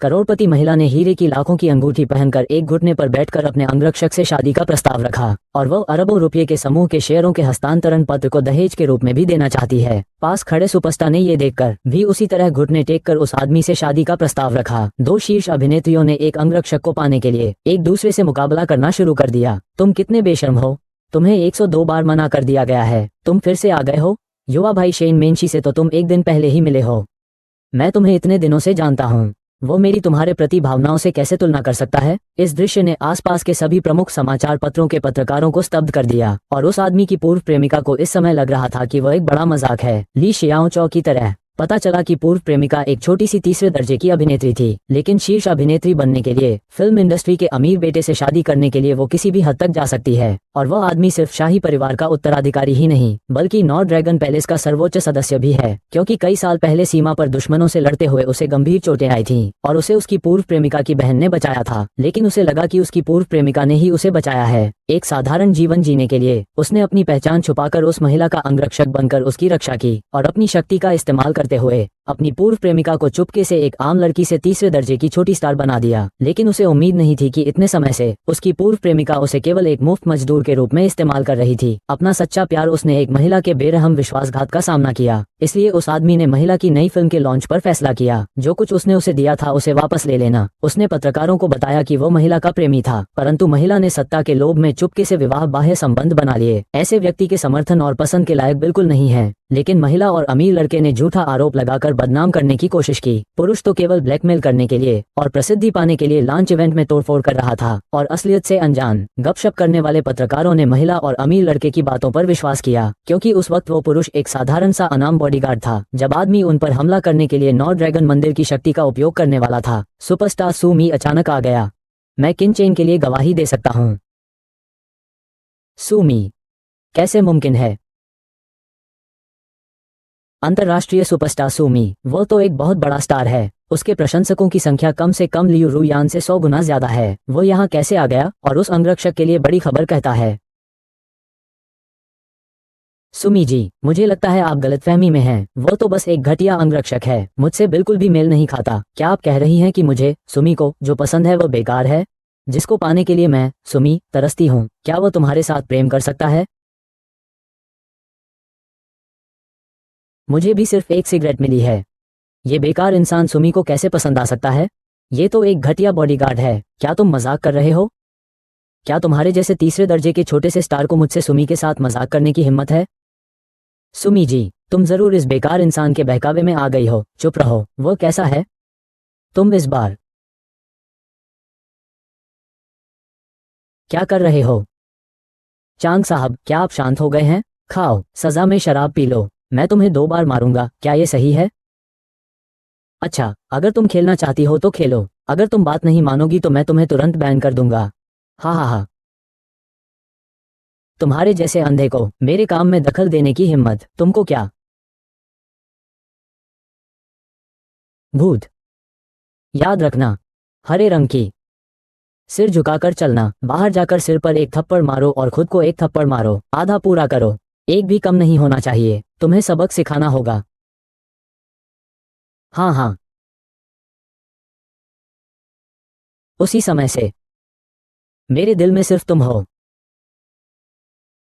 करोड़पति महिला ने हीरे की लाखों की अंगूठी पहनकर एक घुटने पर बैठकर अपने अंगरक्षक से शादी का प्रस्ताव रखा और वह अरबों रुपये के समूह के शेयरों के हस्तांतरण पत्र को दहेज के रूप में भी देना चाहती है। पास खड़े सुपरस्टार ने ये देखकर भी उसी तरह घुटने टेक कर उस आदमी से शादी का प्रस्ताव रखा। दो शीर्ष अभिनेत्रियों ने एक अंगरक्षक को पाने के लिए एक दूसरे से मुकाबला करना शुरू कर दिया। तुम कितने बेशर्म हो, तुम्हें 102 बार मना कर दिया गया है, तुम फिर से आ गए हो। युवा भाई शेन मेंशी से तो तुम एक दिन पहले ही मिले हो। मैं तुम्हें इतने दिनों से जानता हूँ, वो मेरी तुम्हारे प्रति भावनाओं से कैसे तुलना कर सकता है। इस दृश्य ने आसपास के सभी प्रमुख समाचार पत्रों के पत्रकारों को स्तब्ध कर दिया और उस आदमी की पूर्व प्रेमिका को इस समय लग रहा था कि वह एक बड़ा मजाक है। ली शियाओ चौ की तरह पता चला कि पूर्व प्रेमिका एक छोटी सी तीसरे दर्जे की अभिनेत्री थी, लेकिन शीर्ष अभिनेत्री बनने के लिए फिल्म इंडस्ट्री के अमीर बेटे से शादी करने के लिए वो किसी भी हद तक जा सकती है। और वह आदमी सिर्फ शाही परिवार का उत्तराधिकारी ही नहीं बल्कि नॉर्थ ड्रैगन पैलेस का सर्वोच्च सदस्य भी है, क्योंकि कई साल पहले सीमा पर दुश्मनों से लड़ते हुए उसे गंभीर चोटें आई थीं और उसे उसकी पूर्व प्रेमिका की बहन ने बचाया था। लेकिन उसे लगा कि उसकी पूर्व प्रेमिका ने ही उसे बचाया है। एक साधारण जीवन जीने के लिए उसने अपनी पहचान छुपाकर उस महिला का अंगरक्षक बनकर उसकी रक्षा की और अपनी शक्ति का इस्तेमाल करते हुए अपनी पूर्व प्रेमिका को चुपके से एक आम लड़की से तीसरे दर्जे की छोटी स्टार बना दिया। लेकिन उसे उम्मीद नहीं थी कि इतने समय से उसकी पूर्व प्रेमिका उसे केवल एक मुफ्त मजदूर के रूप में इस्तेमाल कर रही थी। अपना सच्चा प्यार उसने एक महिला के बेरहम विश्वासघात का सामना किया। इसलिए उस आदमी ने महिला की नई फिल्म के लॉन्च पर फैसला किया, जो कुछ उसने उसे दिया था उसे वापस ले लेना। उसने पत्रकारों को बताया कि वो महिला का प्रेमी था, परंतु महिला ने सत्ता के लोभ में चुपके से विवाह बाह्य संबंध बना लिए। ऐसे व्यक्ति के समर्थन और पसंद के लायक बिल्कुल नहीं है, लेकिन महिला और अमीर लड़के ने झूठा आरोप लगाकर बदनाम करने की कोशिश की। पुरुष तो केवल ब्लैकमेल करने के लिए और प्रसिद्धि पाने के लिए लॉन्च इवेंट में तोड़फोड़ कर रहा था और असलियत से अनजान गपशप करने वाले पत्रकारों ने महिला और अमीर लड़के की बातों पर विश्वास किया, क्योंकि उस वक्त वो पुरुष एक साधारण सा अनाम बॉडीगार्ड था। जब आदमी उन पर हमला करने के लिए नॉर्थ ड्रैगन मंदिर की शक्ति का उपयोग करने वाला था, सुपरस्टार सू मी अचानक आ गया। मैं किन चेन के लिए गवाही दे सकता हूँ। सू मी, कैसे मुमकिन है? अंतर्राष्ट्रीय सुपरस्टार सू मी, वो तो एक बहुत बड़ा स्टार है। उसके प्रशंसकों की संख्या कम से कम लियू रुयान से 100 गुना ज्यादा है। वो यहाँ कैसे आ गया और उस अंगरक्षक के लिए बड़ी खबर कहता है? सुमी जी, मुझे लगता है आप गलतफहमी में हैं। वो तो बस एक घटिया अंगरक्षक है, मुझसे बिल्कुल भी मेल नहीं खाता। क्या आप कह रही हैं कि मुझे, सुमी को, जो पसंद है वो बेकार है? जिसको पाने के लिए मैं, सुमी, तरसती हूँ, क्या वो तुम्हारे साथ प्रेम कर सकता है? मुझे भी सिर्फ एक सिगरेट मिली है। ये बेकार इंसान सुमी को कैसे पसंद आ सकता है? ये तो एक घटिया बॉडीगार्ड है। क्या तुम मजाक कर रहे हो? क्या तुम्हारे जैसे तीसरे दर्जे के छोटे से स्टार को मुझसे सुमी के साथ मजाक करने की हिम्मत है? सुमी जी, तुम जरूर इस बेकार इंसान के बहकावे में आ गई हो। चुप रहो। वो कैसा है? तुम इस बार क्या कर रहे हो? चांग साहब, क्या आप शांत हो गए हैं? खाओ, सजा में शराब पी लो। मैं तुम्हें 2 बार मारूंगा, क्या ये सही है? अच्छा, अगर तुम खेलना चाहती हो तो खेलो। अगर तुम बात नहीं मानोगी तो मैं तुम्हें तुरंत बैन कर दूंगा। हा हा हा। तुम्हारे जैसे अंधे को मेरे काम में दखल देने की हिम्मत, तुमको क्या? भूत। याद रखना, हरे रंग की। सिर झुकाकर चलना। बाहर जाकर सिर पर एक थप्पड़ मारो और खुद को एक थप्पड़ मारो। आधा पूरा करो, एक भी कम नहीं होना चाहिए। तुम्हें सबक सिखाना होगा। हाँ हाँ। उसी समय से मेरे दिल में सिर्फ तुम हो।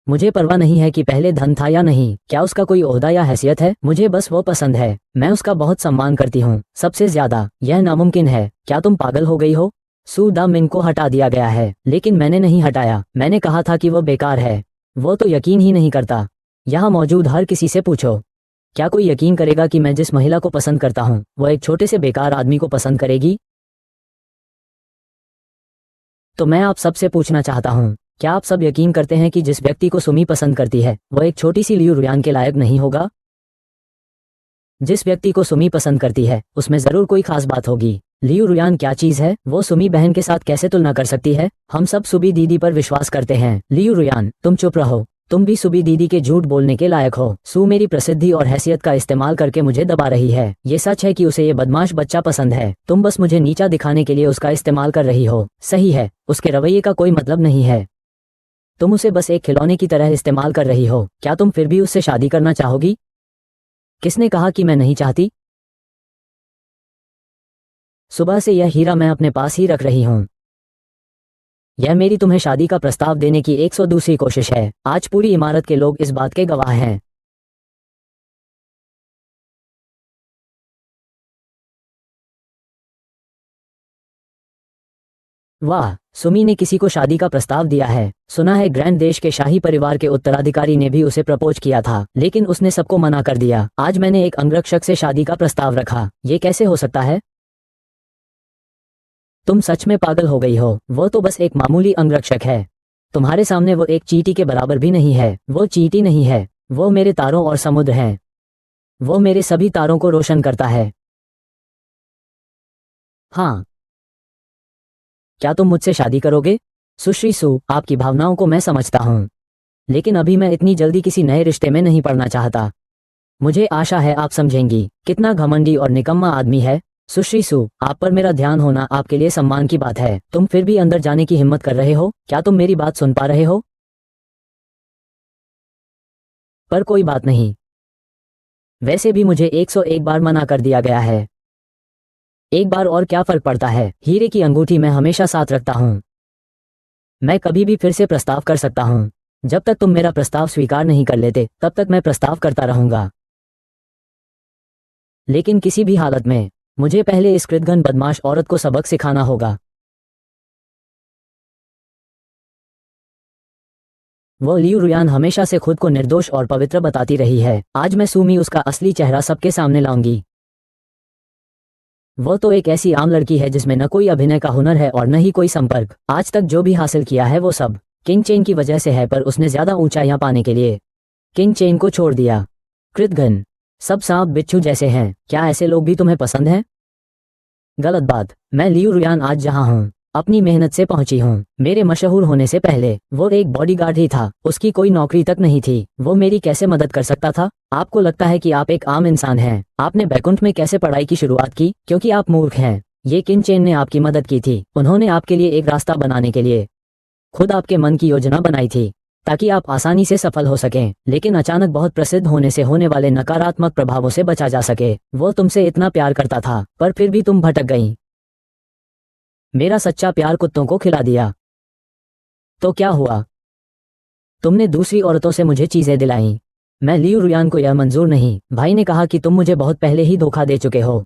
मुझे परवाह नहीं है कि पहले धन था या नहीं, क्या उसका कोई ओहदा या हैसियत है। मुझे बस वो पसंद है। मैं उसका बहुत सम्मान करती हूँ, सबसे ज्यादा। यह नामुमकिन है। क्या तुम पागल हो गई हो? सू दा मिंग को हटा दिया गया है, लेकिन मैंने नहीं हटाया। मैंने कहा था कि वो बेकार है। वो तो यकीन ही नहीं करता। यहाँ मौजूद हर किसी से पूछो, क्या कोई यकीन करेगा कि मैं जिस महिला को पसंद करता हूँ वो एक छोटे से बेकार आदमी को पसंद करेगी? तो मैं आप सबसे पूछना चाहता हूँ, क्या आप सब यकीन करते हैं कि जिस व्यक्ति को सुमी पसंद करती है वो एक छोटी सी लियू रुयान के लायक नहीं होगा? जिस व्यक्ति को सुमी पसंद करती है उसमें जरूर कोई खास बात होगी। लियू रुयान क्या चीज है? वो सुमी बहन के साथ कैसे तुलना कर सकती है? हम सब सुबी दीदी पर विश्वास करते हैं। लियू रुयान, तुम चुप रहो। तुम भी सुबी दीदी के झूठ बोलने के लायक हो। सू मेरी प्रसिद्धि और हैसियत का इस्तेमाल करके मुझे दबा रही है। ये सच है कि उसे ये बदमाश बच्चा पसंद है। तुम बस मुझे नीचा दिखाने के लिए उसका इस्तेमाल कर रही हो। सही है, उसके रवैये का कोई मतलब नहीं है। तुम उसे बस एक खिलौने की तरह इस्तेमाल कर रही हो। क्या तुम फिर भी उससे शादी करना चाहोगी? किसने कहा कि मैं नहीं चाहती? सुबह से यह हीरा मैं अपने पास ही रख रही हूँ। यह मेरी तुम्हें शादी का प्रस्ताव देने की 102वीं कोशिश है। आज पूरी इमारत के लोग इस बात के गवाह हैं। वाह, सुमी ने किसी को शादी का प्रस्ताव दिया है। सुना है ग्रैंड देश के शाही परिवार के उत्तराधिकारी ने भी उसे प्रपोज किया था, लेकिन उसने सबको मना कर दिया। आज मैंने एक अंगरक्षक से शादी का प्रस्ताव रखा। ये कैसे हो सकता है? तुम सच में पागल हो गई हो। वो तो बस एक मामूली अंगरक्षक है। तुम्हारे सामने वो एक चींटी के बराबर भी नहीं है। वो चींटी नहीं है, वो मेरे तारों और समुद्र हैं। वो मेरे सभी तारों को रोशन करता है। हाँ, क्या तुम मुझसे शादी करोगे? सुश्री सू, आपकी भावनाओं को मैं समझता हूँ, लेकिन अभी मैं इतनी जल्दी किसी नए रिश्ते में नहीं पड़ना चाहता। मुझे आशा है आप समझेंगी। कितना घमंडी और निकम्मा आदमी है। सुश्री सू, आप पर मेरा ध्यान होना आपके लिए सम्मान की बात है। तुम फिर भी अंदर जाने की हिम्मत कर रहे हो? क्या तुम मेरी बात सुन पा रहे हो? पर कोई बात नहीं। वैसे भी मुझे 101 बार मना कर दिया गया है। एक बार और क्या फर्क पड़ता है? हीरे की अंगूठी मैं हमेशा साथ रखता हूँ। मैं कभी भी फिर से प्रस्ताव कर सकता हूँ। जब तक तुम मेरा प्रस्ताव स्वीकार नहीं कर लेते, तब तक मैं प्रस्ताव करता रहूंगा। लेकिन किसी भी हालत में मुझे पहले इस कृतघ्न बदमाश औरत को सबक सिखाना होगा। वो लियू रुयान हमेशा से खुद को निर्दोष और पवित्र बताती रही है। आज मैं सुमी उसका असली चेहरा सबके सामने लाऊंगी। वो तो एक ऐसी आम लड़की है जिसमें न कोई अभिनय का हुनर है और न ही कोई संपर्क। आज तक जो भी हासिल किया है वो सब किंग चेन की वजह से है, पर उसने ज्यादा ऊंचाइयां पाने के लिए किंग चेन को छोड़ दिया। कृतघ्न, सब सांप बिच्छू जैसे हैं। क्या ऐसे लोग भी तुम्हें पसंद हैं? गलत बात। मैं लियू रुयान आज जहां हूं, अपनी मेहनत से पहुंची हूं। मेरे मशहूर होने से पहले वो एक बॉडीगार्ड ही था। उसकी कोई नौकरी तक नहीं थी। वो मेरी कैसे मदद कर सकता था? आपको लगता है कि आप एक आम इंसान हैं। आपने बैकुंठ में कैसे पढ़ाई की शुरुआत की? क्योंकि आप मूर्ख हैं। ये किन चेन ने आपकी मदद की थी। उन्होंने आपके लिए एक रास्ता बनाने के लिए खुद आपके मन की योजना बनाई थी, ताकि आप आसानी से सफल हो सकें, लेकिन अचानक बहुत प्रसिद्ध होने से होने वाले नकारात्मक प्रभावों से बचा जा सके। वो तुमसे इतना प्यार करता था, पर फिर भी तुम भटक गईं। मेरा सच्चा प्यार कुत्तों को खिला दिया। तो क्या हुआ? तुमने दूसरी औरतों से मुझे चीजें दिलाईं। मैं लियू रुयान को यह मंजूर नहीं। भाई ने कहा कि तुम मुझे बहुत पहले ही धोखा दे चुके हो।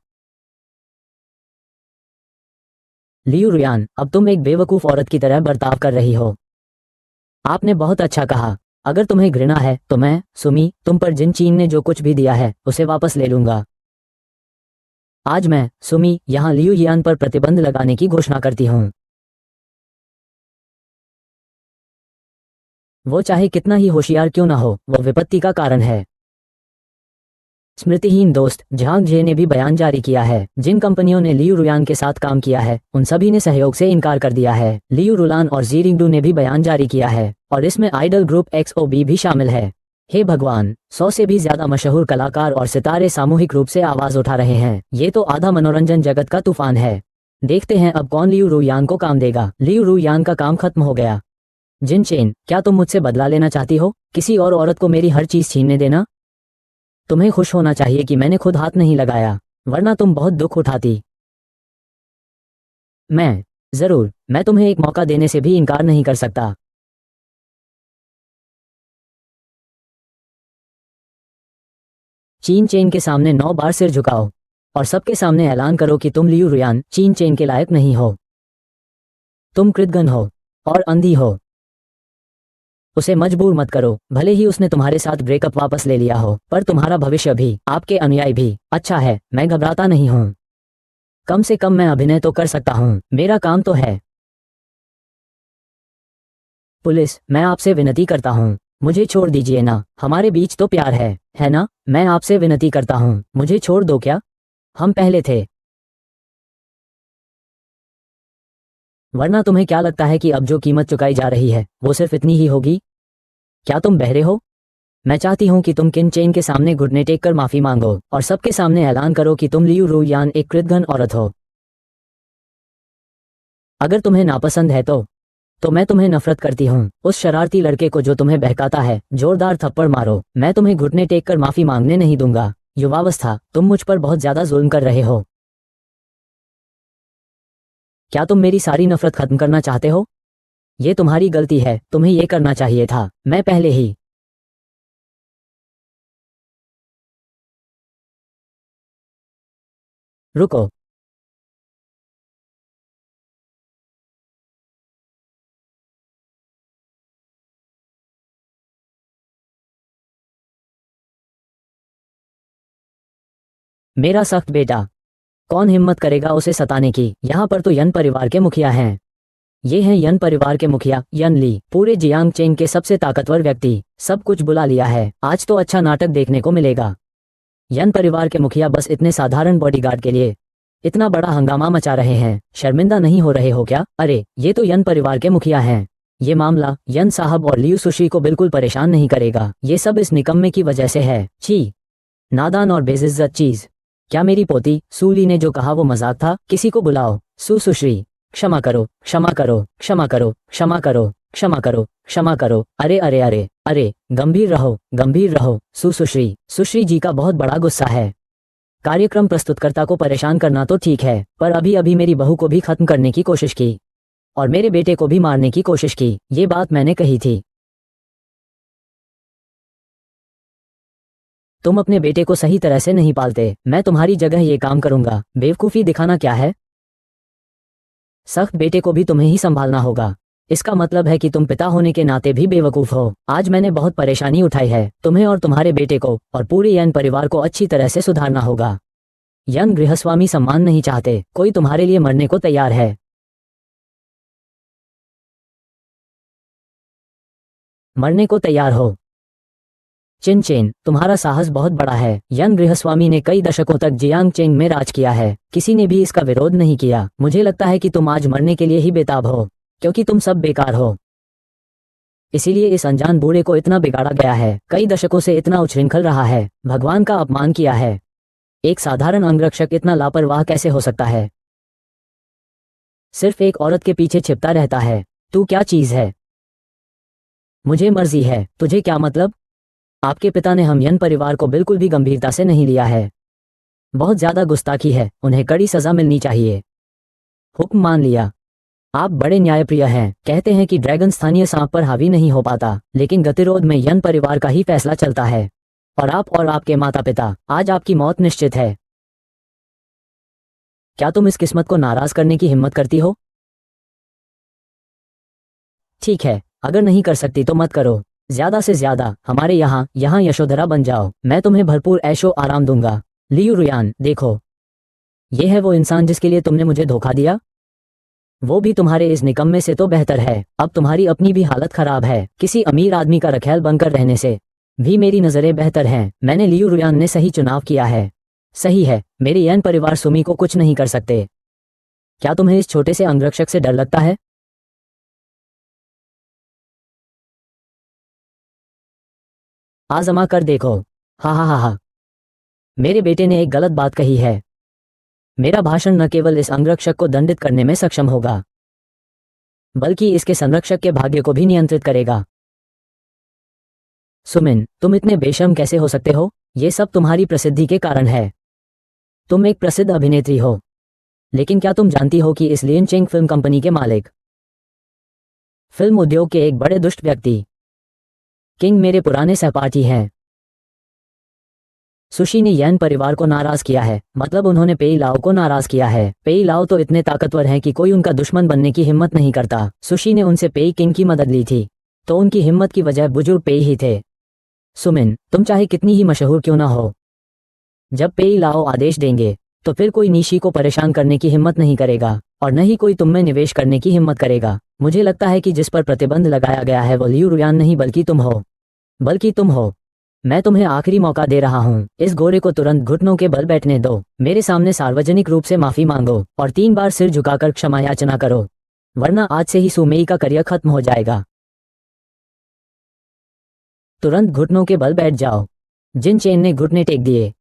लियू रुयान, अब तुम एक बेवकूफ औरत की तरह बर्ताव कर रही हो। आपने बहुत अच्छा कहा। अगर तुम्हें घृणा है तो मैं, सुमी, तुम पर जिन चीन ने जो कुछ भी दिया है उसे वापस ले लूंगा। आज मैं, सुमी, यहाँ लियू यान पर प्रतिबंध लगाने की घोषणा करती हूँ। वो चाहे कितना ही होशियार क्यों ना हो, वो विपत्ति का कारण है। स्मृतिहीन दोस्त झांग जे ने भी बयान जारी किया है। जिन कंपनियों ने लियू रुयान के साथ काम किया है उन सभी ने सहयोग से इनकार कर दिया है। लियू रुलान और जीरिंगडू ने भी बयान जारी किया है, और इसमें आइडल ग्रुप XOB भी शामिल है। हे भगवान, 100 से भी ज्यादा मशहूर कलाकार और सितारे सामूहिक रूप से आवाज उठा रहे हैं। ये तो आधा मनोरंजन जगत का तूफान है। देखते हैं अब कौन लियू रुयान को काम देगा। लियू रुयान का काम खत्म हो गया। जिन चेन, क्या तुम मुझसे बदला लेना चाहती हो? किसी और औरत को मेरी हर चीज छीनने देना? तुम्हें खुश होना चाहिए कि मैंने खुद हाथ नहीं लगाया, वरना तुम बहुत दुख उठाती। जरूर, मैं तुम्हें एक मौका देने से भी इनकार नहीं कर सकता। चीन चेन के सामने 9 बार सिर झुकाओ और सबके सामने ऐलान करो कि तुम लियू रुयान चीन चेन के लायक नहीं हो। तुम कृतघ्न हो और अंधी हो। उसे मजबूर मत करो। भले ही उसने तुम्हारे साथ ब्रेकअप वापस ले लिया हो, पर तुम्हारा भविष्य भी, आपके अनुयायी भी अच्छा है। मैं घबराता नहीं हूँ। कम से कम मैं अभिनय तो कर सकता हूँ। मेरा काम तो है। पुलिस, मैं आपसे विनती करता हूँ, मुझे छोड़ दीजिए ना। हमारे बीच तो प्यार है ना? मैं आपसे विनती करता हूँ, मुझे छोड़ दो। क्या हम पहले थे? वरना तुम्हें क्या लगता है कि अब जो कीमत चुकाई जा रही है वो सिर्फ इतनी ही होगी? क्या तुम बहरे हो? मैं चाहती हूँ कि तुम किन चेन के सामने घुटने टेक कर माफी मांगो और सबके सामने ऐलान करो कि तुम लियू रुयान एक कृतघ्न औरत हो। अगर तुम्हें नापसंद है तो मैं तुम्हें नफरत करती हूँ। उस शरारती लड़के को जो तुम्हें बहकाता है, जोरदार थप्पड़ मारो। मैं तुम्हें घुटने टेक कर माफी मांगने नहीं दूंगा। युवावस्था, तुम मुझ पर बहुत ज्यादा जुल्म कर रहे हो। क्या तुम मेरी सारी नफरत खत्म करना चाहते हो? ये तुम्हारी गलती है, तुम्हें ये करना चाहिए था, मैं पहले ही। रुको। मेरा सख्त बेटा, कौन हिम्मत करेगा उसे सताने की? यहाँ पर तो यन परिवार के मुखिया हैं। ये हैं यन परिवार के मुखिया यन ली, पूरे जियांग चेंग के सबसे ताकतवर व्यक्ति। सब कुछ बुला लिया है, आज तो अच्छा नाटक देखने को मिलेगा। यन परिवार के मुखिया बस इतने साधारण बॉडीगार्ड के लिए इतना बड़ा हंगामा मचा रहे हैं, शर्मिंदा नहीं हो रहे हो क्या? अरे ये तो यन परिवार के मुखिया हैं। ये मामला यन साहब और लियू सुशी को बिल्कुल परेशान नहीं करेगा। ये सब इस निकम्मे की वजह से है। छी, नादान और बेइज्जत चीज। क्या मेरी पोती सूली ने जो कहा वो मजाक था? किसी को बुलाओ। सुश्री, क्षमा करो, क्षमा करो, क्षमा करो, क्षमा करो, क्षमा करो, क्षमा करो। अरे अरे अरे अरे, गंभीर रहो, गंभीर रहो। सुश्री, सुश्री जी का बहुत बड़ा गुस्सा है। कार्यक्रम प्रस्तुतकर्ता को परेशान करना तो ठीक है, पर अभी अभी मेरी बहू को भी खत्म करने की कोशिश की और मेरे बेटे को भी मारने की कोशिश की। ये बात मैंने कही थी। तुम अपने बेटे को सही तरह से नहीं पालते। मैं तुम्हारी जगह ये काम करूंगा। बेवकूफ़ी दिखाना क्या है? सख्त बेटे को भी तुम्हें ही संभालना होगा। इसका मतलब है कि तुम पिता होने के नाते भी बेवकूफ़ हो। आज मैंने बहुत परेशानी उठाई है। तुम्हें और तुम्हारे बेटे को और पूरे यन परिवार को अच्छी तरह से सुधारना होगा। यन गृहस्वामी सम्मान नहीं चाहते, कोई तुम्हारे लिए मरने को तैयार है। मरने को तैयार हो। चिन चेन, तुम्हारा साहस बहुत बड़ा है। यन गृहस्वामी ने कई दशकों तक जियांग चेंग में राज किया है, किसी ने भी इसका विरोध नहीं किया। मुझे लगता है कि तुम आज मरने के लिए ही बेताब हो, क्योंकि तुम सब बेकार हो। इसीलिए इस अनजान बूढ़े को इतना बिगाड़ा गया है, कई दशकों से इतना उच्छृंखल रहा है, भगवान का अपमान किया है। एक साधारण अंगरक्षक इतना लापरवाह कैसे हो सकता है? सिर्फ एक औरत के पीछे छिपता रहता है। तू क्या चीज है? मुझे मर्जी है, तुझे क्या मतलब? आपके पिता ने हम यन परिवार को बिल्कुल भी गंभीरता से नहीं लिया है। बहुत ज्यादा गुस्ताखी है, उन्हें कड़ी सजा मिलनी चाहिए। हुक्म मान लिया। आप बड़े न्यायप्रिय हैं। कहते हैं कि ड्रैगन स्थानीय सांप पर हावी नहीं हो पाता, लेकिन गतिरोध में यन परिवार का ही फैसला चलता है। और आप और आपके माता पिता, आज आपकी मौत निश्चित है। क्या तुम इस किस्मत को नाराज करने की हिम्मत करती हो? ठीक है, अगर नहीं कर सकती तो मत करो। ज्यादा से ज्यादा हमारे यहाँ यशोधरा बन जाओ। मैं तुम्हें भरपूर ऐशो आराम दूंगा। लियू रुयान, देखो, ये है वो इंसान जिसके लिए तुमने मुझे धोखा दिया। वो भी तुम्हारे इस निकम्मे से तो बेहतर है। अब तुम्हारी अपनी भी हालत खराब है। किसी अमीर आदमी का रखैल बनकर रहने से भी मेरी नजरें बेहतर हैं। मैंने लियू रुयान ने सही चुनाव किया है। सही है, मेरे यन परिवार सुमी को कुछ नहीं कर सकते। क्या तुम्हें इस छोटे से अंगरक्षक से डर लगता है? आजमा कर देखो। हा हा हा हा। मेरे बेटे ने एक गलत बात कही है। मेरा भाषण न केवल इस अंगरक्षक को दंडित करने में सक्षम होगा, बल्कि इसके संरक्षक के भाग्य को भी नियंत्रित करेगा। सुमिन, तुम इतने बेशर्म कैसे हो सकते हो? ये सब तुम्हारी प्रसिद्धि के कारण है। तुम एक प्रसिद्ध अभिनेत्री हो, लेकिन क्या तुम जानती हो कि इस लियन चेंग फिल्म कंपनी के मालिक, फिल्म उद्योग के एक बड़े दुष्ट व्यक्ति किंग मेरे पुराने सहपाठी हैं। सुशी ने यन परिवार को नाराज किया है, मतलब उन्होंने पेई लाओ को नाराज किया है। पेई लाओ तो इतने ताकतवर हैं कि कोई उनका दुश्मन बनने की हिम्मत नहीं करता। सुशी ने उनसे पेई किंग की मदद ली थी, तो उनकी हिम्मत की वजह बुजुर्ग पेई ही थे। सुमिन, तुम चाहे कितनी ही मशहूर क्यों ना हो, जब पेई लाओ आदेश देंगे तो फिर कोई नीशी को परेशान करने की हिम्मत नहीं करेगा, और न ही कोई तुम में निवेश करने की हिम्मत करेगा। मुझे लगता है कि जिस पर प्रतिबंध लगाया गया है वो लियू रुयान नहीं बल्कि तुम हो। मैं तुम्हें आखिरी मौका दे रहा हूँ। इस गोरे को तुरंत घुटनों के बल बैठने दो, मेरे सामने सार्वजनिक रूप से माफी मांगो और 3 बार सिर झुकाकर क्षमा याचना करो, वरना आज से ही सुमेई का करियर खत्म हो जाएगा। तुरंत घुटनों के बल बैठ जाओ। जिन चेन ने घुटने टेक दिए।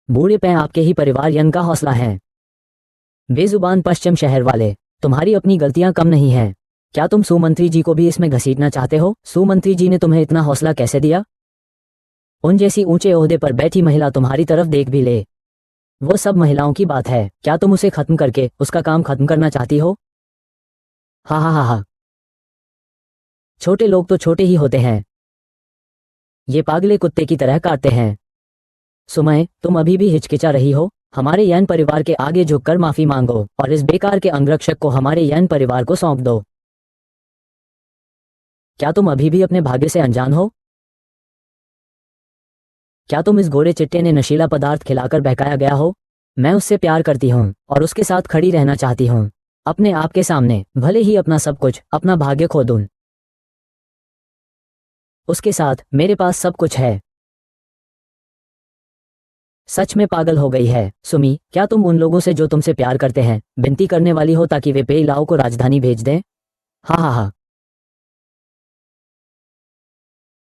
बूढ़े पैं आपके ही परिवार यन का हौसला है। बेजुबान पश्चिम शहर वाले, तुम्हारी अपनी गलतियां कम नहीं हैं। क्या तुम सुमंत्री जी को भी इसमें घसीटना चाहते हो? सुमंत्री जी ने तुम्हें इतना हौसला कैसे दिया? उन जैसी ऊंचे ओहदे पर बैठी महिला तुम्हारी तरफ देख भी ले वो सब महिलाओं की बात है, क्या तुम उसे खत्म करके उसका काम खत्म करना चाहती हो? हा हा हा हा। छोटे लोग तो छोटे ही होते हैं, ये पागले कुत्ते की तरह काटते हैं। सुमय, तुम अभी भी हिचकिचा रही हो? हमारे यैन परिवार के आगे झुककर माफी मांगो और इस बेकार के अंगरक्षक को हमारे यैन परिवार को सौंप दो। क्या तुम अभी भी अपने भाग्य से अनजान हो? क्या तुम इस गोरे चिट्टे ने नशीला पदार्थ खिलाकर बहकाया गया हो? मैं उससे प्यार करती हूँ और उसके साथ खड़ी रहना चाहती हूँ, अपने आप के सामने, भले ही अपना सब कुछ, अपना भाग्य खो दूं। उसके साथ मेरे पास सब कुछ है। सच में पागल हो गई है। सुमी, क्या तुम उन लोगों से जो तुमसे प्यार करते हैं विनती करने वाली हो ताकि वे पेई लाओ को राजधानी भेज दें? हा हा हा।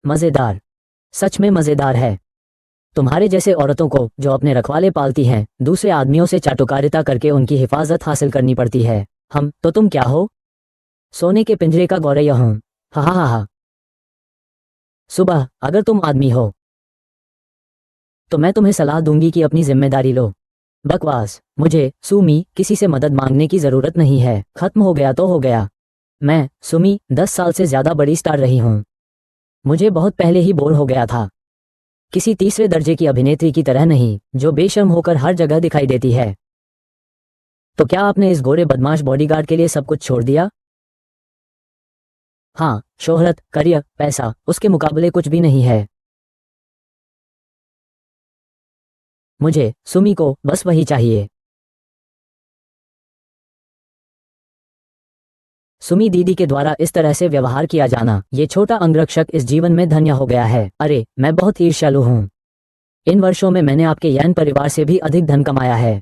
मजेदार, सच में मजेदार है। तुम्हारे जैसे औरतों को जो अपने रखवाले पालती हैं दूसरे आदमियों से चाटुकारिता करके उनकी हिफाजत हासिल करनी पड़ती है। हम तो तुम क्या हो? सोने के पिंजरे का गौरैया हूं। हा हा हा हा। सुबह, अगर तुम आदमी हो तो मैं तुम्हें सलाह दूंगी कि अपनी जिम्मेदारी लो। बकवास, मुझे, सुमी, किसी से मदद मांगने की जरूरत नहीं है। खत्म हो गया तो हो गया। मैं, सुमी, 10 साल से ज्यादा बड़ी स्टार रही हूं। मुझे बहुत पहले ही बोर हो गया था। किसी तीसरे दर्जे की अभिनेत्री की तरह नहीं जो बेशर्म होकर हर जगह दिखाई देती है। तो क्या आपने इस गोरे बदमाश बॉडीगार्ड के लिए सब कुछ छोड़ दिया? हाँ, शोहरत, करियर, पैसा, उसके मुकाबले कुछ भी नहीं है। मुझे, सुमी को, बस वही चाहिए। सुमी दीदी के द्वारा इस तरह से व्यवहार किया जाना, ये छोटा अंगरक्षक इस जीवन में धन्य हो गया है। अरे, मैं बहुत ईर्ष्यालु हूँ। इन वर्षों में मैंने आपके यैन परिवार से भी अधिक धन कमाया है।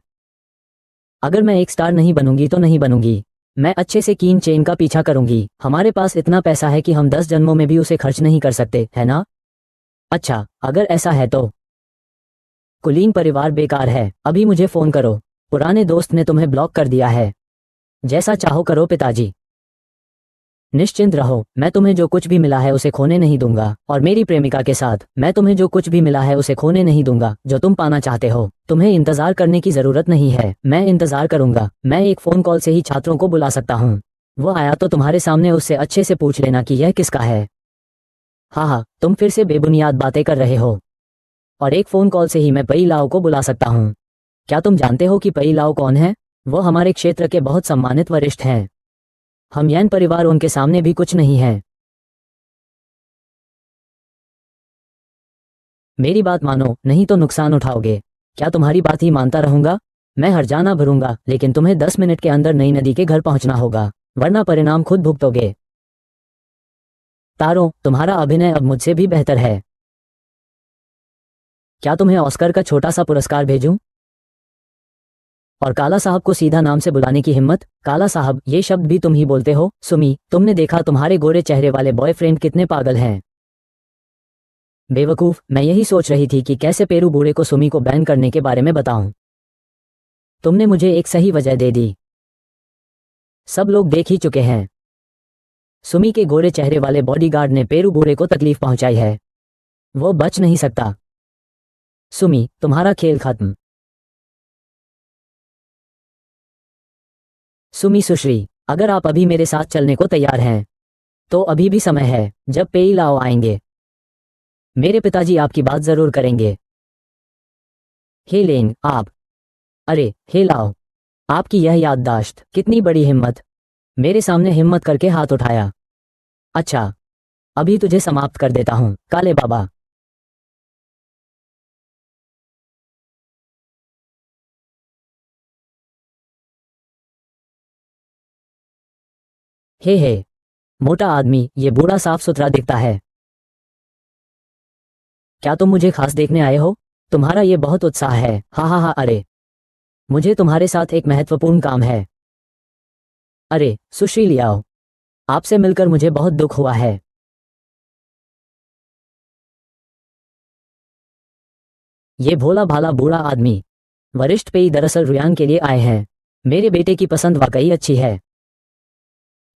अगर मैं एक स्टार नहीं बनूंगी तो नहीं बनूंगी। मैं अच्छे से कीन चेन का पीछा करूंगी। हमारे पास इतना पैसा है कि हम 10 जन्मों में भी उसे खर्च नहीं कर सकते, है ना? अच्छा, अगर ऐसा है तो कुलीन परिवार बेकार है। अभी मुझे फोन करो। पुराने दोस्त ने तुम्हें ब्लॉक कर दिया है। जैसा चाहो करो पिताजी। निश्चिंत रहो, मैं तुम्हें जो कुछ भी मिला है उसे खोने नहीं दूंगा, और मेरी प्रेमिका के साथ मैं तुम्हें जो कुछ भी मिला है उसे खोने नहीं दूंगा जो तुम पाना चाहते हो। तुम्हें इंतजार करने की जरूरत नहीं है, मैं इंतजार करूंगा। मैं एक फोन कॉल से ही छात्रों को बुला सकता हूँ। वो आया तो तुम्हारे सामने उससे अच्छे से पूछ लेना कि यह किसका है। हाँ हाँ, तुम फिर से बेबुनियाद बातें कर रहे हो। और एक फोन कॉल से ही मैं पई लाओ को बुला सकता हूँ। क्या तुम जानते हो कि पई लाओ कौन है? वो हमारे क्षेत्र के बहुत सम्मानित वरिष्ठ हैं। हम यैन परिवार उनके सामने भी कुछ नहीं है। मेरी बात मानो, नहीं तो नुकसान उठाओगे। क्या तुम्हारी बात ही मानता रहूंगा? मैं हर्जाना भरूंगा, लेकिन तुम्हें 10 मिनट के अंदर नई नदी के घर पहुंचना होगा, वरना परिणाम खुद भुगतोगे। तारों, तुम्हारा अभिनय अब मुझसे भी बेहतर है। क्या तुम्हें ऑस्कर का छोटा सा पुरस्कार भेजूं? और काला साहब को सीधा नाम से बुलाने की हिम्मत? काला साहब, ये शब्द भी तुम ही बोलते हो? सुमी, तुमने देखा तुम्हारे गोरे चेहरे वाले बॉयफ्रेंड कितने पागल हैं। बेवकूफ, मैं यही सोच रही थी कि कैसे पेरू बूढ़े को सुमी को बैन करने के बारे में बताऊं। तुमने मुझे एक सही वजह दे दी। सब लोग देख ही चुके हैं। सुमी के गोरे चेहरे वाले बॉडीगार्ड ने पेरू बूढ़े को तकलीफ पहुंचाई है। वो बच नहीं सकता। सुमी, तुम्हारा खेल खत्म। सुमी सुश्री, अगर आप अभी मेरे साथ चलने को तैयार हैं तो अभी भी समय है, जब पेई लाओ आएंगे मेरे पिताजी आपकी बात जरूर करेंगे। हे लेंग, आप। अरे, हे लाओ, आपकी यह याददाश्त, कितनी बड़ी हिम्मत। मेरे सामने हिम्मत करके हाथ उठाया। अच्छा, अभी तुझे समाप्त कर देता हूं, काले बाबा। हे, मोटा आदमी, ये बूढ़ा साफ सुथरा दिखता है। क्या तुम मुझे खास देखने आए हो? तुम्हारा ये बहुत उत्साह है। हा हा हा। अरे, मुझे तुम्हारे साथ एक महत्वपूर्ण काम है। अरे, सुश्री लियाओ, आपसे मिलकर मुझे बहुत दुख हुआ है। ये भोला भाला बूढ़ा आदमी, वरिष्ठ पेई दरअसल रुयान के लिए आए हैं। मेरे बेटे की पसंद वाकई अच्छी है।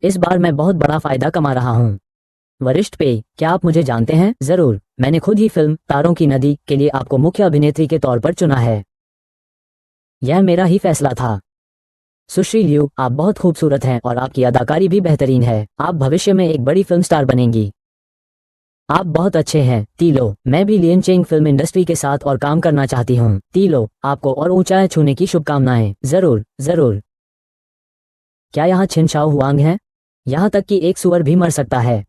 इस बार मैं बहुत बड़ा फायदा कमा रहा हूँ। वरिष्ठ पेई, क्या आप मुझे जानते हैं? जरूर, मैंने खुद ही फिल्म तारों की नदी के लिए आपको मुख्य अभिनेत्री के तौर पर चुना है। यह मेरा ही फैसला था। सुश्री लियू, आप बहुत खूबसूरत हैं और आपकी अदाकारी भी बेहतरीन है। आप भविष्य में एक बड़ी फिल्म स्टार बनेंगी। आप बहुत अच्छे हैं तीलो। मैं भी लियन चेंग फिल्म इंडस्ट्री के साथ और काम करना चाहती हूँ। तीलो, आपको और ऊंचाई छूने की शुभकामनाएं। जरूर जरूर। क्या यहाँ छिनछाओ हुआंग है? यहाँ तक कि एक सुअर भी मर सकता है।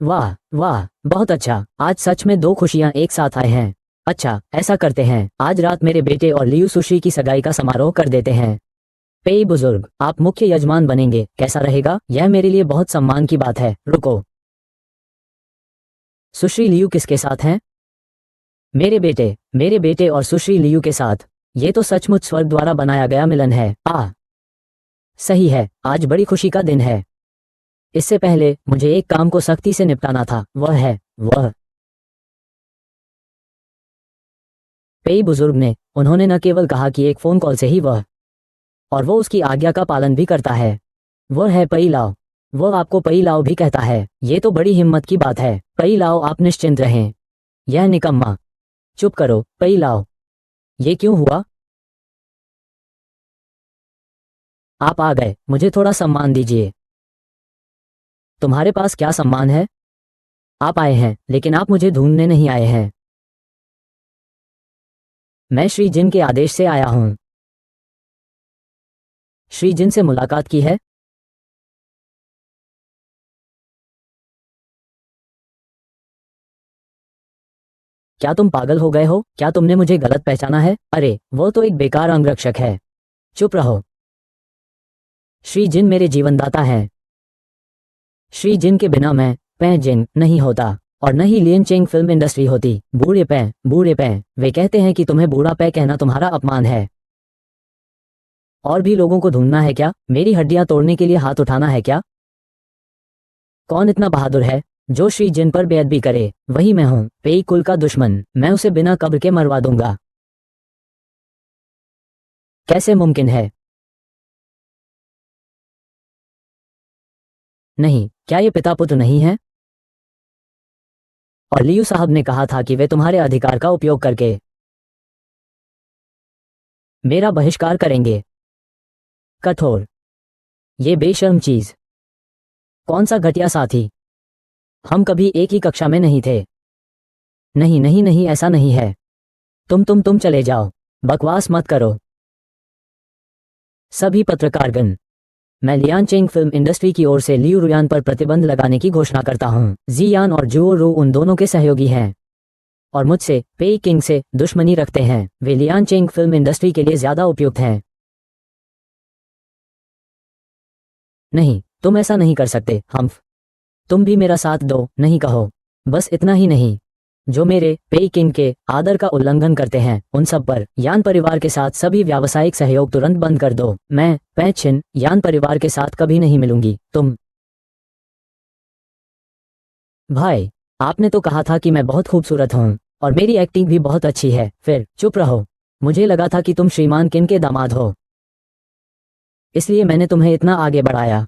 वाह वाह, बहुत अच्छा। आज सच में दो खुशियाँ एक साथ आए हैं। अच्छा, ऐसा करते हैं, आज रात मेरे बेटे और लियू सुश्री की सगाई का समारोह कर देते हैं। पेई बुजुर्ग, आप मुख्य यजमान बनेंगे, कैसा रहेगा? यह मेरे लिए बहुत सम्मान की बात है। रुको, सुश्री लियू किसके साथ हैं? मेरे बेटे और सुश्री लियू के साथ। ये तो सचमुच स्वर्ग द्वारा बनाया गया मिलन है। सही है, आज बड़ी खुशी का दिन है। इससे पहले मुझे एक काम को सख्ती से निपटाना था, वह पेई बुजुर्ग ने, उन्होंने न केवल कहा कि एक फोन कॉल से ही और वो उसकी आज्ञा का पालन भी करता है। वह है पई लाओ। वो आपको पई लाओ भी कहता है। ये तो बड़ी हिम्मत की बात है। पई लाओ, आप निश्चिंत रहें। यह निकम्मा। चुप करो पई लाओ। ये क्यों हुआ? आप आ गए, मुझे थोड़ा सम्मान दीजिए। तुम्हारे पास क्या सम्मान है? आप आए हैं, लेकिन आप मुझे ढूंढने नहीं आए हैं। मैं श्री जिन के आदेश से आया हूं। श्री जिन से मुलाकात की है? क्या तुम पागल हो गए हो? क्या तुमने मुझे गलत पहचाना है? अरे, वो तो एक बेकार अंगरक्षक है। चुप रहो। श्री जिन मेरे जीवनदाता हैं। श्री जिन के बिना मैं पै जिन नहीं होता, और न ही लियन चेंग फिल्म इंडस्ट्री होती। बूढ़े पै। वे कहते हैं कि तुम्हें बूढ़ा पै कहना तुम्हारा अपमान है। और भी लोगों को ढूंढना है क्या? मेरी हड्डियां तोड़ने के लिए हाथ उठाना है क्या? कौन इतना बहादुर है जो श्री जिन पर बेअदबी करे? वही मैं हूँ, पेई कुल का दुश्मन। मैं उसे बिना कब्र के मरवा दूंगा। कैसे मुमकिन है? नहीं, क्या ये पिता पुत्र नहीं है? और लियू साहब ने कहा था कि वे तुम्हारे अधिकार का उपयोग करके मेरा बहिष्कार करेंगे। कठोर। ये बेशर्म चीज। कौन सा घटिया साथी? हम कभी एक ही कक्षा में नहीं थे। नहीं नहीं नहीं, ऐसा नहीं है। तुम चले जाओ। बकवास मत करो। सभी पत्रकारगण, मैं लियान चेंग फिल्म इंडस्ट्री की ओर से लियू रुयान पर प्रतिबंध लगाने की घोषणा करता हूं। जियान और जुओ रू उन दोनों के सहयोगी हैं और मुझसे पेई किंग से दुश्मनी रखते हैं। वे लियान चेंग फिल्म इंडस्ट्री के लिए ज्यादा उपयुक्त हैं। नहीं, तुम ऐसा नहीं कर सकते। तुम भी मेरा साथ दो। नहीं कहो। बस इतना ही नहीं, जो मेरे पेई किंग के आदर का उल्लंघन करते हैं उन सब पर यान परिवार के साथ सभी व्यावसायिक सहयोग तुरंत बंद कर दो। मैं पै छिन यान परिवार के साथ कभी नहीं मिलूंगी। तुम भाई, आपने तो कहा था कि मैं बहुत खूबसूरत हूँ और मेरी एक्टिंग भी बहुत अच्छी है। फिर चुप रहो। मुझे लगा था कि तुम श्रीमान किन के दामाद हो, इसलिए मैंने तुम्हें इतना आगे बढ़ाया।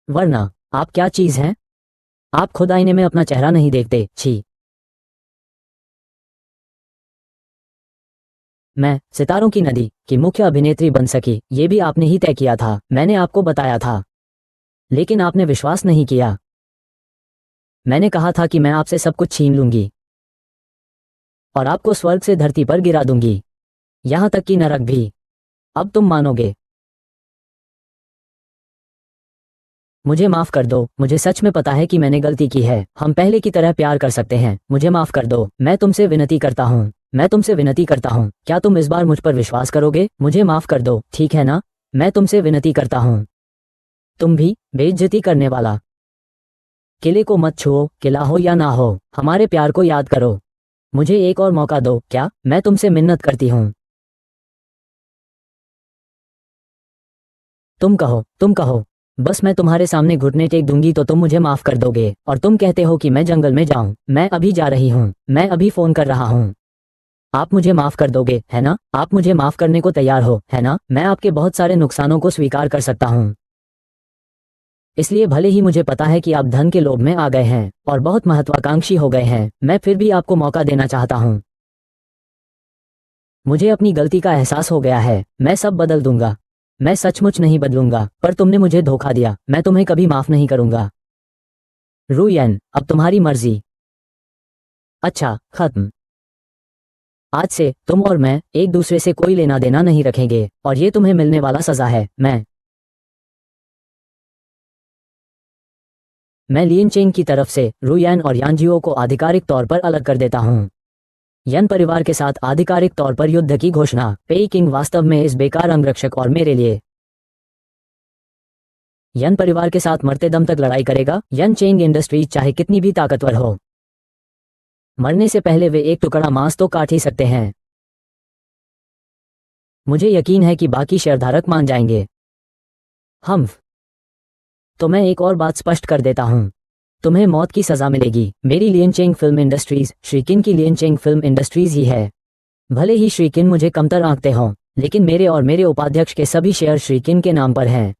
वरना आप क्या चीज हैं? आप खुद आईने में अपना चेहरा नहीं देखते। छी। मैं सितारों की नदी की मुख्य अभिनेत्री बन सकी, ये भी आपने ही तय किया था। मैंने आपको बताया था, लेकिन आपने विश्वास नहीं किया। मैंने कहा था कि मैं आपसे सब कुछ छीन लूंगी और आपको स्वर्ग से धरती पर गिरा दूंगी, यहां तक कि नरक भी। अब तुम मानोगे? मुझे माफ कर दो। मुझे सच में पता है कि मैंने गलती की है। हम पहले की तरह प्यार कर सकते हैं। मुझे माफ कर दो। मैं तुमसे विनती करता हूँ। मैं तुमसे विनती करता हूँ। क्या तुम इस बार मुझ पर विश्वास करोगे? मुझे माफ कर दो, ठीक है ना? मैं तुमसे विनती करता हूँ। तुम भी बेइज्जती करने वाला। किले को मत छुओ, किला हो या ना हो, हमारे प्यार को याद करो। मुझे एक और मौका दो। क्या? मैं तुमसे मिन्नत करती हूँ। तुम कहो। बस मैं तुम्हारे सामने घुटने टेक दूंगी तो तुम मुझे माफ कर दोगे। और तुम कहते हो कि मैं जंगल में जाऊं। मैं अभी जा रही हूँ। मैं अभी फोन कर रहा हूँ। आप मुझे माफ कर दोगे, है ना? आप मुझे माफ करने को तैयार हो, है ना? मैं आपके बहुत सारे नुकसानों को स्वीकार कर सकता हूँ। इसलिए भले ही मुझे पता है कि आप धन के लोभ में आ गए हैं और बहुत महत्वाकांक्षी हो गए हैं, मैं फिर भी आपको मौका देना चाहता हूँ। मुझे अपनी गलती का एहसास हो गया है, मैं सब बदल दूंगा। मैं सचमुच नहीं बदलूंगा, पर तुमने मुझे धोखा दिया, मैं तुम्हें कभी माफ नहीं करूंगा। रूयन, अब तुम्हारी मर्जी। अच्छा, खत्म। आज से तुम और मैं एक दूसरे से कोई लेना देना नहीं रखेंगे, और ये तुम्हें मिलने वाला सजा है। मैं लियन चेंग की तरफ से रूयान और यानजियो को आधिकारिक तौर पर अलग कर देता हूँ। यन परिवार के साथ आधिकारिक तौर पर युद्ध की घोषणा। पेई किंग वास्तव में इस बेकार अंगरक्षक और मेरे लिए यन परिवार के साथ मरते दम तक लड़ाई करेगा। यन चेंग इंडस्ट्रीज चाहे कितनी भी ताकतवर हो, मरने से पहले वे एक टुकड़ा मांस तो काट ही सकते हैं। मुझे यकीन है कि बाकी शेयरधारक मान जाएंगे। हम तो मैं एक और बात स्पष्ट कर देता हूं, तुम्हें मौत की सजा मिलेगी। मेरी लियन चेंग फिल्म इंडस्ट्रीज श्रीकिन की लियन चेंग फिल्म इंडस्ट्रीज ही है। भले ही श्रीकिन मुझे कमतर आंकते हों, लेकिन मेरे और मेरे उपाध्यक्ष के सभी शेयर श्रीकिन के नाम पर हैं।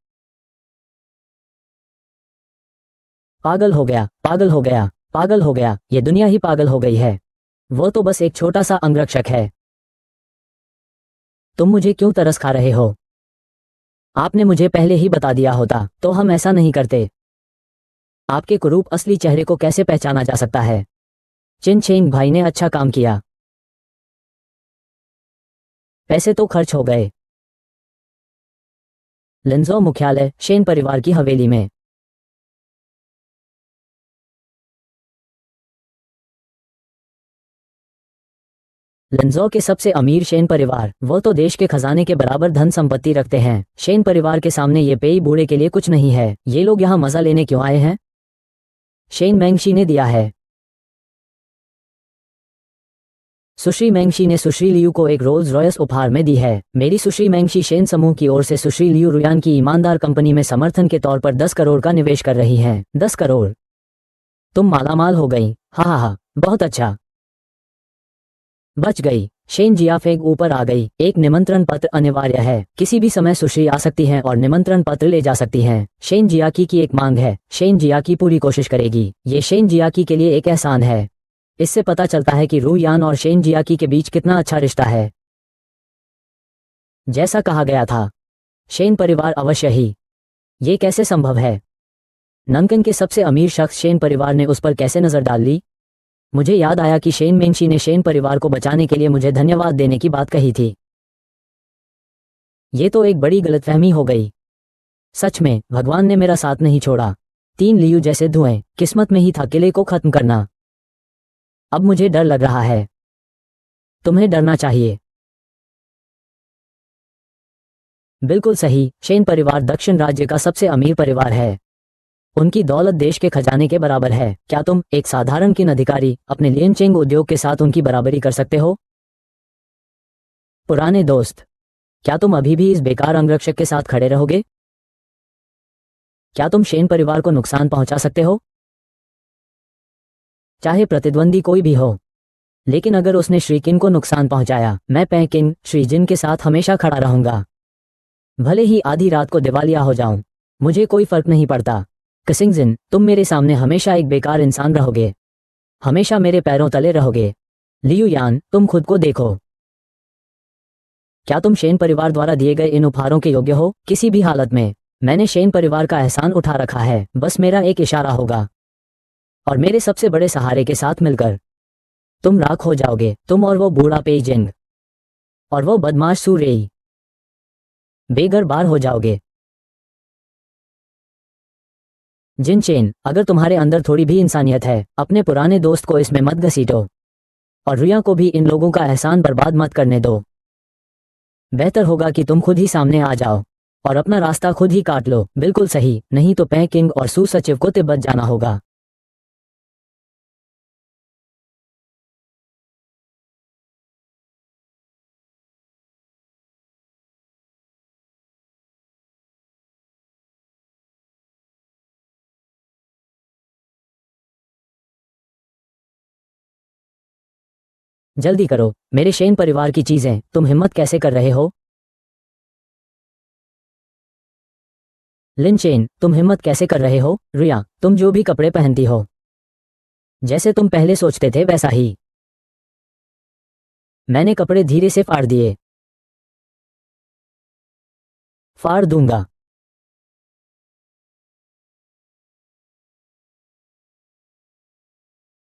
पागल हो गया, पागल हो गया, पागल हो गया, ये दुनिया ही पागल हो गई है। वो तो बस एक छोटा सा अंगरक्षक है। तुम मुझे क्यों तरस खा रहे हो? आपने मुझे पहले ही बता दिया होता तो हम ऐसा नहीं करते। आपके कुरूप असली चेहरे को कैसे पहचाना जा सकता है? चिन चेंग भाई ने अच्छा काम किया। पैसे तो खर्च हो गए। लिंजो मुख्यालय शेन परिवार की हवेली में। लिंजो के सबसे अमीर शेन परिवार, वो तो देश के खजाने के बराबर धन संपत्ति रखते हैं। शेन परिवार के सामने ये पेई बूढ़े के लिए कुछ नहीं है। ये लोग यहाँ मजा लेने क्यों आए हैं? शेन मैंगशी ने दिया है। सुश्री मैंगशी ने सुश्री लियू को एक रोल्स रॉयस उपहार में दी है। मेरी सुश्री मैंगशी शेन समूह की ओर से सुश्री लियू रुयान की ईमानदार कंपनी में समर्थन के तौर पर 10 करोड़ का निवेश कर रही हैं। 10 करोड़? तुम मालामाल हो गई। हा हा हा, बहुत अच्छा। बच गई। शेन जियाफेग ऊपर आ गई। एक निमंत्रण पत्र अनिवार्य है। किसी भी समय सुश्री आ सकती हैं और निमंत्रण पत्र ले जा सकती हैं। शेन जियाकी की एक मांग है। शेन जियाकी पूरी कोशिश करेगी। ये शेन जियाकी के लिए एक एहसान है। इससे पता चलता है कि रू यान और शेन जियाकी के बीच कितना अच्छा रिश्ता है। जैसा कहा गया था, शेन परिवार अवश्य ही। ये कैसे संभव है? नंकन के सबसे अमीर शख्स शेन परिवार ने उस पर कैसे नजर डाल ली? मुझे याद आया कि शेन मेंगशी ने शेन परिवार को बचाने के लिए मुझे धन्यवाद देने की बात कही थी। ये तो एक बड़ी गलतफहमी हो गई। सच में भगवान ने मेरा साथ नहीं छोड़ा। 3 लियू जैसे धुएं, किस्मत में ही था किले को खत्म करना। अब मुझे डर लग रहा है। तुम्हें डरना चाहिए। बिल्कुल सही, शेन परिवार दक्षिण राज्य का सबसे अमीर परिवार है। उनकी दौलत देश के खजाने के बराबर है। क्या तुम, एक साधारण किन अधिकारी, अपने लियनचेंग उद्योग के साथ उनकी बराबरी कर सकते हो? पुराने दोस्त, क्या तुम अभी भी इस बेकार अंगरक्षक के साथ खड़े रहोगे? क्या तुम शेन परिवार को नुकसान पहुंचा सकते हो? चाहे प्रतिद्वंदी कोई भी हो। लेकिन अगर उसने श्रीकिन को नुकसान पहुंचाया, मैं पैकिन श्रीजिन के साथ हमेशा खड़ा रहूंगा। भले ही आधी रात को दिवालिया हो जाऊं, मुझे कोई फर्क नहीं पड़ता। कसिंगजिन, तुम मेरे सामने हमेशा एक बेकार इंसान रहोगे। हमेशा मेरे पैरों तले रहोगे। लियू यान, तुम खुद को देखो। क्या तुम शेन परिवार द्वारा दिए गए इन उपहारों के योग्य हो? किसी भी हालत में मैंने शेन परिवार का एहसान उठा रखा है। बस मेरा एक इशारा होगा और मेरे सबसे बड़े सहारे के साथ मिलकर तुम राख हो जाओगे। तुम और वो बूढ़ा पेइजिंग और वो बदमाश सू रेई बेघर बार हो जाओगे। जिन चेन, अगर तुम्हारे अंदर थोड़ी भी इंसानियत है, अपने पुराने दोस्त को इसमें मत घसीटो और रुया को भी इन लोगों का एहसान बर्बाद मत करने दो। बेहतर होगा कि तुम खुद ही सामने आ जाओ और अपना रास्ता खुद ही काट लो। बिल्कुल सही, नहीं तो पैकिंग और सू सचिव को तिब्बत जाना होगा। जल्दी करो, मेरे शेन परिवार की चीजें, तुम हिम्मत कैसे कर रहे हो? लिन चेन, तुम हिम्मत कैसे कर रहे हो? रुया, तुम जो भी कपड़े पहनती हो, जैसे तुम पहले सोचते थे वैसा ही। मैंने कपड़े धीरे से फाड़ दिए। फाड़ दूंगा।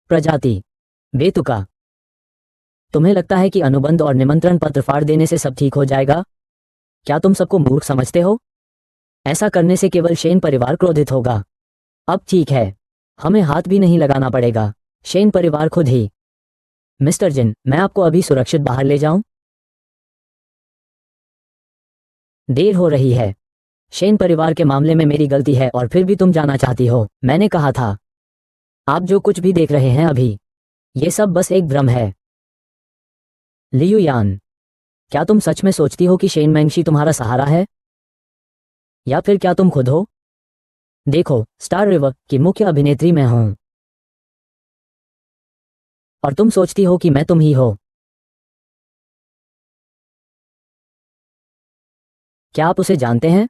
प्रजाति। बेतुका। तुम्हें लगता है कि अनुबंध और निमंत्रण पत्र फाड़ देने से सब ठीक हो जाएगा? क्या तुम सबको मूर्ख समझते हो? ऐसा करने से केवल शेन परिवार क्रोधित होगा। अब ठीक है, हमें हाथ भी नहीं लगाना पड़ेगा, शेन परिवार खुद ही। मिस्टर जिन, मैं आपको अभी सुरक्षित बाहर ले जाऊं? देर हो रही है। शेन परिवार के मामले में मेरी गलती है और फिर भी तुम जाना चाहती हो। मैंने कहा था। आप जो कुछ भी देख रहे हैं अभी, ये सब बस एक भ्रम है। लियू यान, क्या तुम सच में सोचती हो कि शेन मैंगशी तुम्हारा सहारा है? या फिर क्या तुम खुद हो? देखो, स्टार रिवर की मुख्य अभिनेत्री मैं हूं, और तुम सोचती हो कि मैं तुम ही हो। क्या आप उसे जानते हैं?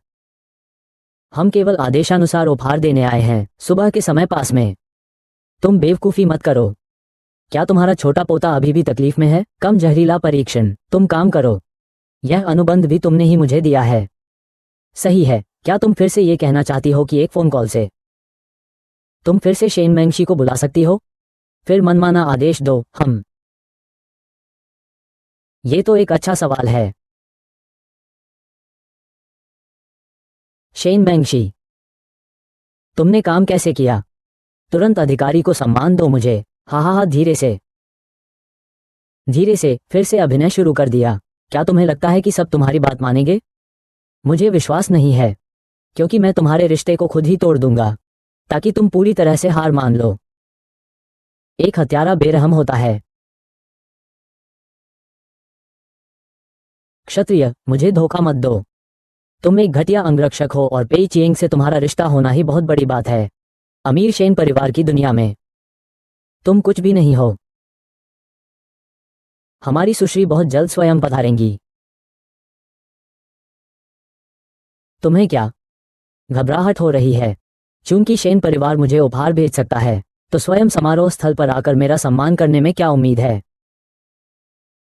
हम केवल आदेशानुसार उपहार देने आए हैं, सुबह के समय पास में। तुम बेवकूफ़ी मत करो। क्या तुम्हारा छोटा पोता अभी भी तकलीफ में है? कम जहरीला परीक्षण। तुम काम करो। यह अनुबंध भी तुमने ही मुझे दिया है। सही है। क्या तुम फिर से ये कहना चाहती हो कि एक फ़ोन कॉल से तुम फिर से शेन मैंगशी को बुला सकती हो? फिर मनमाना आदेश दो। हम ये तो एक अच्छा सवाल है। शेन मैंगशी, तुमने काम कैसे किया? तुरंत अधिकारी को सम्मान दो मुझे। हा हा हा। धीरे से फिर से अभिनय शुरू कर दिया। क्या तुम्हें लगता है कि सब तुम्हारी बात मानेंगे? मुझे विश्वास नहीं है, क्योंकि मैं तुम्हारे रिश्ते को खुद ही तोड़ दूंगा, ताकि तुम पूरी तरह से हार मान लो। एक हत्यारा बेरहम होता है। क्षत्रिय, मुझे धोखा मत दो। तुम एक घटिया अंगरक्षक हो और पेई चिएंग से तुम्हारा रिश्ता होना ही बहुत बड़ी बात है। अमीर शेन परिवार की दुनिया में तुम कुछ भी नहीं हो। हमारी सुश्री बहुत जल्द स्वयं पधारेंगी। तुम्हें क्या घबराहट हो रही है? चूंकि शेन परिवार मुझे उपहार भेज सकता है, तो स्वयं समारोह स्थल पर आकर मेरा सम्मान करने में क्या उम्मीद है?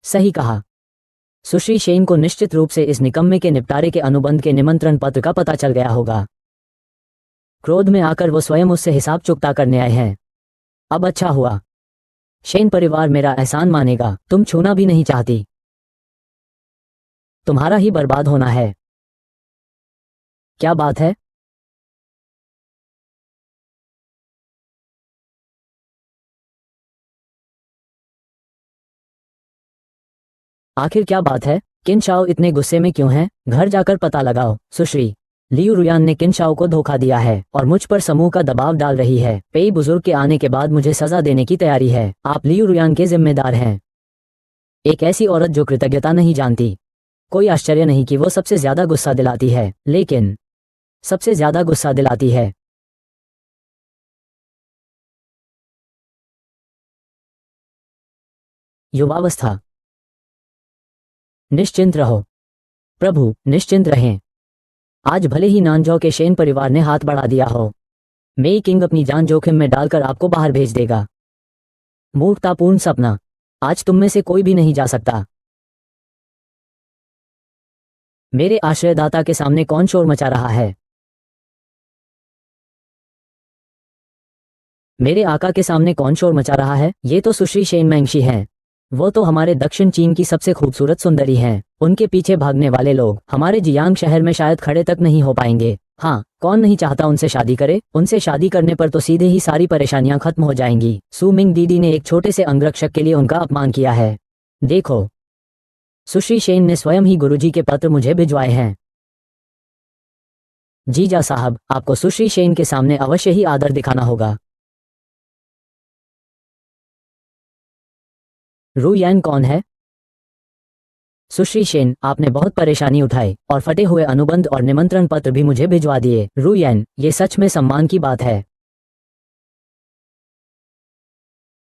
सही कहा। सुश्री शेन को निश्चित रूप से इस निकम्मे के निपटारे के अनुबंध के निमंत्रण पत्र का पता चल गया होगा। क्रोध में आकर वो स्वयं उससे हिसाब चुकता करने आए हैं। अब अच्छा हुआ। शेन परिवार मेरा एहसान मानेगा। तुम छूना भी नहीं चाहती। तुम्हारा ही बर्बाद होना है। क्या बात है? आखिर क्या बात है? किन शाओ इतने गुस्से में क्यों हैं? घर जाकर पता लगाओ। सुश्री लियू रुयान ने किन शाओ को धोखा दिया है और मुझ पर समूह का दबाव डाल रही है। पेई बुजुर्ग के आने के बाद मुझे सजा देने की तैयारी है। आप लियू रुयान के जिम्मेदार हैं। एक ऐसी औरत जो कृतज्ञता नहीं जानती। कोई आश्चर्य नहीं कि वो सबसे ज्यादा गुस्सा दिलाती है, लेकिन सबसे ज्यादा गुस्सा दिलाती है। युवावस्था। निश्चिंत रहो प्रभु, निश्चिंत रहें। आज भले ही नानजो के शेन परिवार ने हाथ बढ़ा दिया हो, मेई किंग अपनी जान जोखिम में डालकर आपको बाहर भेज देगा। मूर्खतापूर्ण सपना। आज तुम में से कोई भी नहीं जा सकता। मेरे आश्रयदाता के सामने कौन शोर मचा रहा है? मेरे आका के सामने कौन शोर मचा रहा है? ये तो सुश्री शेन मैंगशी हैं। वो तो हमारे दक्षिण चीन की सबसे खूबसूरत सुंदरी हैं। उनके पीछे भागने वाले लोग हमारे जियांग शहर में शायद खड़े तक नहीं हो पाएंगे। हाँ, कौन नहीं चाहता उनसे शादी करे? उनसे शादी करने पर तो सीधे ही सारी परेशानियां खत्म हो जाएंगी। सू मिंग दीदी ने एक छोटे से अंगरक्षक के लिए उनका अपमान किया है। देखो, सुश्री शेन ने स्वयं ही गुरुजी के पत्र मुझे भिजवाए हैं। जीजा साहब, आपको सुश्री शेन के सामने अवश्य ही आदर दिखाना होगा। रू यैन कौन है? सुश्री शेन, आपने बहुत परेशानी उठाई और फटे हुए अनुबंध और निमंत्रण पत्र भी मुझे भिजवा दिए। रू यैन, ये सच में सम्मान की बात है।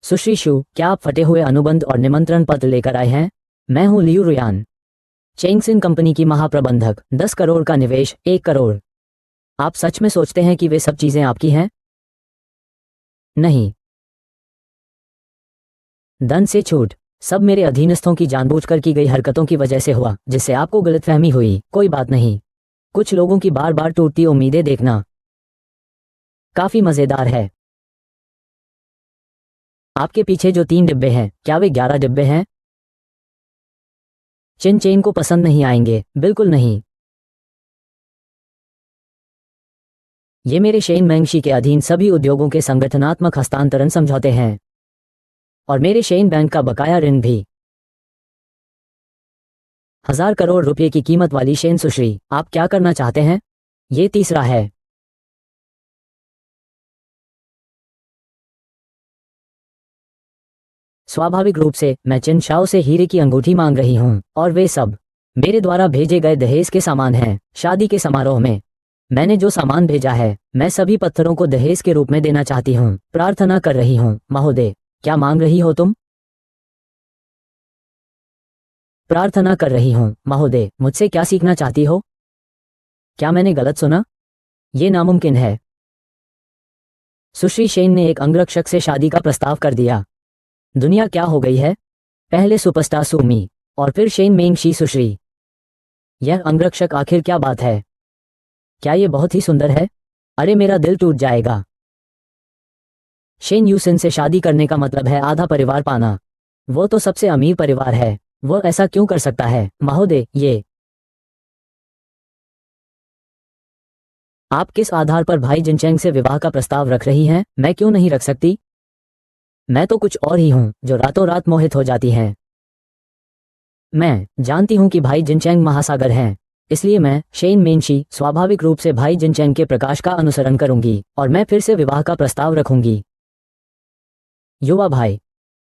सुश्री शू, क्या आप फटे हुए अनुबंध और निमंत्रण पत्र लेकर आए हैं? मैं हूं लियू रुयान, चेंगसिन कंपनी की महाप्रबंधक। 10 करोड़ का निवेश, 1 करोड़। आप सच में सोचते हैं कि वे सब चीजें आपकी हैं? नहीं। धन से छूट सब मेरे अधीनस्थों की जानबूझकर की गई हरकतों की वजह से हुआ, जिससे आपको गलतफहमी हुई। कोई बात नहीं। कुछ लोगों की बार बार टूटती उम्मीदें देखना काफी मजेदार है। आपके पीछे जो 3 डिब्बे हैं, क्या वे 11 डिब्बे हैं? चिन चेन को पसंद नहीं आएंगे, बिल्कुल नहीं। ये मेरे शेन मैंगशी के अधीन सभी उद्योगों के संगठनात्मक हस्तांतरण समझौते हैं और मेरे शेन बैंक का बकाया ऋण भी। 1000 करोड़ रुपए की कीमत वाली शेन सुश्री, आप क्या करना चाहते हैं? ये तीसरा है। स्वाभाविक रूप से मैं चिन शाओ से हीरे की अंगूठी मांग रही हूँ और वे सब मेरे द्वारा भेजे गए दहेज के सामान हैं। शादी के समारोह में मैंने जो सामान भेजा है, मैं सभी पत्थरों को दहेज के रूप में देना चाहती हूँ। प्रार्थना कर रही हूँ महोदय। क्या मांग रही हो तुम? प्रार्थना कर रही हूँ महोदय। मुझसे क्या सीखना चाहती हो? क्या मैंने गलत सुना? ये नामुमकिन है। सुश्री शेन ने एक अंगरक्षक से शादी का प्रस्ताव कर दिया। दुनिया क्या हो गई है? पहले सुपरस्टार सुमी और फिर शेन मेंगशी सुश्री। यह अंगरक्षक, आखिर क्या बात है? क्या ये बहुत ही सुंदर है? अरे मेरा दिल टूट जाएगा। शेन यूसिन से शादी करने का मतलब है आधा परिवार पाना। वो तो सबसे अमीर परिवार है। वो ऐसा क्यों कर सकता है महोदय? ये आप किस आधार पर भाई जिनचेंग से विवाह का प्रस्ताव रख रही हैं? मैं क्यों नहीं रख सकती? मैं तो कुछ और ही हूं जो रातों रात मोहित हो जाती हैं। मैं जानती हूं कि भाई जिनचेंग महासागर हैं, इसलिए मैं शेन मेंशी स्वाभाविक रूप से भाई जिनचेंग के प्रकाश का अनुसरण करूंगी और मैं फिर से विवाह का प्रस्ताव रखूंगी। युवा भाई,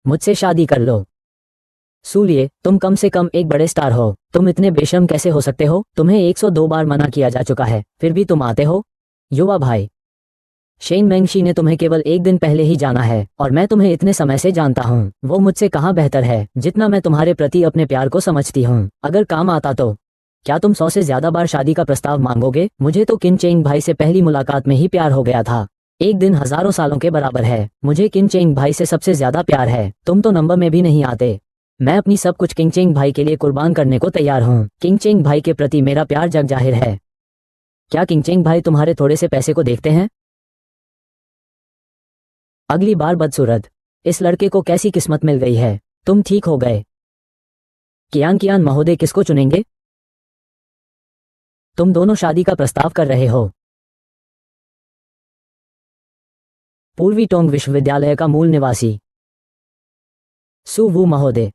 मुझसे शादी कर लो। सूलिए, तुम कम से कम एक बड़े स्टार हो। तुम इतने बेशर्म कैसे हो सकते हो? तुम्हें 102 बार मना किया जा चुका है, फिर भी तुम आते हो। युवा भाई, शेन मेंगशी ने तुम्हें केवल एक दिन पहले ही जाना है और मैं तुम्हें इतने समय से जानता हूँ। वो मुझसे कहाँ बेहतर है, जितना मैं तुम्हारे प्रति अपने प्यार को समझती हूँ। अगर काम आता तो क्या तुम 100 से ज्यादा बार शादी का प्रस्ताव मांगोगे? मुझे तो किन चेंग भाई से पहली मुलाकात में ही प्यार हो गया था। एक दिन हजारों सालों के बराबर है। मुझे किन चेंग भाई से सबसे ज्यादा प्यार है। तुम तो नंबर में भी नहीं आते। मैं अपनी सब कुछ किंग चेंग भाई के लिए कुर्बान करने को तैयार हूँ। किंग चेंग भाई के प्रति मेरा प्यार जग जाहिर है। क्या किंग चेंग भाई तुम्हारे थोड़े से पैसे को देखते हैं? अगली बार बदसूरत, इस लड़के को कैसी किस्मत मिल गई है। तुम ठीक हो गए। कियान कियान महोदय किसको चुनेंगे? तुम दोनों शादी का प्रस्ताव कर रहे हो। पूर्वी टोंग विश्वविद्यालय का मूल निवासी सु वू महोदय।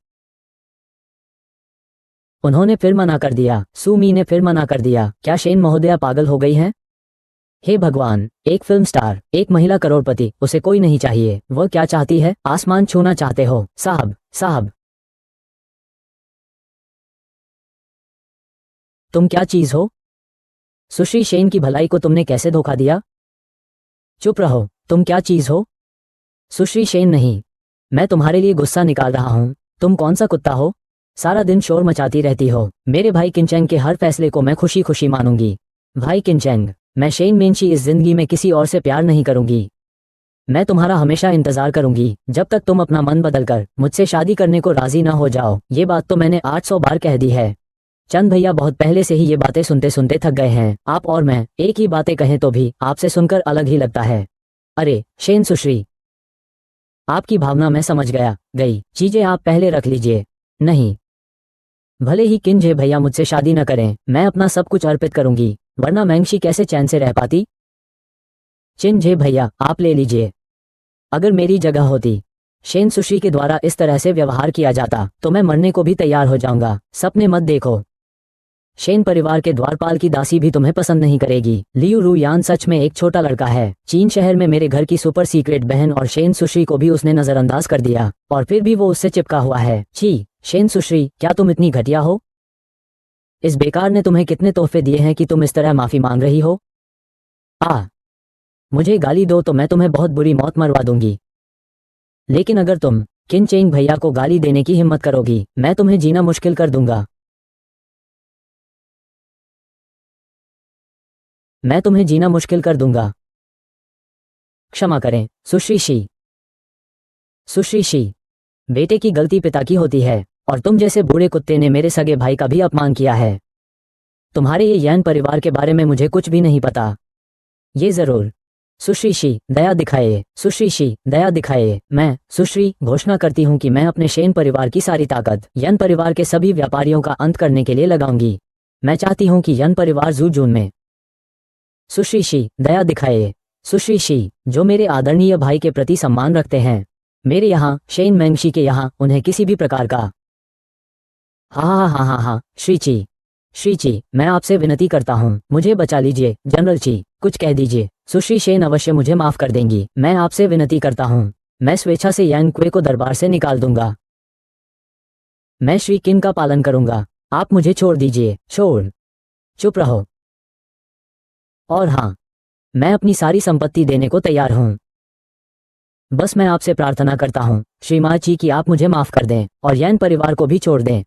उन्होंने फिर मना कर दिया। सु मी ने फिर मना कर दिया। क्या शेन महोदया पागल हो गई हैं? हे भगवान, एक फिल्म स्टार, एक महिला करोड़पति, उसे कोई नहीं चाहिए। वह क्या चाहती है? आसमान छूना चाहते हो? साहब साहब, तुम क्या चीज हो? सुश्री शेन की भलाई को तुमने कैसे धोखा दिया? चुप रहो। तुम क्या चीज हो? सुश्री शेन नहीं, मैं तुम्हारे लिए गुस्सा निकाल रहा हूँ। तुम कौन सा कुत्ता हो? सारा दिन शोर मचाती रहती हो। मेरे भाई किनचेंग के हर फैसले को मैं खुशी खुशी मानूंगी। भाई किनचेंग, मैं शेन मेंशी इस जिंदगी में किसी और से प्यार नहीं करूंगी। मैं तुम्हारा हमेशा इंतजार करूंगी जब तक तुम अपना मन बदलकर मुझसे शादी करने को राजी ना हो जाओ। ये बात तो मैंने 800 बार कह दी है। चंद भैया बहुत पहले से ही ये बातें सुनते सुनते थक गए हैं। आप और मैं एक ही बातें कहें तो भी आपसे सुनकर अलग ही लगता है। अरे शेन सुश्री, आपकी भावना मैं समझ गई चीजें आप पहले रख लीजिए। नहीं, भले ही किंजे भैया मुझसे शादी न करें, मैं अपना सब कुछ अर्पित करूंगी, वरना मैंगशी कैसे चैन से रह पाती। चिनजे भैया आप ले लीजिए। अगर मेरी जगह होती, शेन सुश्री के द्वारा इस तरह से व्यवहार किया जाता तो मैं मरने को भी तैयार हो जाऊंगा। सपने मत देखो। शेन परिवार के द्वारपाल की दासी भी तुम्हें पसंद नहीं करेगी। लियू रू यान सच में एक छोटा लड़का है। चीन शहर में मेरे घर की सुपर सीक्रेट बहन और शेन सुश्री को भी उसने नजरअंदाज कर दिया और फिर भी वो उससे चिपका हुआ है। छी शेन सुश्री, क्या तुम इतनी घटिया हो? इस बेकार ने तुम्हें कितने तोहफे दिए हैं कि तुम इस तरह माफी मांग रही हो? मुझे गाली दो तो मैं तुम्हें बहुत बुरी मौत मरवा दूंगी। लेकिन अगर तुम किन चेंग भैया को गाली देने की हिम्मत करोगी, मैं तुम्हें जीना मुश्किल कर दूंगा। मैं तुम्हें जीना मुश्किल कर दूंगा। क्षमा करें सुश्री शी। सुश्री शी, बेटे की गलती पिता की होती है, और तुम जैसे बूढ़े कुत्ते ने मेरे सगे भाई का भी अपमान किया है। तुम्हारे ये यैन परिवार के बारे में मुझे कुछ भी नहीं पता। ये जरूर। सुश्री दया दिखाए, सुश्री दया दिखाए। मैं सुश्री घोषणा करती हूँ कि मैं अपने शेन परिवार की सारी ताकत यन परिवार के सभी व्यापारियों का अंत करने के लिए लगाऊंगी। मैं चाहती हूँ कि यन परिवार जू जून में। सुश्री दया दिखाए। सुश्री जो मेरे आदरणीय भाई के प्रति सम्मान रखते हैं, मेरे यहाँ शेन मैंगशी के यहाँ उन्हें किसी भी प्रकार का। हाँ, श्री मैं आपसे विनती करता हूँ, मुझे बचा लीजिए जनरल ची, कुछ कह दीजिए। सुश्री शेन अवश्य मुझे माफ कर देंगी। मैं आपसे विनती करता हूँ, मैं स्वेच्छा से यान क्वे को दरबार से निकाल दूंगा। मैं श्री किन का पालन करूंगा। आप मुझे छोड़ दीजिए। चुप रहो। और हाँ, मैं अपनी सारी संपत्ति देने को तैयार हूँ। बस मैं आपसे प्रार्थना करता हूँ श्रीमान जी कि आप मुझे माफ कर दें और यैन परिवार को भी छोड़ दें।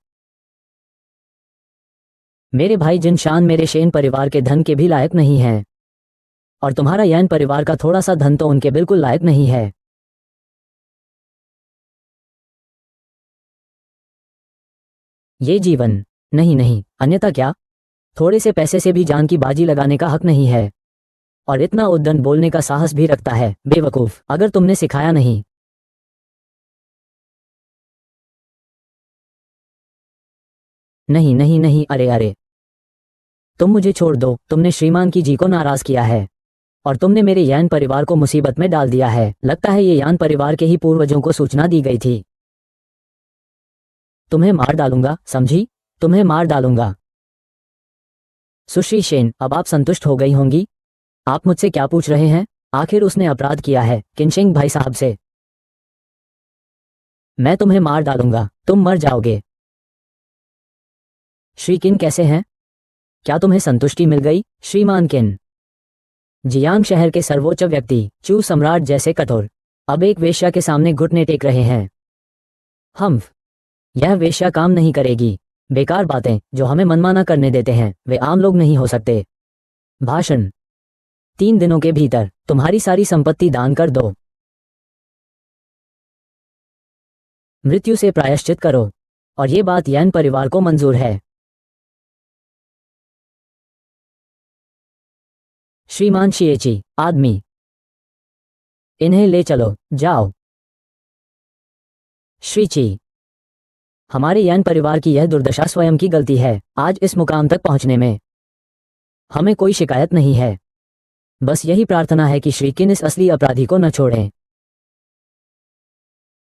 मेरे भाई जिनशान मेरे शेन परिवार के धन के भी लायक नहीं हैं, और तुम्हारा यैन परिवार का थोड़ा सा धन तो उनके बिल्कुल लायक नहीं है। ये जीवन नहीं, अन्यथा क्या? थोड़े से पैसे से भी जान की बाजी लगाने का हक नहीं है, और इतना उद्दंड बोलने का साहस भी रखता है। बेवकूफ, अगर तुमने सिखाया नहीं। नहीं, अरे तुम मुझे छोड़ दो। तुमने श्रीमान की जी को नाराज किया है, और तुमने मेरे यान परिवार को मुसीबत में डाल दिया है। लगता है ये यान परिवार के ही पूर्वजों को सूचना दी गई थी। तुम्हें मार डालूंगा, समझी? तुम्हें मार डालूंगा। सुश्री शेन, अब आप संतुष्ट हो गई होंगी। आप मुझसे क्या पूछ रहे हैं? आखिर उसने अपराध किया है किनशिंग भाई साहब से। मैं तुम्हें मार डालूंगा, तुम मर जाओगे। श्री किन कैसे हैं? क्या तुम्हें संतुष्टि मिल गई श्रीमान किन? जियांग शहर के सर्वोच्च व्यक्ति चू सम्राट जैसे कठोर अब एक वेश्या के सामने घुटने टेक रहे हैं। यह वेश्या काम नहीं करेगी। बेकार बातें जो हमें मनमाना करने देते हैं, वे आम लोग नहीं हो सकते। भाषण। 3 दिनों के भीतर तुम्हारी सारी संपत्ति दान कर दो। मृत्यु से प्रायश्चित करो, और ये बात यैन परिवार को मंजूर है। श्रीमान शिएची, आदमी, इन्हें ले चलो, जाओ। श्रीची, हमारे यैन परिवार की यह दुर्दशा स्वयं की गलती है। आज इस मुकाम तक पहुंचने में हमें कोई शिकायत नहीं है। बस यही प्रार्थना है कि श्री किन इस असली अपराधी को न छोड़ें।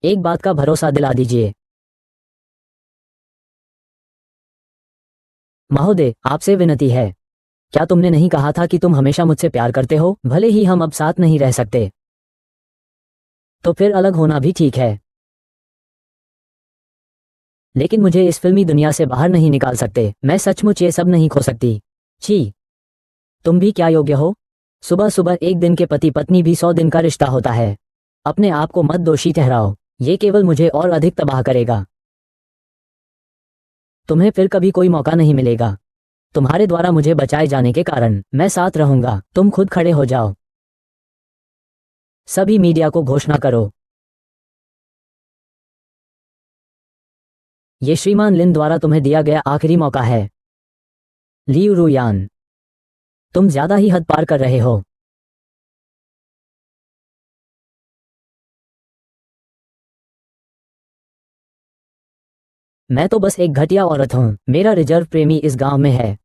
एक बात का भरोसा दिला दीजिए। महोदय, आपसे विनती है। क्या तुमने नहीं कहा था कि तुम हमेशा मुझसे प्यार करते हो? भले ही हम अब साथ नहीं रह सकते, तो फिर अलग होना भी ठीक है, लेकिन मुझे इस फिल्मी दुनिया से बाहर नहीं निकाल सकते। मैं सचमुच ये सब नहीं खो सकती। छी, तुम भी क्या योग्य हो? सुबह सुबह एक दिन के पति पत्नी भी 100 दिन का रिश्ता होता है। अपने आप को मत दोषी ठहराओ, ये केवल मुझे और अधिक तबाह करेगा। तुम्हें फिर कभी कोई मौका नहीं मिलेगा। तुम्हारे द्वारा मुझे बचाए जाने के कारण मैं साथ रहूंगा। तुम खुद खड़े हो जाओ। सभी मीडिया को घोषणा करो। ये श्रीमान लिन द्वारा तुम्हें दिया गया आखिरी मौका है। लियू रुयान, तुम ज्यादा ही हद पार कर रहे हो। मैं तो बस एक घटिया औरत हूं। मेरा रिजर्व प्रेमी इस गांव में है।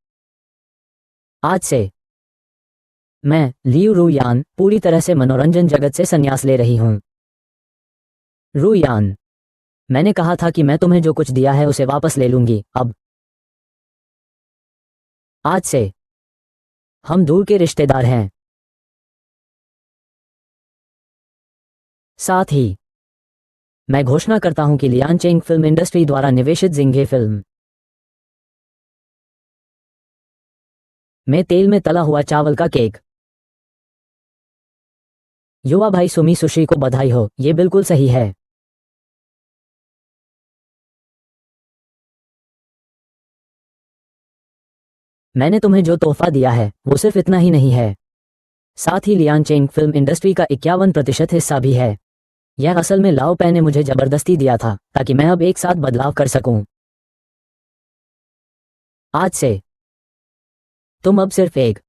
आज से मैं लियू रुयान पूरी तरह से मनोरंजन जगत से संन्यास ले रही हूं। रुयान, मैंने कहा था कि मैं तुम्हें जो कुछ दिया है उसे वापस ले लूंगी। अब आज से हम दूर के रिश्तेदार हैं। साथ ही मैं घोषणा करता हूं कि लियान चेंग फिल्म इंडस्ट्री द्वारा निवेशित जिंगे फिल्म में तेल में तला हुआ चावल का केक। युवा भाई सुमी सुश्री को बधाई हो। ये बिल्कुल सही है। मैंने तुम्हें जो तोहफा दिया है वो सिर्फ इतना ही नहीं है, साथ ही लियान चेंग फिल्म इंडस्ट्री का 51% हिस्सा भी है। यह असल में लाओ पै ने मुझे जबरदस्ती दिया था ताकि मैं अब एक साथ बदलाव कर सकूं। आज से तुम अब सिर्फ एक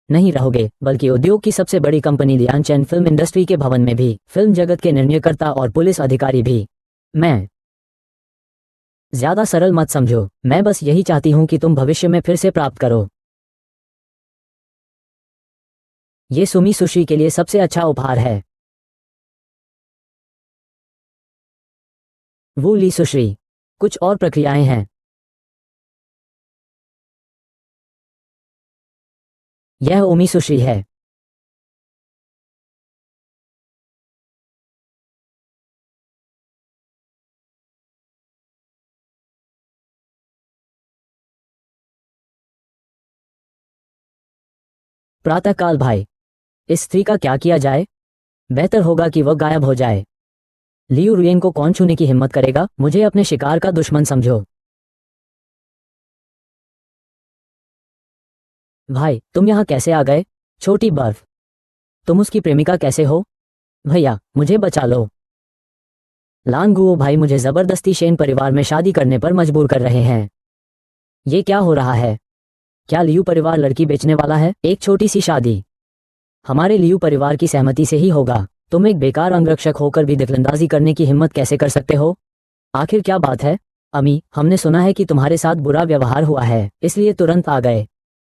नहीं रहोगे बल्कि उद्योग की सबसे बड़ी कंपनी लियांचेन फिल्म इंडस्ट्री के भवन में भी फिल्म जगत के निर्णयकर्ता और पुलिस अधिकारी भी। मैं ज्यादा सरल मत समझो, मैं बस यही चाहती हूं कि तुम भविष्य में फिर से प्राप्त करो। ये सुमी सुशी के लिए सबसे अच्छा उपहार है। वो ली सुश्री। कुछ और प्रक्रियाएं हैं। यह ओमी सुश्री है। प्रातःकाल भाई, इस स्त्री का क्या किया जाए? बेहतर होगा कि वह गायब हो जाए। लियू रुयेन को कौन छूने की हिम्मत करेगा? मुझे अपने शिकार का दुश्मन समझो। भाई, तुम यहाँ कैसे आ गए? छोटी बर्फ, तुम उसकी प्रेमिका कैसे हो? भैया, मुझे बचा लो। लांगुओ भाई मुझे जबरदस्ती शेन परिवार में शादी करने पर मजबूर कर रहे हैं। ये क्या हो रहा है? क्या लियू परिवार लड़की बेचने वाला है? एक छोटी सी शादी हमारे लियू परिवार की सहमति से ही होगा। तुम एक बेकार अंगरक्षक होकर भी दखलंदाजी करने की हिम्मत कैसे कर सकते हो? आखिर क्या बात है? अमी, हमने सुना है कि तुम्हारे साथ बुरा व्यवहार हुआ है, इसलिए तुरंत आ गए।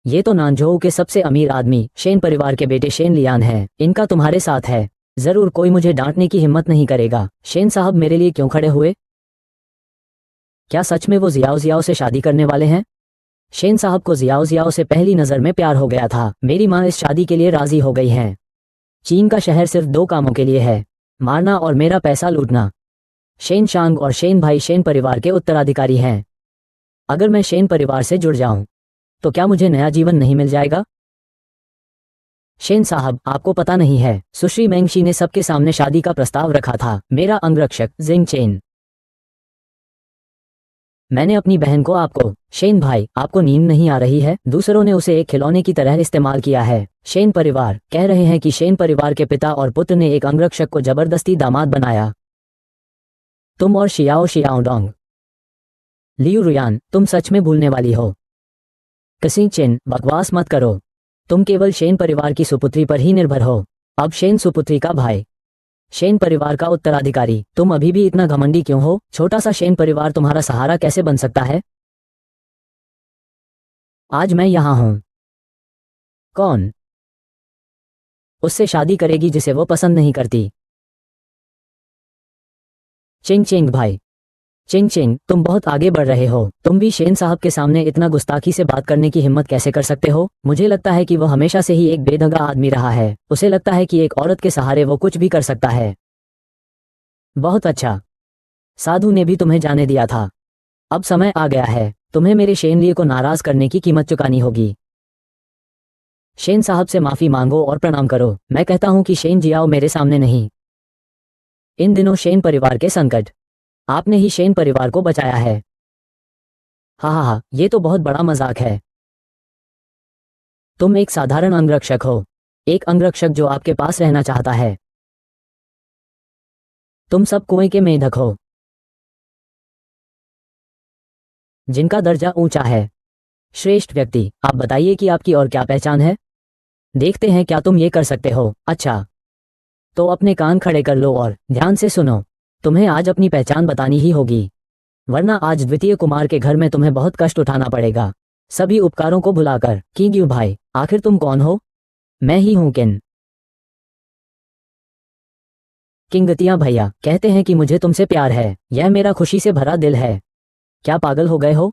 ये तो नानझोउ के सबसे अमीर आदमी शेन परिवार के बेटे शेन लियान हैं। इनका तुम्हारे साथ है। जरूर कोई मुझे डांटने की हिम्मत नहीं करेगा। शेन साहब मेरे लिए क्यों खड़े हुए? क्या सच में वो जियाओ जियाओ से शादी करने वाले हैं? शेन साहब को जियाओ जियाओ से पहली नजर में प्यार हो गया था। मेरी माँ इस शादी के लिए राजी हो गई हैं। चीन का शहर सिर्फ दो कामों के लिए है, मारना और मेरा पैसा लूटना। शेन शांग और शेन भाई शेन परिवार के उत्तराधिकारी हैं। अगर मैं शेन परिवार से जुड़ जाऊं तो क्या मुझे नया जीवन नहीं मिल जाएगा? शेन साहब, आपको पता नहीं है, सुश्री मेंगशी ने सबके सामने शादी का प्रस्ताव रखा था। मेरा अंगरक्षक जिंग चेन। मैंने अपनी बहन को आपको। शेन भाई, आपको नींद नहीं आ रही है? दूसरों ने उसे एक खिलौने की तरह इस्तेमाल किया है। शेन परिवार कह रहे हैं कि शेन परिवार के पिता और पुत्र ने एक अंगरक्षक को जबरदस्ती दामाद बनाया। तुम और शियाओ शियाओडोंग। लियू रुयान, तुम सच में भूलने वाली हो। कसिंग चिन, बकवास मत करो। तुम केवल शेन परिवार की सुपुत्री पर ही निर्भर हो। अब शेन सुपुत्री का भाई, शेन परिवार का उत्तराधिकारी। तुम अभी भी इतना घमंडी क्यों हो? छोटा सा शेन परिवार तुम्हारा सहारा कैसे बन सकता है? आज मैं यहाँ हूँ। कौन उससे शादी करेगी जिसे वो पसंद नहीं करती? चिंग चिंग भाई। चिंग चिंग, तुम बहुत आगे बढ़ रहे हो। तुम भी शेन साहब के सामने इतना गुस्ताखी से बात करने की हिम्मत कैसे कर सकते हो? मुझे लगता है कि वो हमेशा से ही एक बेदगा आदमी रहा है। उसे लगता है कि एक औरत के सहारे वो कुछ भी कर सकता है। बहुत अच्छा, साधु ने भी तुम्हें जाने दिया था। अब समय आ गया है, तुम्हें मेरे शेन लिए को नाराज करने की कीमत चुकानी होगी। शेन साहब से माफी मांगो और प्रणाम करो। मैं कहता हूं कि शेन जियाओ मेरे सामने नहीं। इन दिनों शेन परिवार के संकट, आपने ही शेन परिवार को बचाया है। हा हा हा, ये तो बहुत बड़ा मजाक है। तुम एक साधारण अंगरक्षक हो, एक अंगरक्षक जो आपके पास रहना चाहता है। तुम सब कुएं के मेंढक हो जिनका दर्जा ऊंचा है। श्रेष्ठ व्यक्ति, आप बताइए कि आपकी और क्या पहचान है? देखते हैं क्या तुम ये कर सकते हो। अच्छा, तो अपने कान खड़े कर लो और ध्यान से सुनो। तुम्हें आज अपनी पहचान बतानी ही होगी, वरना आज द्वितीय कुमार के घर में तुम्हें बहुत कष्ट उठाना पड़ेगा। सभी उपकारों को भुलाकर। किंग भाई, आखिर तुम कौन हो? मैं ही हूं किन। किंगतिया भैया, कहते हैं कि मुझे तुमसे प्यार है। यह मेरा खुशी से भरा दिल है। क्या पागल हो गए हो?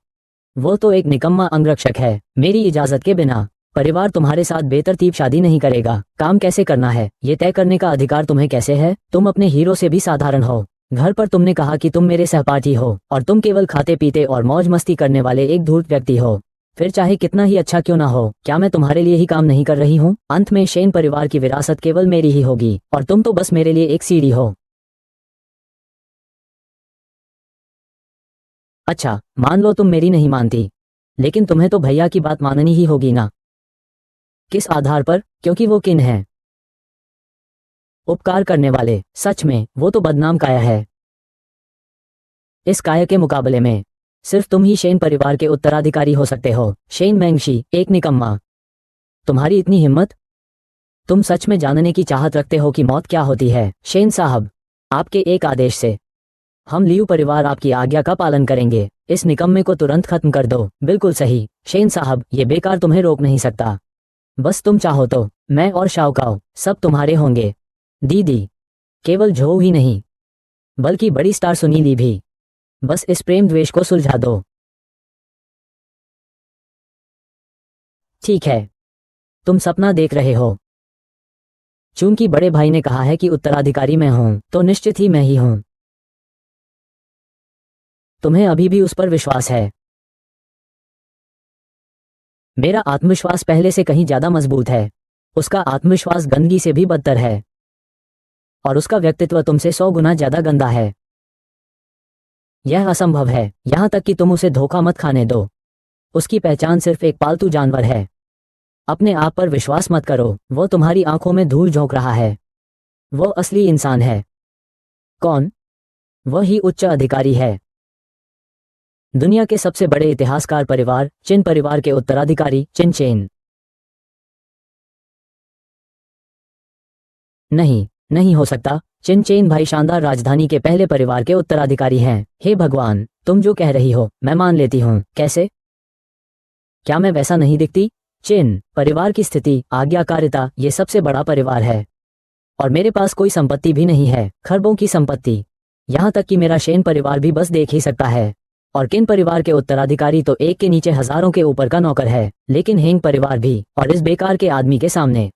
वो तो एक निकम्मा अंगरक्षक है। मेरी इजाजत के बिना परिवार तुम्हारे साथ बेतरतीब शादी नहीं करेगा। काम कैसे करना है ये तय करने का अधिकार तुम्हें कैसे है? तुम अपने हीरो से भी साधारण हो। घर पर तुमने कहा कि तुम मेरे सहपाठी हो और तुम केवल खाते पीते और मौज मस्ती करने वाले एक धूर्त व्यक्ति हो। फिर चाहे कितना ही अच्छा क्यों ना हो, क्या मैं तुम्हारे लिए ही काम नहीं कर रही हूँ? अंत में शेन परिवार की विरासत केवल मेरी ही होगी और तुम तो बस मेरे लिए एक सीढ़ी हो। अच्छा, मान लो तुम मेरी नहीं मानती, लेकिन तुम्हें तो भैया की बात माननी ही होगी ना। किस आधार पर? क्योंकि वो किन है। उपकार करने वाले, सच में वो तो बदनाम काया है। इस काया के मुकाबले में सिर्फ तुम ही शेन परिवार के उत्तराधिकारी हो सकते हो। शेन मैंगशी, एक निकम्मा। तुम्हारी इतनी हिम्मत? तुम सच में जानने की चाहत रखते हो कि मौत क्या होती है? शेन साहब, आपके एक आदेश से हम लियू परिवार आपकी आज्ञा का पालन करेंगे। इस निकम्मे को तुरंत खत्म कर दो। बिल्कुल सही शेन साहब, ये बेकार तुम्हें रोक नहीं सकता। बस तुम चाहो तो मैं और शाओकाओ सब तुम्हारे होंगे। दीदी, केवल झो ही नहीं बल्कि बड़ी स्टार सुनीली भी। बस इस प्रेम द्वेष को सुलझा दो। ठीक है, तुम सपना देख रहे हो। चूंकि बड़े भाई ने कहा है कि उत्तराधिकारी मैं हूं, तो निश्चित ही मैं ही हूं। तुम्हें अभी भी उस पर विश्वास है? मेरा आत्मविश्वास पहले से कहीं ज्यादा मजबूत है। उसका आत्मविश्वास गंदगी से भी बदतर है। और उसका व्यक्तित्व तुमसे 100 गुना ज्यादा गंदा है। यह असंभव है, यहां तक कि तुम उसे धोखा मत खाने दो। उसकी पहचान सिर्फ एक पालतू जानवर है। अपने आप पर विश्वास मत करो, वो तुम्हारी आंखों में धूल झोंक रहा है। वो असली इंसान है। कौन? वह ही उच्च अधिकारी है। दुनिया के सबसे बड़े इतिहासकार परिवार चिन परिवार के उत्तराधिकारी चिन चेन। नहीं, नहीं हो सकता। चिन चेन भाई शानदार राजधानी के पहले परिवार के उत्तराधिकारी हैं। हे भगवान, तुम जो कह रही हो मैं मान लेती हूँ। कैसे? क्या मैं वैसा नहीं दिखती? चिन परिवार की स्थिति, आज्ञाकारिता, ये सबसे बड़ा परिवार है। और मेरे पास कोई संपत्ति भी नहीं है, खरबों की संपत्ति। यहाँ तक कि मेरा शेन परिवार भी बस देख ही सकता है। और किन परिवार के उत्तराधिकारी तो एक के नीचे हजारों के ऊपर का नौकर है, लेकिन हेंग परिवार भी, और इस बेकार के आदमी के सामने।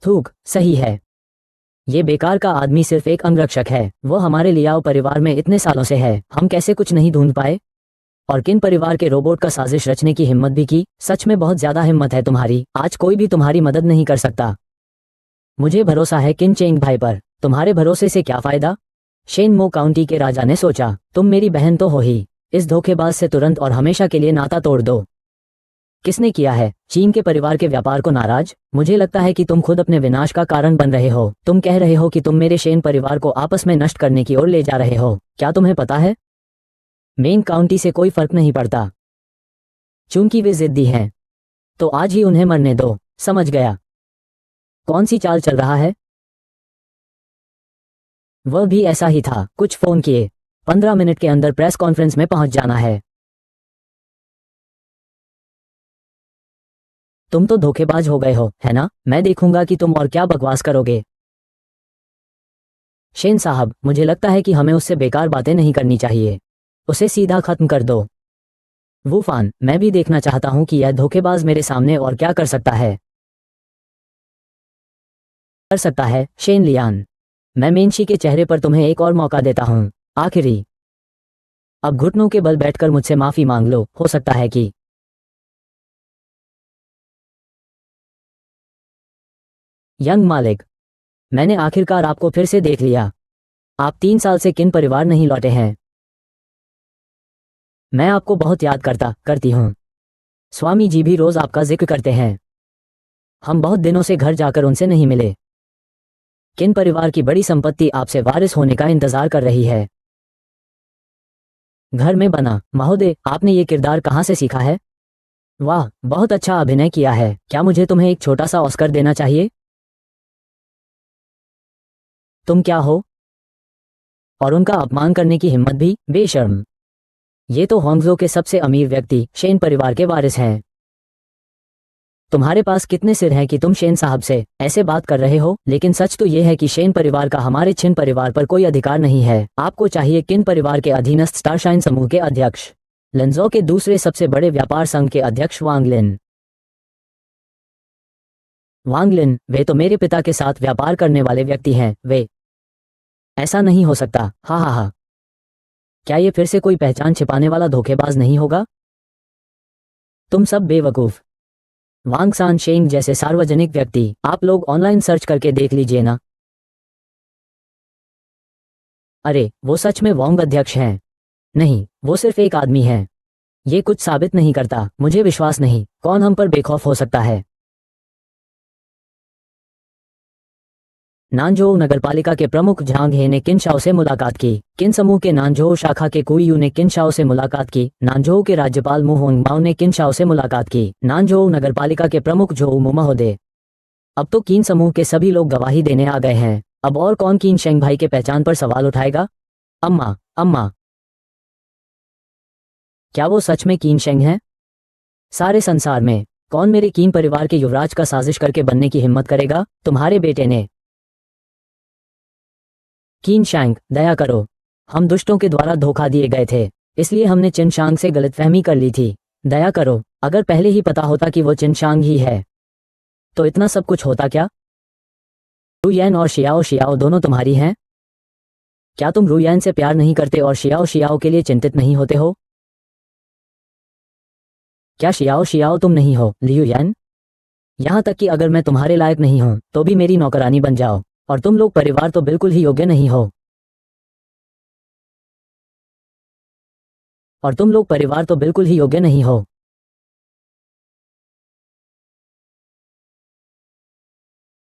थूक, सही है। ये बेकार का आदमी सिर्फ एक अंगरक्षक है। वो हमारे लियाओ परिवार में इतने सालों से है, हम कैसे कुछ नहीं ढूंढ पाए? और किन परिवार के रोबोट का साजिश रचने की हिम्मत भी की। सच में बहुत ज्यादा हिम्मत है तुम्हारी। आज कोई भी तुम्हारी मदद नहीं कर सकता। मुझे भरोसा है किन चेंग भाई पर। तुम्हारे भरोसे से क्या फायदा? शेन मो काउंटी के राजा ने सोचा, तुम मेरी बहन तो हो ही, इस धोखेबाज से तुरंत और हमेशा के लिए नाता तोड़ दो। किसने किया है? चीन के परिवार के व्यापार को नाराज? मुझे लगता है कि तुम खुद अपने विनाश का कारण बन रहे हो। तुम कह रहे हो कि तुम मेरे शेन परिवार को आपस में नष्ट करने की ओर ले जा रहे हो। क्या तुम्हें पता है, मेन काउंटी से कोई फर्क नहीं पड़ता। चूंकि वे जिद्दी हैं, तो आज ही उन्हें मरने दो। समझ गया। कौन सी चाल चल रहा है? वह भी ऐसा ही था। कुछ फोन किए, 15 मिनट के अंदर प्रेस कॉन्फ्रेंस में पहुंच जाना है। तुम तो धोखेबाज हो गए हो, है ना? मैं देखूंगा कि तुम और क्या बकवास करोगे। शेन साहब, मुझे लगता है कि हमें उससे बेकार बातें नहीं करनी चाहिए। उसे सीधा खत्म कर दो। वूफान, मैं भी देखना चाहता हूं कि यह धोखेबाज मेरे सामने और क्या कर सकता है। शेन लियान, मैं मेनशी के चेहरे पर तुम्हें एक और मौका देता हूं, आखिरी। अब घुटनों के बल बैठकर मुझसे माफी मांग लो। हो सकता है कि यंग मालिक, मैंने आखिरकार आपको फिर से देख लिया। आप 3 साल से किन परिवार नहीं लौटे हैं। मैं आपको बहुत याद करती हूँ। स्वामी जी भी रोज आपका जिक्र करते हैं। हम बहुत दिनों से घर जाकर उनसे नहीं मिले। किन परिवार की बड़ी संपत्ति आपसे वारिस होने का इंतजार कर रही है। घर में बना। महोदय, आपने ये किरदार कहाँ से सीखा है? वाह, बहुत अच्छा अभिनय किया है। क्या मुझे तुम्हें एक छोटा सा ऑस्कर देना चाहिए? तुम क्या हो? और उनका अपमान करने की हिम्मत भी? बेशर्म। ये तो होंगजो के सबसे अमीर व्यक्ति शेन परिवार के वारिस हैं। तुम्हारे पास कितने सिर हैं कि तुम शेन साहब से ऐसे बात कर रहे हो? लेकिन सच तो यह है कि शेन परिवार का हमारे छिन परिवार पर कोई अधिकार नहीं है। आपको चाहिए किन परिवार के अधीनस्थ स्टारशाइन समूह के अध्यक्ष, लंजो के दूसरे सबसे बड़े व्यापार संघ के अध्यक्ष वांगलिन। वांगलिन, वे तो मेरे पिता के साथ व्यापार करने वाले व्यक्ति हैं। वे? ऐसा नहीं हो सकता। हा हा हा। क्या ये फिर से कोई पहचान छिपाने वाला धोखेबाज नहीं होगा? तुम सब बेवकूफ। वांग सान शेंग जैसे सार्वजनिक व्यक्ति आप लोग ऑनलाइन सर्च करके देख लीजिए ना। अरे, वो सच में वांग अध्यक्ष हैं? नहीं, वो सिर्फ एक आदमी है। ये कुछ साबित नहीं करता। मुझे विश्वास नहीं। कौन हम पर बेखौफ हो सकता है? नानझोउ नगरपालिका के प्रमुख झांग हे ने किन शाओ से मुलाकात की? किन समूह के नानझोउ शाखा के कुईयू ने किन शाओ से मुलाकात की? नानझोउ के राज्यपाल मु होंगबाओ ने किन शाओ से मुलाकात की? नानझोउ नगरपालिका के प्रमुख झोउ मु महोदय। अब तो कीन समूह के सभी लोग गवाही देने आ गए हैं। अब और कौन कीन शेंग भाई के पहचान पर सवाल उठाएगा? अम्मा, अम्मा, क्या वो सच में कीन शेंग हैं? सारे संसार में कौन मेरे कीन परिवार के युवराज का साजिश करके बनने की हिम्मत करेगा? तुम्हारे बेटे ने। कीन शैंग, दया करो। हम दुष्टों के द्वारा धोखा दिए गए थे, इसलिए हमने चिनशांग से गलतफहमी कर ली थी। दया करो। अगर पहले ही पता होता कि वो चिनशांग ही है तो इतना सब कुछ होता क्या? रुयैन और शियाओ शियाओ दोनों तुम्हारी हैं? क्या तुम रुयैन से प्यार नहीं करते और शियाओ शियाओ के लिए चिंतित नहीं होते हो? क्या शियाओ शियाओ तुम नहीं हो, लियू यैन? यहां तक कि अगर मैं तुम्हारे लायक नहीं हूं तो भी मेरी नौकरानी बन जाओ। और तुम लोग परिवार तो बिल्कुल ही योग्य नहीं हो। और तुम लोग परिवार तो बिल्कुल ही योग्य नहीं हो।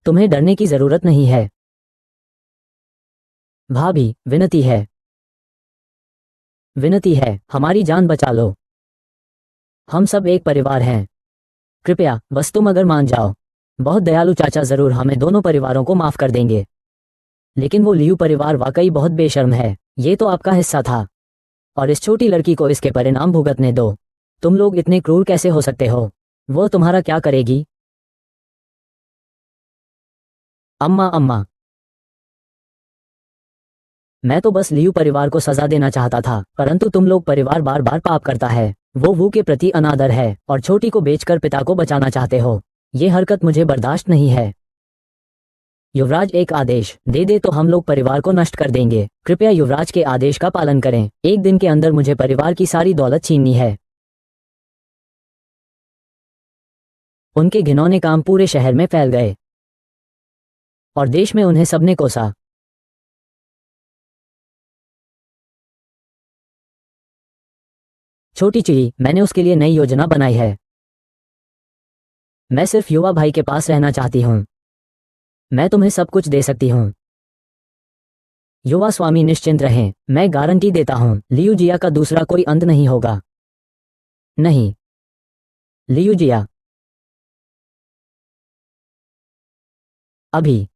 तुम्हें डरने की जरूरत नहीं है। भाभी, विनती है, विनती है, हमारी जान बचा लो। हम सब एक परिवार हैं। कृपया बस तुम अगर मान जाओ। बहुत दयालु चाचा जरूर हमें दोनों परिवारों को माफ कर देंगे। लेकिन वो लियू परिवार वाकई बहुत बेशर्म है। ये तो आपका हिस्सा था और इस छोटी लड़की को इसके परिणाम भुगतने दो। तुम लोग इतने क्रूर कैसे हो सकते हो? वो तुम्हारा क्या करेगी? अम्मा, अम्मा, मैं तो बस लियू परिवार को सजा देना चाहता था, परंतु तुम लोग परिवार बार बार पाप करता है। वो वू के प्रति अनादर है और छोटी को बेचकर पिता को बचाना चाहते हो। ये हरकत मुझे बर्दाश्त नहीं है। युवराज एक आदेश दे दे तो हम लोग परिवार को नष्ट कर देंगे। कृपया युवराज के आदेश का पालन करें। एक दिन के अंदर मुझे परिवार की सारी दौलत छीननी है। उनके घिनौने काम पूरे शहर में फैल गए और देश में उन्हें सबने कोसा। छोटी चिड़ी, मैंने उसके लिए नई योजना बनाई है। मैं सिर्फ युवा भाई के पास रहना चाहती हूँ। मैं तुम्हें सब कुछ दे सकती हूँ। युवा स्वामी निश्चिंत रहें, मैं गारंटी देता हूँ लियू जिया का दूसरा कोई अंत नहीं होगा। नहीं, लियू जिया, अभी।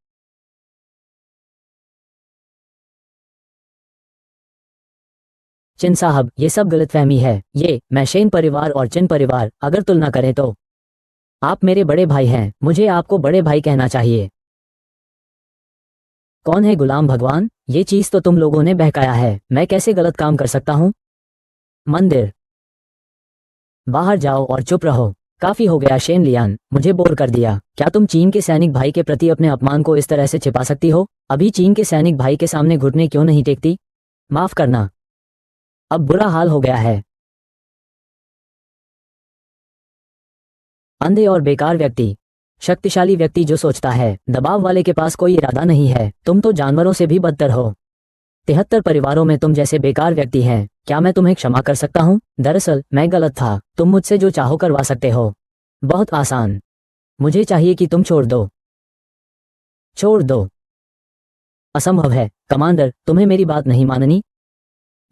चिन साहब, ये सब गलतफहमी है। ये मैं शेन परिवार और चिन परिवार अगर तुलना करें तो आप मेरे बड़े भाई हैं। मुझे आपको बड़े भाई कहना चाहिए। कौन है गुलाम भगवान? ये चीज तो तुम लोगों ने बहकाया है। मैं कैसे गलत काम कर सकता हूँ? मंदिर, बाहर जाओ और चुप रहो। काफी हो गया शेन लियान, मुझे बोर कर दिया। क्या तुम चीन के सैनिक भाई के प्रति अपने अपमान को इस तरह से छिपा सकती हो? अभी चीन के सैनिक भाई के सामने घुटने क्यों नहीं टेकती? माफ करना, अब बुरा हाल हो गया है। अंधे और बेकार व्यक्ति, शक्तिशाली व्यक्ति जो सोचता है दबाव वाले के पास कोई इरादा नहीं है। तुम तो जानवरों से भी बदतर हो। 73 परिवारों में तुम जैसे बेकार व्यक्ति हैं। क्या मैं तुम्हें क्षमा कर सकता हूँ? दरअसल मैं गलत था। तुम मुझसे जो चाहो करवा सकते हो। बहुत आसान। मुझे चाहिए कि तुम छोड़ दो। छोड़ दो। असंभव है कमांडर, तुम्हें मेरी बात नहीं माननी?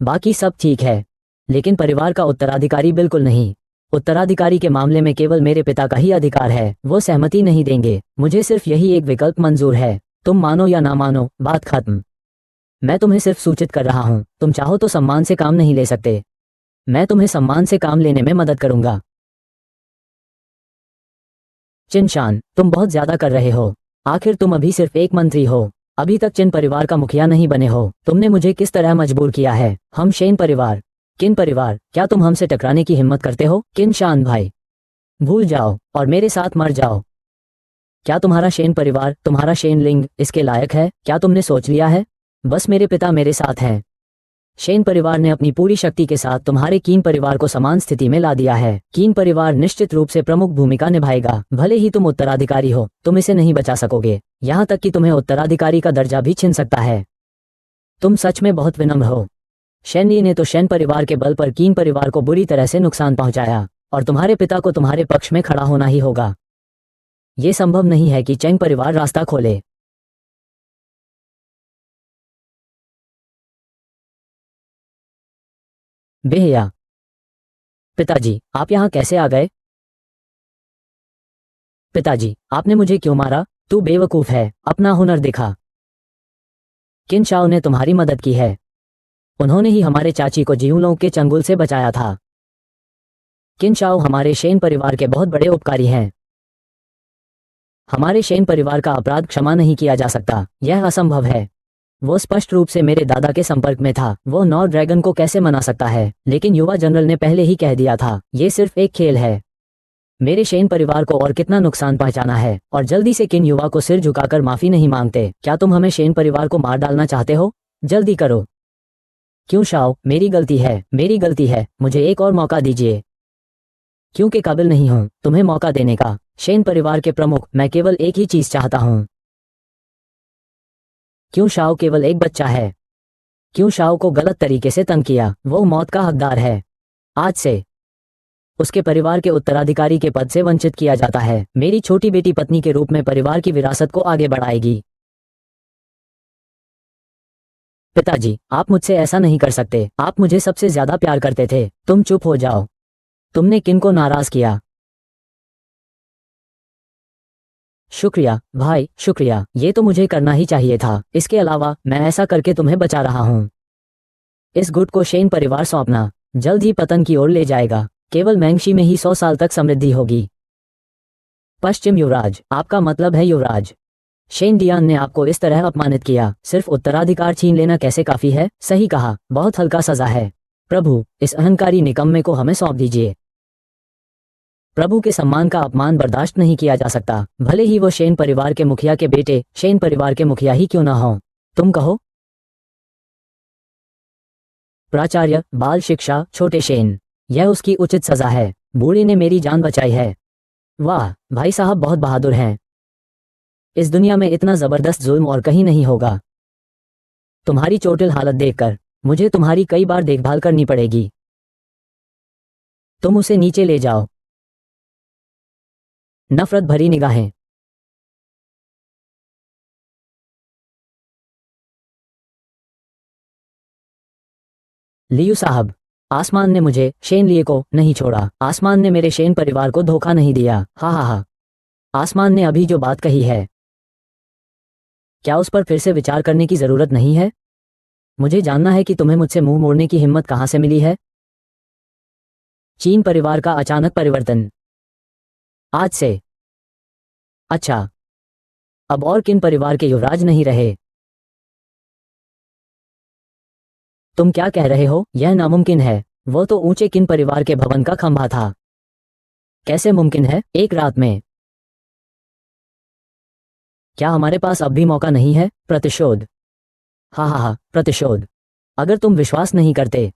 बाकी सब ठीक है, लेकिन परिवार का उत्तराधिकारी बिल्कुल नहीं। उत्तराधिकारी के मामले में केवल मेरे पिता का ही अधिकार है। वो सहमति नहीं देंगे। मुझे सिर्फ यही एक विकल्प मंजूर है। तुम मानो या ना मानो, बात खत्म। मैं तुम्हें सिर्फ सूचित कर रहा हूं। तुम चाहो तो सम्मान से काम नहीं ले सकते। मैं तुम्हें सम्मान से काम लेने में मदद करूंगा। चिनशान, तुम बहुत ज्यादा कर रहे हो। आखिर तुम अभी सिर्फ एक मंत्री हो। अभी तक चिन परिवार का मुखिया नहीं बने हो। तुमने मुझे किस तरह मजबूर किया है? हम शेन परिवार, किन परिवार, क्या तुम हमसे टकराने की हिम्मत करते हो? किन शान भाई, भूल जाओ और मेरे साथ मर जाओ। क्या तुम्हारा शेन परिवार, तुम्हारा शेन लिंग इसके लायक है? क्या तुमने सोच लिया है? बस मेरे पिता मेरे साथ हैं। शेन परिवार ने अपनी पूरी शक्ति के साथ तुम्हारे कीन परिवार को समान स्थिति में ला दिया है। कीन परिवार निश्चित रूप से प्रमुख भूमिका निभाएगा। भले ही तुम उत्तराधिकारी हो, तुम इसे नहीं बचा सकोगे। यहाँ तक कि तुम्हें उत्तराधिकारी का दर्जा भी छिन सकता है। तुम सच में बहुत विनम्र हो। शेनली ने तो शेन परिवार के बल पर कीन परिवार को बुरी तरह से नुकसान पहुंचाया और तुम्हारे पिता को तुम्हारे पक्ष में खड़ा होना ही होगा। ये संभव नहीं है कि चेंग परिवार रास्ता खोले। बेहया। पिताजी, आप यहाँ कैसे आ गए? पिताजी, आपने मुझे क्यों मारा? तू बेवकूफ है, अपना हुनर दिखा। किन शाओ ने तुम्हारी मदद की है। उन्होंने ही हमारे चाची को जीवलों के चंगुल से बचाया था। किन शाओ हमारे शेन परिवार के बहुत बड़े उपकारी हैं। हमारे शेन परिवार का अपराध क्षमा नहीं किया जा सकता, यह असंभव है। वो स्पष्ट रूप से मेरे दादा के संपर्क में था, वो नॉर ड्रैगन को कैसे मना सकता है? लेकिन युवा जनरल ने पहले ही कह दिया था, ये सिर्फ एक खेल है। मेरे शेन परिवार को और कितना नुकसान पहुंचाना है, और जल्दी से किन युवा को सिर झुकाकर माफी नहीं मांगते? क्या तुम हमें शेन परिवार को मार डालना चाहते हो? जल्दी करो। क्यों शाओ, मेरी गलती है, मेरी गलती है, मुझे एक और मौका दीजिए। क्योंकि काबिल नहीं हूं तुम्हें मौका देने का। शेन परिवार के प्रमुख, मैं केवल एक ही चीज चाहता हूं। क्यों शाओ केवल एक बच्चा है? क्यों शाओ को गलत तरीके से तंग किया? वो मौत का हकदार है। आज से उसके परिवार के उत्तराधिकारी के पद से वंचित किया जाता है। मेरी छोटी बेटी पत्नी के रूप में परिवार की विरासत को आगे बढ़ाएगी। पिताजी, आप मुझसे ऐसा नहीं कर सकते, आप मुझे सबसे ज्यादा प्यार करते थे। तुम चुप हो जाओ। तुमने किन को नाराज किया? शुक्रिया भाई, शुक्रिया, ये तो मुझे करना ही चाहिए था। इसके अलावा मैं ऐसा करके तुम्हें बचा रहा हूँ। इस गुट को शेन परिवार सौंपना जल्द ही पतन की ओर ले जाएगा। केवल मैंगशी में ही 100 साल तक समृद्धि होगी। पश्चिम युवराज, आपका मतलब है युवराज शेन डियान ने आपको इस तरह अपमानित किया? सिर्फ उत्तराधिकार छीन लेना कैसे काफी है? सही कहा, बहुत हल्का सजा है। प्रभु, इस अहंकारी निकम्मे को हमें सौंप दीजिए। प्रभु के सम्मान का अपमान बर्दाश्त नहीं किया जा सकता, भले ही वो शेन परिवार के मुखिया के बेटे, शेन परिवार के मुखिया ही क्यों ना हो। तुम कहो। प्राचार्य, बाल शिक्षा, छोटे शेन, यह उसकी उचित सजा है। बूढ़े ने मेरी जान बचाई है। वाह, भाई साहब बहुत बहादुर हैं। इस दुनिया में इतना जबरदस्त जुल्म और कहीं नहीं होगा। तुम्हारी चोटिल हालत देखकर मुझे तुम्हारी कई बार देखभाल करनी पड़ेगी। तुम उसे नीचे ले जाओ। नफरत भरी निगाहें। लियू साहब, आसमान ने मुझे, शेन लिए को, नहीं छोड़ा। आसमान ने मेरे शेन परिवार को धोखा नहीं दिया। हा हा हा। आसमान ने अभी जो बात कही है, क्या उस पर फिर से विचार करने की जरूरत नहीं है? मुझे जानना है कि तुम्हें मुझसे मुंह मोड़ने की हिम्मत कहां से मिली है। चीन परिवार का अचानक परिवर्तन। आज से। अच्छा, अब और किन परिवार के युवराज नहीं रहे? तुम क्या कह रहे हो? यह नामुमकिन है। वो तो ऊंचे किन परिवार के भवन का खंभा था। कैसे मुमकिन है? एक रात में। क्या हमारे पास अब भी मौका नहीं है? प्रतिशोध। हा हा हा, प्रतिशोध। अगर तुम विश्वास नहीं करते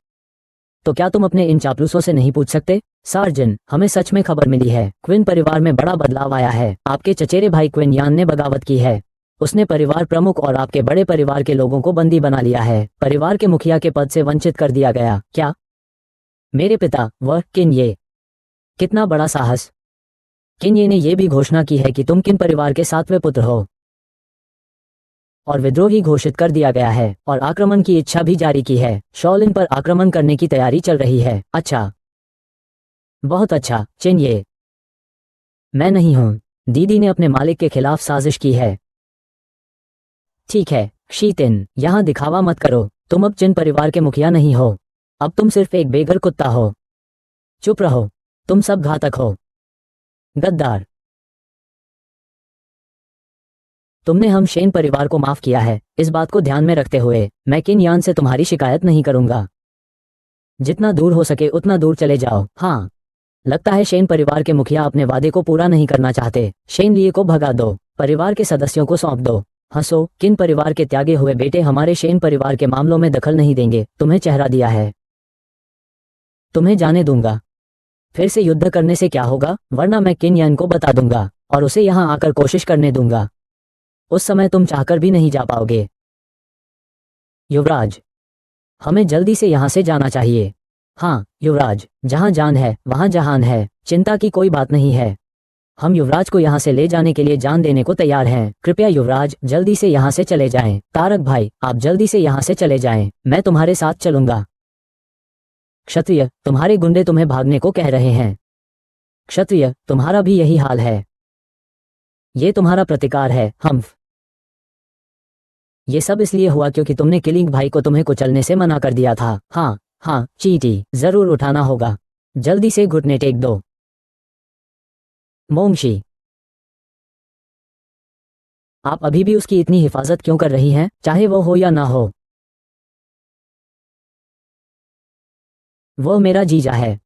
तो क्या तुम अपने इन चापलूसों से नहीं पूछ सकते? सार्जन, हमें सच में खबर मिली है, क्विन परिवार में बड़ा बदलाव आया है। आपके चचेरे भाई क्विन यान ने बगावत की है। उसने परिवार प्रमुख और आपके बड़े परिवार के लोगों को बंदी बना लिया है। परिवार के मुखिया के पद से वंचित कर दिया गया। क्या? मेरे पिता, वह किन ये? कितना बड़ा साहस! किन ये ने यह भी घोषणा की है कि तुम किन परिवार के 7वें पुत्र हो, और विद्रोही घोषित कर दिया गया है, और आक्रमण की इच्छा भी जारी की है। शॉलिन पर आक्रमण करने की तैयारी चल रही है। अच्छा, बहुत अच्छा। चिन ये मैं नहीं हूं। दीदी ने अपने मालिक के खिलाफ साजिश की है। ठीक है शीतिन, यहां दिखावा मत करो। तुम अब चिन परिवार के मुखिया नहीं हो, अब तुम सिर्फ एक बेघर कुत्ता हो। चुप रहो, तुम सब घातक हो, गद्दार। तुमने हम शेन परिवार को माफ किया है। इस बात को ध्यान में रखते हुए मैं किन यान से तुम्हारी शिकायत नहीं करूंगा। जितना दूर हो सके उतना दूर चले जाओ। हाँ, लगता है शेन परिवार के मुखिया अपने वादे को पूरा नहीं करना चाहते। शेन लिए को भगा दो, परिवार के सदस्यों को सौंप दो। हंसो, किन परिवार के त्यागे हुए बेटे हमारे शेन परिवार के मामलों में दखल नहीं देंगे। तुम्हें चेहरा दिया है, तुम्हें जाने दूंगा। फिर से युद्ध करने से क्या होगा, वरना मैं किन यान को बता दूंगा और उसे यहां आकर कोशिश करने दूंगा। उस समय तुम चाहकर भी नहीं जा पाओगे। युवराज, हमें जल्दी से यहां से जाना चाहिए। हाँ युवराज, जहां जान है वहां जहान है, चिंता की कोई बात नहीं है। हम युवराज को यहां से ले जाने के लिए जान देने को तैयार हैं। कृपया युवराज जल्दी से यहां से चले जाएं। तारक भाई, आप जल्दी से यहां से चले जाएं, मैं तुम्हारे साथ चलूंगा। क्षत्रिय, तुम्हारे गुंडे तुम्हें भागने को कह रहे हैं। क्षत्रिय, तुम्हारा भी यही हाल है। ये तुम्हारा प्रतिकार है, हम्फ। ये सब इसलिए हुआ क्योंकि तुमने किलिंग भाई को तुम्हें कुचलने से मना कर दिया था। हाँ हाँ, चीटी जरूर उठाना होगा। जल्दी से घुटने टेक दो। मोंगशी, आप अभी भी उसकी इतनी हिफाजत क्यों कर रही हैं, चाहे वो हो या ना हो? वो मेरा जीजा है।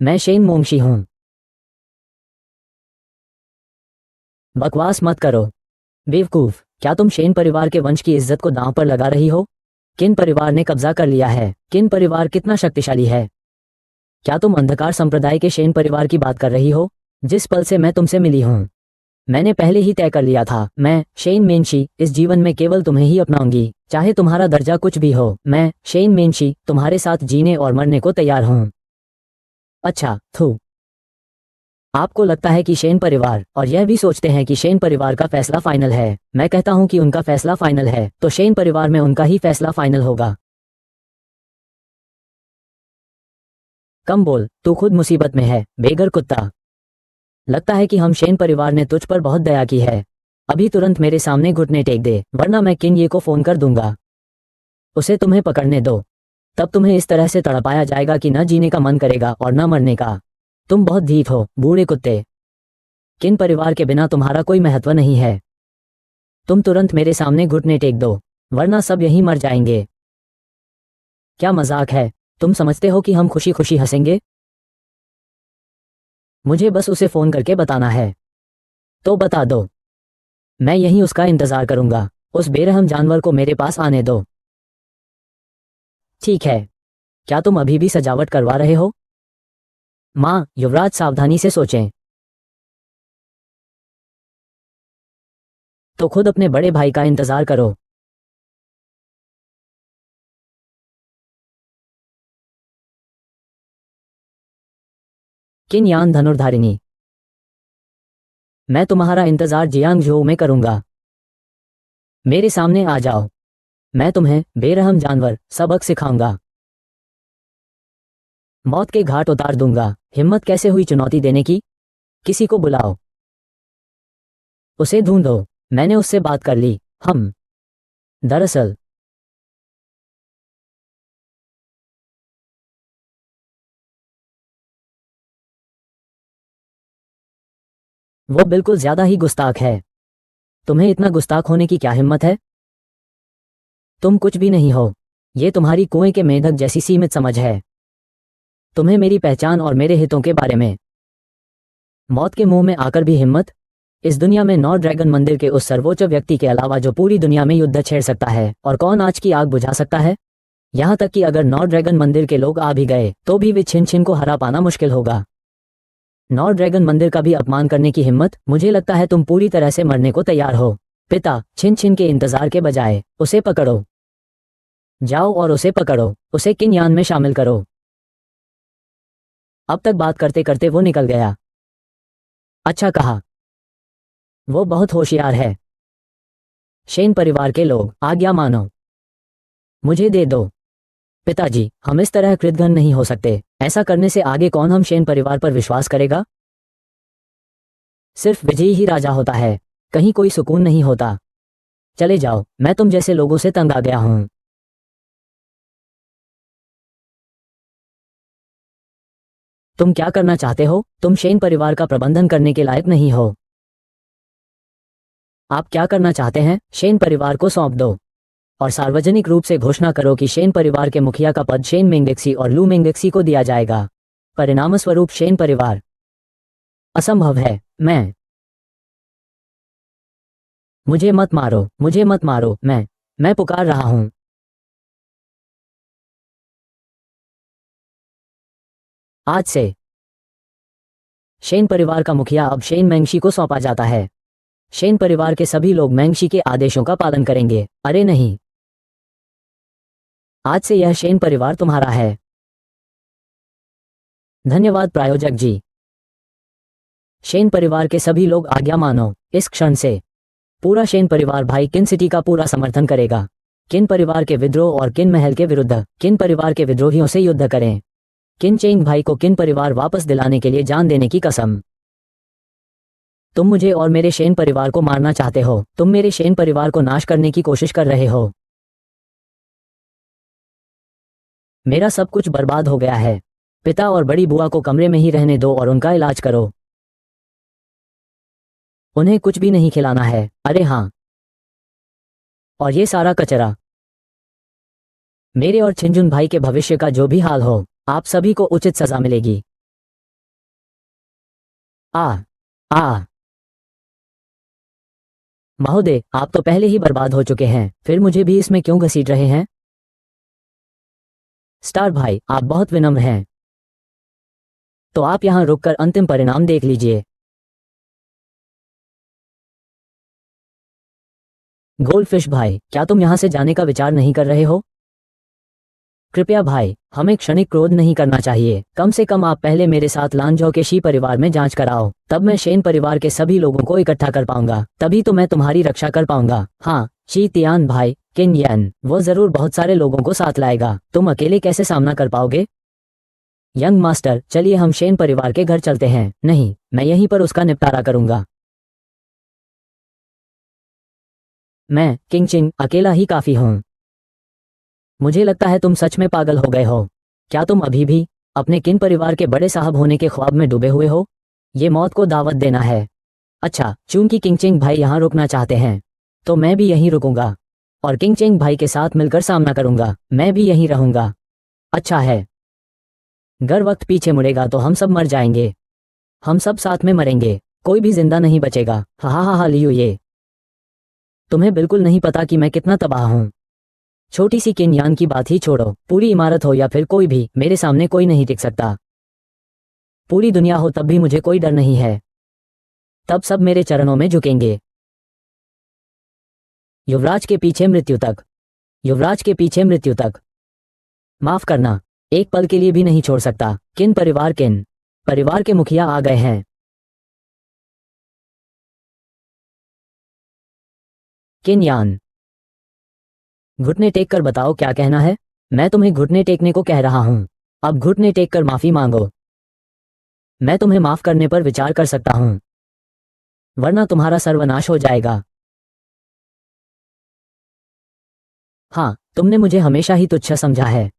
मैं शेन मोंगशी हूं। बकवास मत करो बेवकूफ। क्या तुम शेन परिवार के वंश की इज्जत को दांव पर लगा रही हो? किन परिवार ने कब्जा कर लिया है? किन परिवार कितना शक्तिशाली है? क्या तुम अंधकार संप्रदाय के शेन परिवार की बात कर रही हो? जिस पल से मैं तुमसे मिली हूं, मैंने पहले ही तय कर लिया था, मैं शेन मेनशी इस जीवन में केवल तुम्हें ही अपनाऊंगी, चाहे तुम्हारा दर्जा कुछ भी हो। मैं शेन मेनशी तुम्हारे साथ जीने और मरने को तैयार हूं। अच्छा, थू। आपको लगता है कि शेन परिवार और यह भी सोचते हैं कि शेन परिवार का फैसला फाइनल है। मैं कहता हूं कि उनका फैसला फाइनल है तो शेन परिवार में उनका ही फैसला फाइनल होगा। कम बोल, तू खुद मुसीबत में है, बेघर कुत्ता। लगता है कि हम शेन परिवार ने तुझ पर बहुत दया की है। अभी तुरंत मेरे सामने घुटने टेक दे, वरना मैं किन ये को फोन कर दूंगा। उसे तुम्हें पकड़ने दो, तब तुम्हें इस तरह से तड़पाया जाएगा कि न जीने का मन करेगा और न मरने का। तुम बहुत ढीठ हो, बूढ़े कुत्ते। किन परिवार के बिना तुम्हारा कोई महत्व नहीं है। तुम तुरंत मेरे सामने घुटने टेक दो, वरना सब यहीं मर जाएंगे। क्या मजाक है? तुम समझते हो कि हम खुशी खुशी हंसेंगे? मुझे बस उसे फोन करके बताना है, तो बता दो। मैं यहीं उसका इंतजार करूंगा। उस बेरहम जानवर को मेरे पास आने दो। ठीक है। क्या तुम अभी भी सजावट करवा रहे हो? माँ, युवराज सावधानी से सोचें। तो खुद अपने बड़े भाई का इंतजार करो। किन यान धनुर्धारिणी, मैं तुम्हारा इंतजार जियांगझोऊ में करूंगा। मेरे सामने आ जाओ। मैं तुम्हें बेरहम जानवर सबक सिखाऊंगा। मौत के घाट उतार दूंगा। हिम्मत कैसे हुई चुनौती देने की? किसी को बुलाओ, उसे ढूंढो। मैंने उससे बात कर ली। हम दरअसल वो बिल्कुल ज्यादा ही गुस्ताख है। तुम्हें इतना गुस्ताख होने की क्या हिम्मत है? तुम कुछ भी नहीं हो। ये तुम्हारी कुएं के मेंढक जैसी सीमित समझ है। तुम्हें मेरी पहचान और मेरे हितों के बारे में मौत के मुंह में आकर भी हिम्मत? इस दुनिया में 9 ड्रैगन मंदिर के उस सर्वोच्च व्यक्ति के अलावा जो पूरी दुनिया में युद्ध छेड़ सकता है, और कौन आज की आग बुझा सकता है? यहाँ तक कि अगर 9 ड्रैगन मंदिर के लोग आ भी गए तो भी वे छिन छिन को हरा पाना मुश्किल होगा। 9 ड्रैगन मंदिर का भी अपमान करने की हिम्मत? मुझे लगता है तुम पूरी तरह से मरने को तैयार हो। पिता, छिन छिन के इंतजार के बजाय उसे पकड़ो। जाओ और उसे पकड़ो, उसे किन यान में शामिल करो। अब तक बात करते करते वो निकल गया। अच्छा कहा, वो बहुत होशियार है। शेन परिवार के लोग, आज्ञा मानो, मुझे दे दो। पिताजी, हम इस तरह कृतघ्न नहीं हो सकते। ऐसा करने से आगे कौन हम शेन परिवार पर विश्वास करेगा? सिर्फ विजयी ही राजा होता है, कहीं कोई सुकून नहीं होता। चले जाओ, मैं तुम जैसे लोगों से तंग आ गया हूं। तुम क्या करना चाहते हो? तुम शेन परिवार का प्रबंधन करने के लायक नहीं हो। आप क्या करना चाहते हैं? शेन परिवार को सौंप दो और सार्वजनिक रूप से घोषणा करो कि शेन परिवार के मुखिया का पद शेन मेंगेक्सी और लू मेंगेक्सी को दिया जाएगा। परिणामस्वरूप शेन परिवार। असंभव है। मुझे मत मारो, मुझे मत मारो। मैं पुकार रहा हूं। आज से शेन परिवार का मुखिया अब शेन मेंगशी को सौंपा जाता है। शेन परिवार के सभी लोग मेंगशी के आदेशों का पालन करेंगे। अरे नहीं, आज से यह शेन परिवार तुम्हारा है। धन्यवाद प्रायोजक जी। शेन परिवार के सभी लोग आज्ञा मानो। इस क्षण से पूरा शेन परिवार भाई किन सिटी का पूरा समर्थन करेगा। किन परिवार के विद्रोह और किन महल के विरुद्ध। किन परिवार के विद्रोहियों से युद्ध करें। किन चेंग भाई को किन परिवार वापस दिलाने के लिए जान देने की कसम। तुम मुझे और मेरे शेन परिवार को मारना चाहते हो। तुम मेरे शेन परिवार को नाश करने की कोशिश कर रहे हो। मेरा सब कुछ बर्बाद हो गया है। पिता और बड़ी बुआ को कमरे में ही रहने दो और उनका इलाज करो। उन्हें कुछ भी नहीं खिलाना है। अरे हाँ, और ये सारा कचरा। मेरे और छिंजुन भाई के भविष्य का जो भी हाल हो, आप सभी को उचित सजा मिलेगी। आ आ महोदय, आप तो पहले ही बर्बाद हो चुके हैं, फिर मुझे भी इसमें क्यों घसीट रहे हैं? स्टार भाई, आप बहुत विनम्र हैं। तो आप यहां रुककर अंतिम परिणाम देख लीजिए। गोल्डफिश भाई, क्या तुम यहां से जाने का विचार नहीं कर रहे हो? कृपया भाई, हमें क्षणिक क्रोध नहीं करना चाहिए। कम से कम आप पहले मेरे साथ लांझौ के शी परिवार में जांच कराओ, तब मैं शेन परिवार के सभी लोगों को इकट्ठा कर पाऊंगा। तभी तो मैं तुम्हारी रक्षा कर पाऊंगा। हाँ, शी तियान भाई, किन यन, वो जरूर बहुत सारे लोगों को साथ लाएगा। तुम अकेले कैसे सामना कर पाओगे? यंग मास्टर, चलिए हम शेन परिवार के घर चलते हैं। नहीं, मैं यहीं पर उसका निपटारा करूंगा। मैं किंग चिंग अकेला ही काफी हूँ। मुझे लगता है तुम सच में पागल हो गए हो। क्या तुम अभी भी अपने किन परिवार के बड़े साहब होने के ख्वाब में डूबे हुए हो? ये मौत को दावत देना है। अच्छा, चूंकि किंग चिंग भाई यहाँ रुकना चाहते हैं, तो मैं भी यहीं रुकूंगा और किंग चिंग भाई के साथ मिलकर सामना करूंगा। मैं भी यहीं रहूंगा। अच्छा है। अगर वक्त पीछे मुड़ेगा तो हम सब मर जाएंगे। हम सब साथ में मरेंगे। कोई भी जिंदा नहीं बचेगा। हा हा हा हा लियो ये। तुम्हें बिल्कुल नहीं पता कि मैं कितना तबाह हूँ। छोटी सी किन्यान की बात ही छोड़ो, पूरी इमारत हो या फिर कोई भी, मेरे सामने कोई नहीं टिक सकता। पूरी दुनिया हो तब भी मुझे कोई डर नहीं है। तब सब मेरे चरणों में झुकेंगे। युवराज के पीछे मृत्यु तक। युवराज के पीछे मृत्यु तक। माफ करना, एक पल के लिए भी नहीं छोड़ सकता। किन परिवार के मुखिया आ गए हैं। किन्यान, घुटने टेक कर बताओ क्या कहना है। मैं तुम्हें घुटने टेकने को कह रहा हूं। अब घुटने टेक कर माफी मांगो। मैं तुम्हें माफ करने पर विचार कर सकता हूं, वरना तुम्हारा सर्वनाश हो जाएगा। हाँ, तुमने मुझे हमेशा ही तुच्छ समझा है।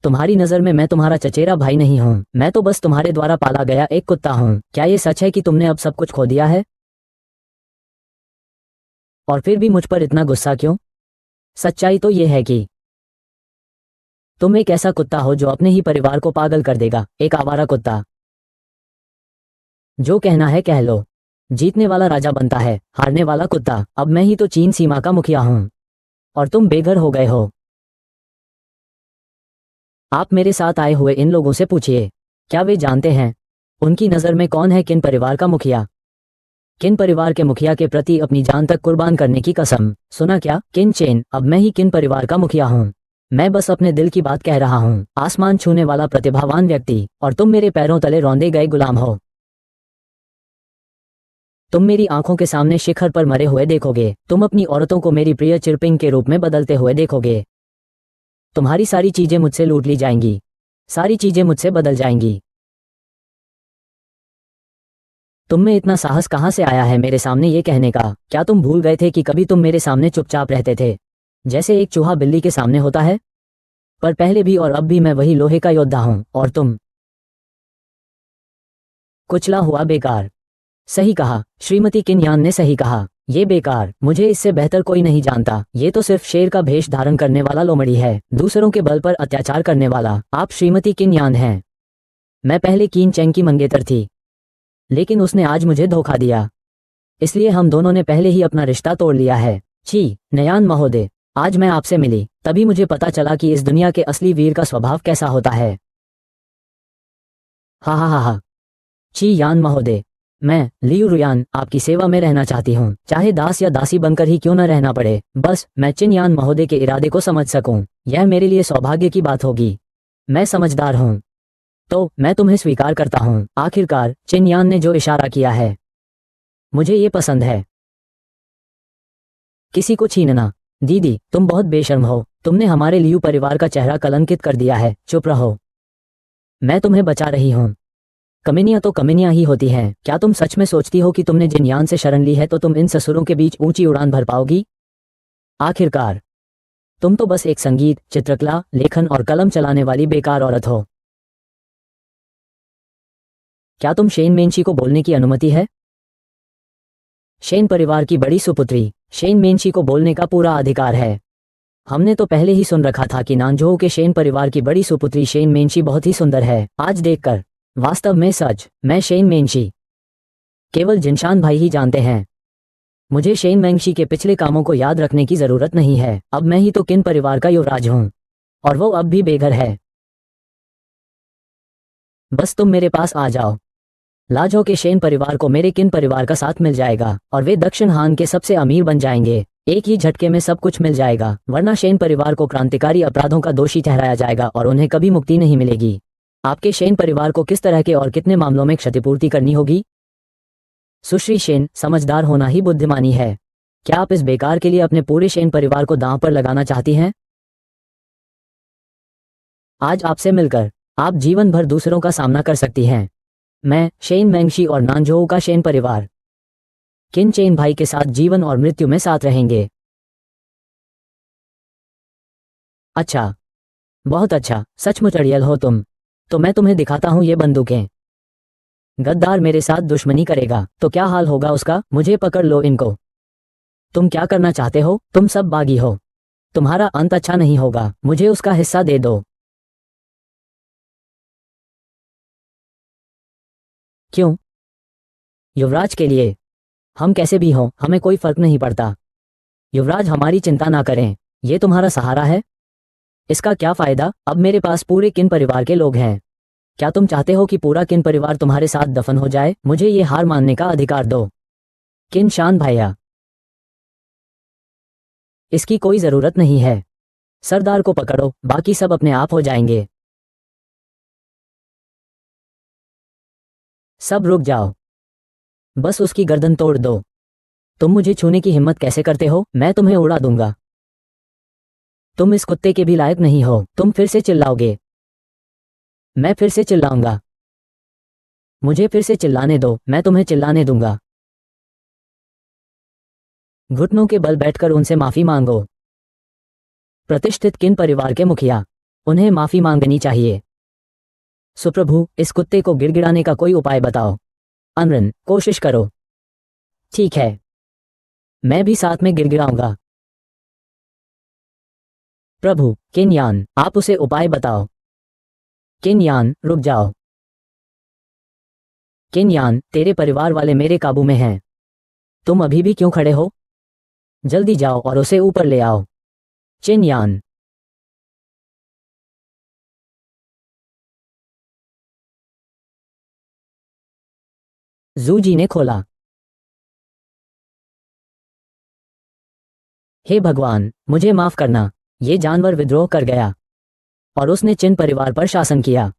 तुम्हारी नजर में मैं तुम्हारा चचेरा भाई नहीं हूँ। मैं तो बस तुम्हारे द्वारा पाला गया एक कुत्ता हूँ। क्या ये सच है कि तुमने अब सब कुछ खो दिया है? और फिर भी मुझ पर इतना गुस्सा क्यों? सच्चाई तो ये है कि तुम एक ऐसा कुत्ता हो जो अपने ही परिवार को पागल कर देगा। एक आवारा कुत्ता। जो कहना है कह लो। जीतने वाला राजा बनता है, हारने वाला कुत्ता। अब मैं ही तो चीन सीमा का मुखिया हूँ और तुम बेघर हो गए हो। आप मेरे साथ आए हुए इन लोगों से पूछिए, क्या वे जानते हैं उनकी नज़र में कौन है किन परिवार का मुखिया? किन परिवार के मुखिया के प्रति अपनी जान तक कुर्बान करने की कसम। सुना क्या किन चेन, अब मैं ही किन परिवार का मुखिया हूँ। मैं बस अपने दिल की बात कह रहा हूँ। आसमान छूने वाला प्रतिभावान व्यक्ति, और तुम मेरे पैरों तले रौंदे गए गुलाम हो। तुम मेरी आंखों के सामने शिखर पर मरे हुए देखोगे। तुम अपनी औरतों को मेरी प्रिय चिरपिंग के रूप में बदलते हुए देखोगे। तुम्हारी सारी चीजें मुझसे लूट ली जाएंगी। सारी चीजें मुझसे बदल जाएंगी। तुम में इतना साहस कहाँ से आया है मेरे सामने ये कहने का? क्या तुम भूल गए थे कि कभी तुम मेरे सामने चुपचाप रहते थे, जैसे एक चूहा बिल्ली के सामने होता है? पर पहले भी और अब भी मैं वही लोहे का योद्धा हूँ, और तुम कुचला हुआ बेकार। सही कहा, श्रीमती किन्यान ने सही कहा। ये बेकार, मुझे इससे बेहतर कोई नहीं जानता। ये तो सिर्फ शेर का भेष धारण करने वाला लोमड़ी है, दूसरों के बल पर अत्याचार करने वाला। आप श्रीमती किन्यान हैं। मैं पहले कीन चैंग की मंगेतर थी, लेकिन उसने आज मुझे धोखा दिया, इसलिए हम दोनों ने पहले ही अपना रिश्ता तोड़ लिया है। छी, नयान महोदय, आज मैं आपसे मिली तभी मुझे पता चला कि इस दुनिया के असली वीर का स्वभाव कैसा होता है। हा हा हा हा। छी यान महोदय, मैं लियू रुयान आपकी सेवा में रहना चाहती हूँ, चाहे दास या दासी बनकर ही क्यों न रहना पड़े, बस मैं चिन यान महोदय के इरादे को समझ सकूं। यह मेरे लिए सौभाग्य की बात होगी। मैं समझदार हूँ, तो मैं तुम्हें स्वीकार करता हूँ। आखिरकार चिन यान ने जो इशारा किया है, मुझे ये पसंद है। किसी को छीनना। दीदी, तुम बहुत बेशर्म हो। तुमने हमारे लियू परिवार का चेहरा कलंकित कर दिया है। चुप रहो। मैं तुम्हें बचा रही हूँ। कमीनियां तो कमीनियां ही होती हैं। क्या तुम सच में सोचती हो कि तुमने जिन यान से शरण ली है तो तुम इन ससुरों के बीच ऊंची उड़ान भर पाओगी? आखिरकार तुम तो बस एक संगीत, चित्रकला, लेखन और कलम चलाने वाली बेकार औरत हो। क्या तुम शेन मेनशी को बोलने की अनुमति है? शेन परिवार की बड़ी सुपुत्री शेन मेनशी को बोलने का पूरा अधिकार है। हमने तो पहले ही सुन रखा था कि नानजोऊ के शेन परिवार की बड़ी सुपुत्री शेन मेनशी बहुत ही सुंदर है। आज देखकर वास्तव में सच, मैं शेन मेनशी केवल जिनशान भाई ही जानते हैं। मुझे शेन मेंगशी के पिछले कामों को याद रखने की जरूरत नहीं है। अब मैं ही तो किन परिवार का युवराज हूं, और वो अब भी बेघर है। बस तुम मेरे पास आ जाओ। लाजो के शेन परिवार को मेरे किन परिवार का साथ मिल जाएगा और वे दक्षिण हान के सबसे अमीर बन जाएंगे। एक ही झटके में सब कुछ मिल जाएगा, वरना शेन परिवार को क्रांतिकारी अपराधों का दोषी ठहराया जाएगा और उन्हें कभी मुक्ति नहीं मिलेगी। आपके शेन परिवार को किस तरह के और कितने मामलों में क्षतिपूर्ति करनी होगी? सुश्री शेन, समझदार होना ही बुद्धिमानी है। क्या आप इस बेकार के लिए अपने पूरे शेन परिवार को दांव पर लगाना चाहती हैं? आज आपसे मिलकर आप जीवन भर दूसरों का सामना कर सकती हैं। मैं शेन मेंगशी और नानजोऊ का शेन परिवार किन चेन भाई के साथ जीवन और मृत्यु में साथ रहेंगे। अच्छा, बहुत अच्छा, सचमुच अड़ियल हो तुम। तो मैं तुम्हें दिखाता हूं ये बंदूकें। गद्दार मेरे साथ दुश्मनी करेगा तो क्या हाल होगा उसका? मुझे पकड़ लो इनको। तुम क्या करना चाहते हो? तुम सब बागी हो। तुम्हारा अंत अच्छा नहीं होगा। मुझे उसका हिस्सा दे दो। क्यों? युवराज के लिए। हम कैसे भी हों, हमें कोई फर्क नहीं पड़ता। युवराज, हमारी चिंता ना करें। ये तुम्हारा सहारा है। इसका क्या फायदा? अब मेरे पास पूरे किन परिवार के लोग हैं। क्या तुम चाहते हो कि पूरा किन परिवार तुम्हारे साथ दफन हो जाए? मुझे ये हार मानने का अधिकार दो। किन शान भाइया, इसकी कोई जरूरत नहीं है। सरदार को पकड़ो, बाकी सब अपने आप हो जाएंगे। सब रुक जाओ। बस उसकी गर्दन तोड़ दो। तुम मुझे छूने की हिम्मत कैसे करते हो? मैं तुम्हें उड़ा दूंगा। तुम इस कुत्ते के भी लायक नहीं हो। तुम फिर से चिल्लाओगे। मैं फिर से चिल्लाऊंगा। मुझे फिर से चिल्लाने दो, मैं तुम्हें चिल्लाने दूंगा। घुटनों के बल बैठकर उनसे माफी मांगो। प्रतिष्ठित किन परिवार के मुखिया, उन्हें माफी मांगनी चाहिए। सुप्रभु, इस कुत्ते को गिड़गिड़ाने का कोई उपाय बताओ। अनरन, कोशिश करो। ठीक है, मैं भी साथ में गिड़गिड़ाऊंगा। प्रभु, किनयान, आप उसे उपाय बताओ। किनयान, रुक जाओ। किनयान, तेरे परिवार वाले मेरे काबू में हैं। तुम अभी भी क्यों खड़े हो? जल्दी जाओ और उसे ऊपर ले आओ। चिनयान। जूजी ने खोला। हे भगवान, मुझे माफ करना। ये जानवर विद्रोह कर गया और उसने चिन परिवार पर शासन किया।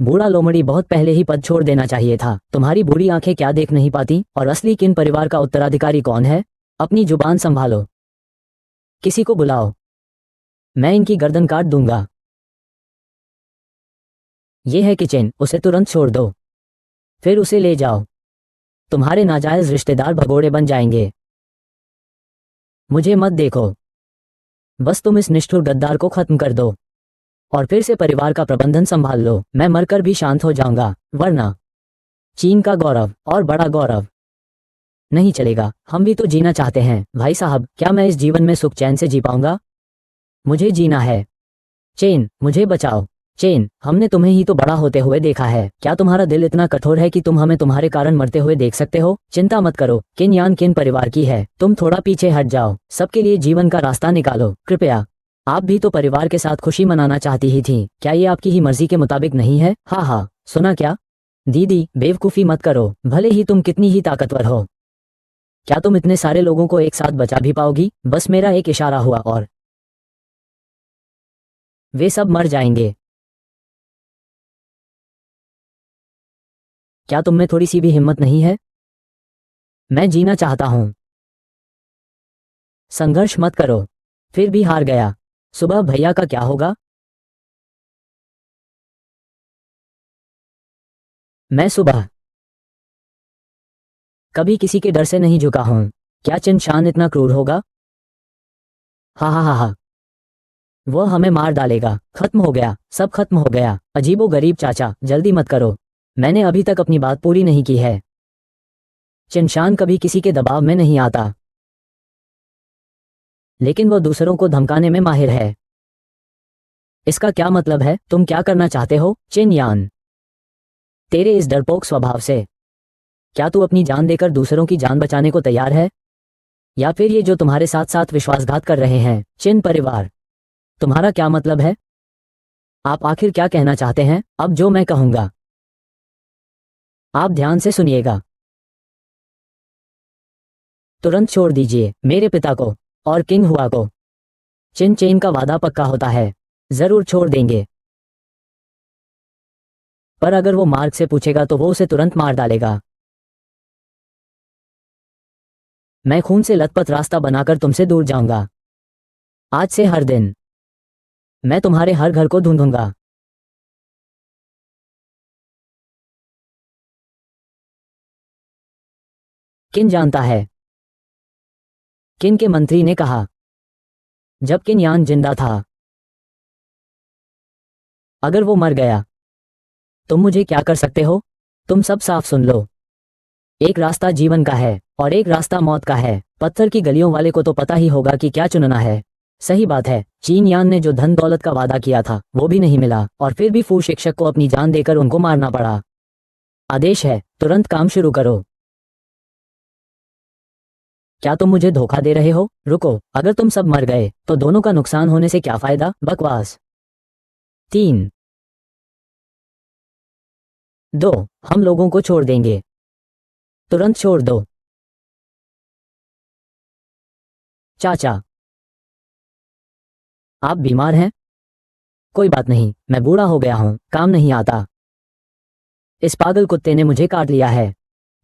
बूढ़ा लोमड़ी बहुत पहले ही पद छोड़ देना चाहिए था। तुम्हारी बूढ़ी आंखें क्या देख नहीं पाती? और असली किन परिवार का उत्तराधिकारी कौन है? अपनी जुबान संभालो। किसी को बुलाओ। मैं इनकी गर्दन काट दूंगा। ये है किचन, उसे तुरंत छोड़ दो। फिर उसे ले जाओ। तुम्हारे नाजायज रिश्तेदार भगोड़े बन जाएंगे। मुझे मत देखो। बस तुम इस निष्ठुर गद्दार को खत्म कर दो और फिर से परिवार का प्रबंधन संभाल लो। मैं मरकर भी शांत हो जाऊंगा, वरना चीन का गौरव और बड़ा गौरव नहीं चलेगा। हम भी तो जीना चाहते हैं। भाई साहब, क्या मैं इस जीवन में सुख चैन से जी पाऊंगा? मुझे जीना है। चेन, मुझे बचाओ। चेन, हमने तुम्हें ही तो बड़ा होते हुए देखा है। क्या तुम्हारा दिल इतना कठोर है कि तुम हमें तुम्हारे कारण मरते हुए देख सकते हो? चिंता मत करो, किन यान किन परिवार की है। तुम थोड़ा पीछे हट जाओ। सबके लिए जीवन का रास्ता निकालो, कृपया। आप भी तो परिवार के साथ खुशी मनाना चाहती ही थी। क्या ये आपकी ही मर्जी के मुताबिक नहीं है? हाँ हाँ, सुना क्या? दीदी, बेवकूफ़ी मत करो, भले ही तुम कितनी ही ताकतवर हो। क्या तुम इतने सारे लोगों को एक साथ बचा भी पाओगी? बस मेरा एक इशारा हुआ और वे सब मर जाएंगे। क्या तुम में थोड़ी सी भी हिम्मत नहीं है? मैं जीना चाहता हूं। संघर्ष मत करो। फिर भी हार गया। सुबह भैया का क्या होगा? मैं सुबह कभी किसी के डर से नहीं झुका हूं। क्या चिनशान इतना क्रूर होगा? हा हा हा हा। वह हमें मार डालेगा। खत्म हो गया, सब खत्म हो गया। अजीबो गरीब चाचा, जल्दी मत करो। मैंने अभी तक अपनी बात पूरी नहीं की है। चिनशान कभी किसी के दबाव में नहीं आता, लेकिन वह दूसरों को धमकाने में माहिर है। इसका क्या मतलब है? तुम क्या करना चाहते हो, चिन यान? तेरे इस डरपोक स्वभाव से क्या तू अपनी जान देकर दूसरों की जान बचाने को तैयार है? या फिर ये जो तुम्हारे साथ साथ विश्वासघात कर रहे हैं, चिन परिवार? तुम्हारा क्या मतलब है? आप आखिर क्या कहना चाहते हैं? अब जो मैं कहूंगा आप ध्यान से सुनिएगा। तुरंत छोड़ दीजिए मेरे पिता को और किंग हुआ को। चिन चेन का वादा पक्का होता है, जरूर छोड़ देंगे। पर अगर वो मार्ग से पूछेगा तो वो उसे तुरंत मार डालेगा। मैं खून से लथपथ रास्ता बनाकर तुमसे दूर जाऊंगा। आज से हर दिन मैं तुम्हारे हर घर को ढूंढूंगा। किन जानता है? किन के मंत्री ने कहा जब किन यान जिंदा था। अगर वो मर गया तुम मुझे क्या कर सकते हो? तुम सब साफ सुन लो। एक रास्ता जीवन का है और एक रास्ता मौत का है। पत्थर की गलियों वाले को तो पता ही होगा कि क्या चुनना है। सही बात है, चीन यान ने जो धन दौलत का वादा किया था वो भी नहीं मिला, और फिर भी फू शिक्षक को अपनी जान देकर उनको मारना पड़ा। आदेश है, तुरंत काम शुरू करो। क्या तुम मुझे धोखा दे रहे हो? रुको, अगर तुम सब मर गए तो दोनों का नुकसान होने से क्या फायदा? बकवास। 3, 2, हम लोगों को छोड़ देंगे। तुरंत छोड़ दो। चाचा, आप बीमार हैं? कोई बात नहीं, मैं बूढ़ा हो गया हूं, काम नहीं आता। इस पागल कुत्ते ने मुझे काट लिया है।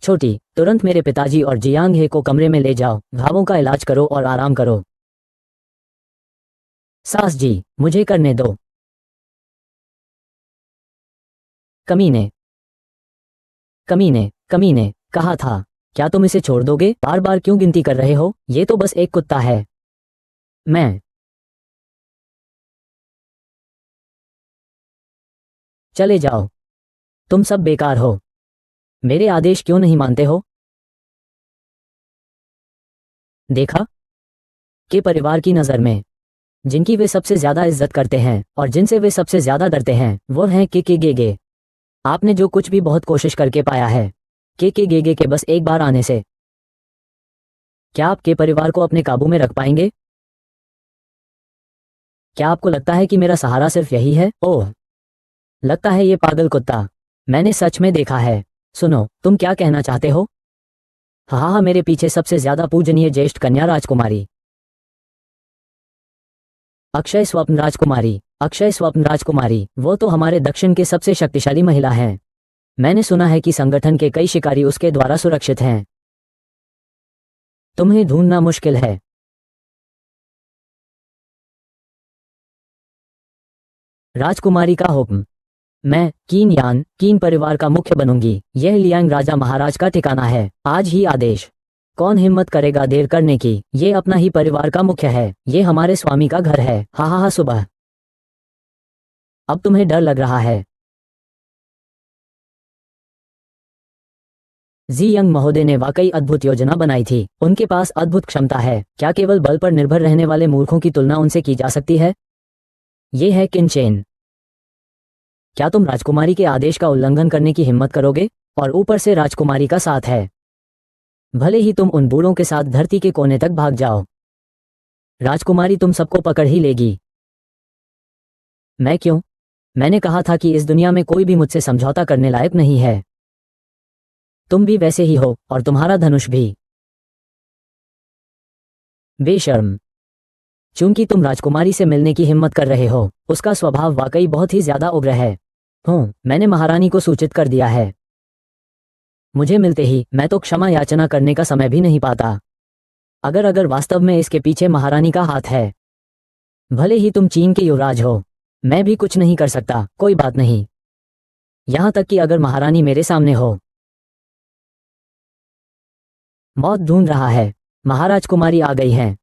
छोटी, तुरंत मेरे पिताजी और जियांग हे को कमरे में ले जाओ, घावों का इलाज करो और आराम करो। सास जी, मुझे करने दो। कमीने, कमीने, कमीने, कहा था। क्या तुम इसे छोड़ दोगे? बार बार क्यों गिनती कर रहे हो? ये तो बस एक कुत्ता है। मैं चले जाओ। तुम सब बेकार हो। मेरे आदेश क्यों नहीं मानते हो? देखा? के परिवार की नज़र में जिनकी वे सबसे ज्यादा इज्जत करते हैं और जिनसे वे सबसे ज्यादा डरते हैं वो हैं के गेगे। आपने जो कुछ भी बहुत कोशिश करके पाया है के गेगे के बस एक बार आने से। क्या आप के परिवार को अपने काबू में रख पाएंगे? क्या आपको लगता है कि मेरा सहारा सिर्फ यही है? ओह, लगता है ये पागल कुत्ता मैंने सच में देखा है। सुनो, तुम क्या कहना चाहते हो? हाँ हाँ, मेरे पीछे सबसे ज्यादा पूजनीय ज्येष्ठ कन्या राजकुमारी अक्षय स्वप्न राजकुमारी। अक्षय स्वप्न राजकुमारी, वो तो हमारे दक्षिण के सबसे शक्तिशाली महिला हैं। मैंने सुना है कि संगठन के कई शिकारी उसके द्वारा सुरक्षित हैं। तुम्हें ढूंढना मुश्किल है। राजकुमारी का हुक्म। मैं कीन यान, कीन परिवार का मुख्य बनूंगी। यह लियांग राजा महाराज का ठिकाना है। आज ही आदेश। कौन हिम्मत करेगा देर करने की? ये अपना ही परिवार का मुख्य है। ये हमारे स्वामी का घर है। हा हा हा। सुबह। अब तुम्हें डर लग रहा है? जी यंग महोदय ने वाकई अद्भुत योजना बनाई थी। उनके पास अद्भुत क्षमता है। क्या केवल बल पर निर्भर रहने वाले मूर्खों की तुलना उनसे की जा सकती है? ये है किनचेन। क्या तुम राजकुमारी के आदेश का उल्लंघन करने की हिम्मत करोगे? और ऊपर से राजकुमारी का साथ है। भले ही तुम उन बूढ़ों के साथ धरती के कोने तक भाग जाओ, राजकुमारी तुम सबको पकड़ ही लेगी। मैं क्यों? मैंने कहा था कि इस दुनिया में कोई भी मुझसे समझौता करने लायक नहीं है। तुम भी वैसे ही हो और तुम्हारा धनुष भी। बेशर्म। चूंकि तुम राजकुमारी से मिलने की हिम्मत कर रहे हो, उसका स्वभाव वाकई बहुत ही ज्यादा उग्र है। मैंने महारानी को सूचित कर दिया है। मुझे मिलते ही मैं तो क्षमा याचना करने का समय भी नहीं पाता। अगर अगर वास्तव में इसके पीछे महारानी का हाथ है। भले ही तुम चीन के युवराज हो, मैं भी कुछ नहीं कर सकता। कोई बात नहीं। यहाँ तक कि अगर महारानी मेरे सामने हो। मौत ढूंढ रहा है। महाराज कुमारी आ गई हैं।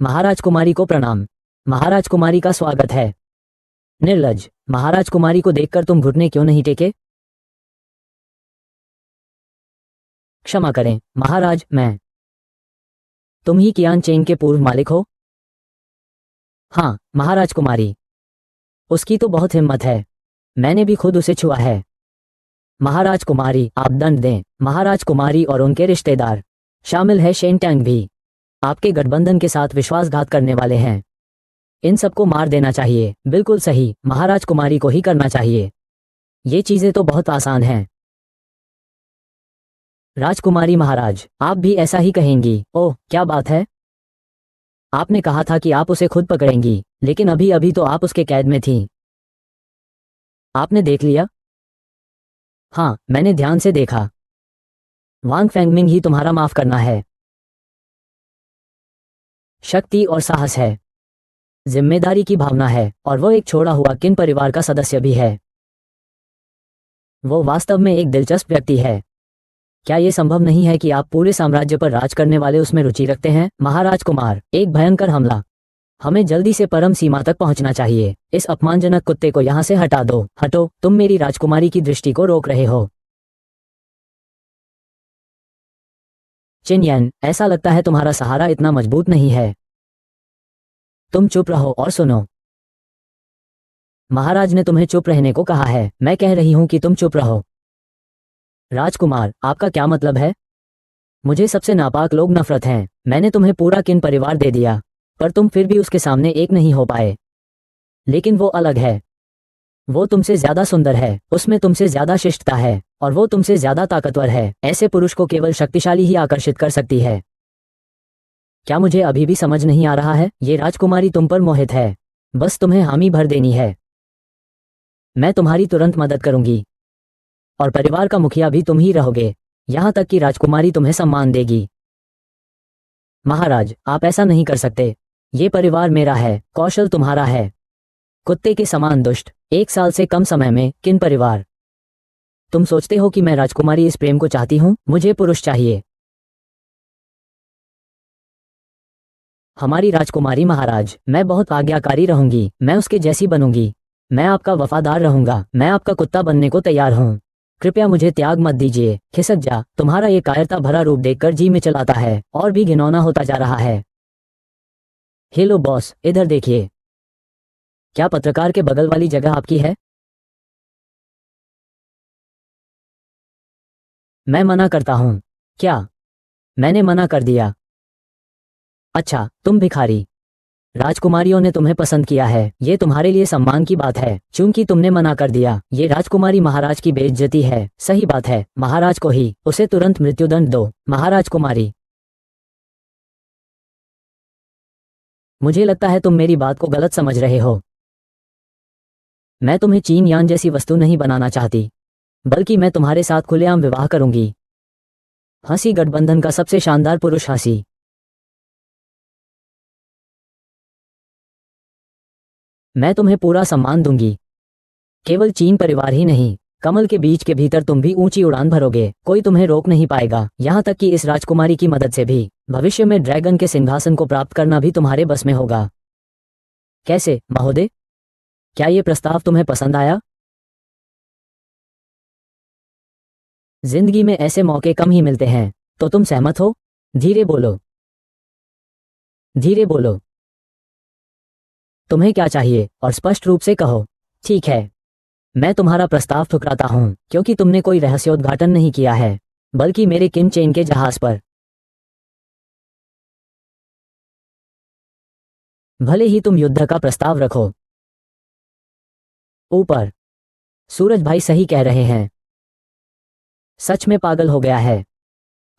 महाराज कुमारी को प्रणाम। महाराज कुमारी का स्वागत है। निर्लज, महाराज कुमारी को देखकर तुम घुटने क्यों नहीं टेके? क्षमा करें महाराज, तुम ही कियान चेंग के पूर्व मालिक हो? हाँ महाराज कुमारी। उसकी तो बहुत हिम्मत है, मैंने भी खुद उसे छुआ है। महाराज कुमारी आप दंड दें। महाराज कुमारी और उनके रिश्तेदार, शामिल है शेन टैंग भी, आपके गठबंधन के साथ विश्वासघात करने वाले हैं। इन सबको मार देना चाहिए। बिल्कुल सही, महाराज कुमारी को ही करना चाहिए। ये चीजें तो बहुत आसान हैं। राजकुमारी महाराज, आप भी ऐसा ही कहेंगी? ओह क्या बात है। आपने कहा था कि आप उसे खुद पकड़ेंगी, लेकिन अभी अभी तो आप उसके कैद में थीं। आपने देख लिया? हाँ मैंने ध्यान से देखा। वांग फेंगमिंग ही तुम्हारा माफ करना है। शक्ति और साहस है, जिम्मेदारी की भावना है, और वो एक छोड़ा हुआ किन परिवार का सदस्य भी है। वो वास्तव में एक दिलचस्प व्यक्ति है। क्या ये संभव नहीं है कि आप पूरे साम्राज्य पर राज करने वाले उसमें रुचि रखते हैं? महाराज कुमार, एक भयंकर हमला। हमें जल्दी से परम सीमा तक पहुंचना चाहिए। इस अपमानजनक कुत्ते को यहाँ से हटा दो। हटो, तुम मेरी राजकुमारी की दृष्टि को रोक रहे हो। चिनयन, ऐसा लगता है तुम्हारा सहारा इतना मजबूत नहीं है। तुम चुप रहो और सुनो। महाराज ने तुम्हें चुप रहने को कहा है। मैं कह रही हूं कि तुम चुप रहो। राजकुमार, आपका क्या मतलब है? मुझे सबसे नापाक लोग नफरत हैं। मैंने तुम्हें पूरा किन परिवार दे दिया, पर तुम फिर भी उसके सामने एक नहीं हो पाए। लेकिन वो अलग है। वो तुमसे ज्यादा सुंदर है, उसमें तुमसे ज्यादा शिष्टता है, और वो तुमसे ज्यादा ताकतवर है। ऐसे पुरुष को केवल शक्तिशाली ही आकर्षित कर सकती है। क्या मुझे अभी भी समझ नहीं आ रहा है? ये राजकुमारी तुम पर मोहित है, बस तुम्हें हामी भर देनी है। मैं तुम्हारी तुरंत मदद करूंगी, और परिवार का मुखिया भी तुम ही रहोगे, यहां तक कि राजकुमारी तुम्हें सम्मान देगी। महाराज, आप ऐसा नहीं कर सकते। ये परिवार मेरा है, कौशल तुम्हारा है। कुत्ते के समान दुष्ट, 1 साल से कम समय में किन परिवार? तुम सोचते हो कि मैं राजकुमारी इस प्रेम को चाहती हूं? मुझे पुरुष चाहिए। हमारी राजकुमारी महाराज, मैं बहुत आज्ञाकारी रहूंगी। मैं उसके जैसी बनूंगी। मैं आपका वफादार रहूंगा। मैं आपका कुत्ता बनने को तैयार हूं। कृपया मुझे त्याग मत दीजिए। खिसक जा। तुम्हारा ये कायरता भरा रूप देखकर जी में चलाता है, और भी घिनौना होता जा रहा है। हेलो बॉस, इधर देखिए। क्या पत्रकार के बगल वाली जगह आपकी है? मैं मना करता हूं। क्या? मैंने मना कर दिया। अच्छा, तुम भिखारी। राजकुमारियों ने तुम्हें पसंद किया है, ये तुम्हारे लिए सम्मान की बात है। चूंकि तुमने मना कर दिया, ये राजकुमारी महाराज की बेइज्जती है। सही बात है, महाराज को ही। उसे तुरंत मृत्युदंड दो। महाराज कुमारी, मुझे लगता है तुम मेरी बात को गलत समझ रहे हो। मैं तुम्हें चीन यान जैसी वस्तु नहीं बनाना चाहती, बल्कि मैं तुम्हारे साथ खुलेआम विवाह करूंगी। हंसी गठबंधन का सबसे शानदार पुरुष हंसी। मैं तुम्हें पूरा सम्मान दूंगी। केवल चीन परिवार ही नहीं, कमल के बीच के भीतर तुम भी ऊंची उड़ान भरोगे। कोई तुम्हें रोक नहीं पाएगा, यहाँ तक कि इस राजकुमारी की मदद से भी। भविष्य में ड्रैगन के सिंहासन को प्राप्त करना भी तुम्हारे बस में होगा। कैसे महोदय? क्या ये प्रस्ताव तुम्हें पसंद आया? जिंदगी में ऐसे मौके कम ही मिलते हैं, तो तुम सहमत हो? धीरे बोलो, धीरे बोलो। तुम्हें क्या चाहिए, और स्पष्ट रूप से कहो। ठीक है, मैं तुम्हारा प्रस्ताव ठुकराता हूं, क्योंकि तुमने कोई रहस्योद्घाटन नहीं किया है, बल्कि मेरे किम चेन के जहाज पर। भले ही तुम युद्ध का प्रस्ताव रखो। ऊपर, सूरज भाई सही कह रहे हैं। सच में पागल हो गया है।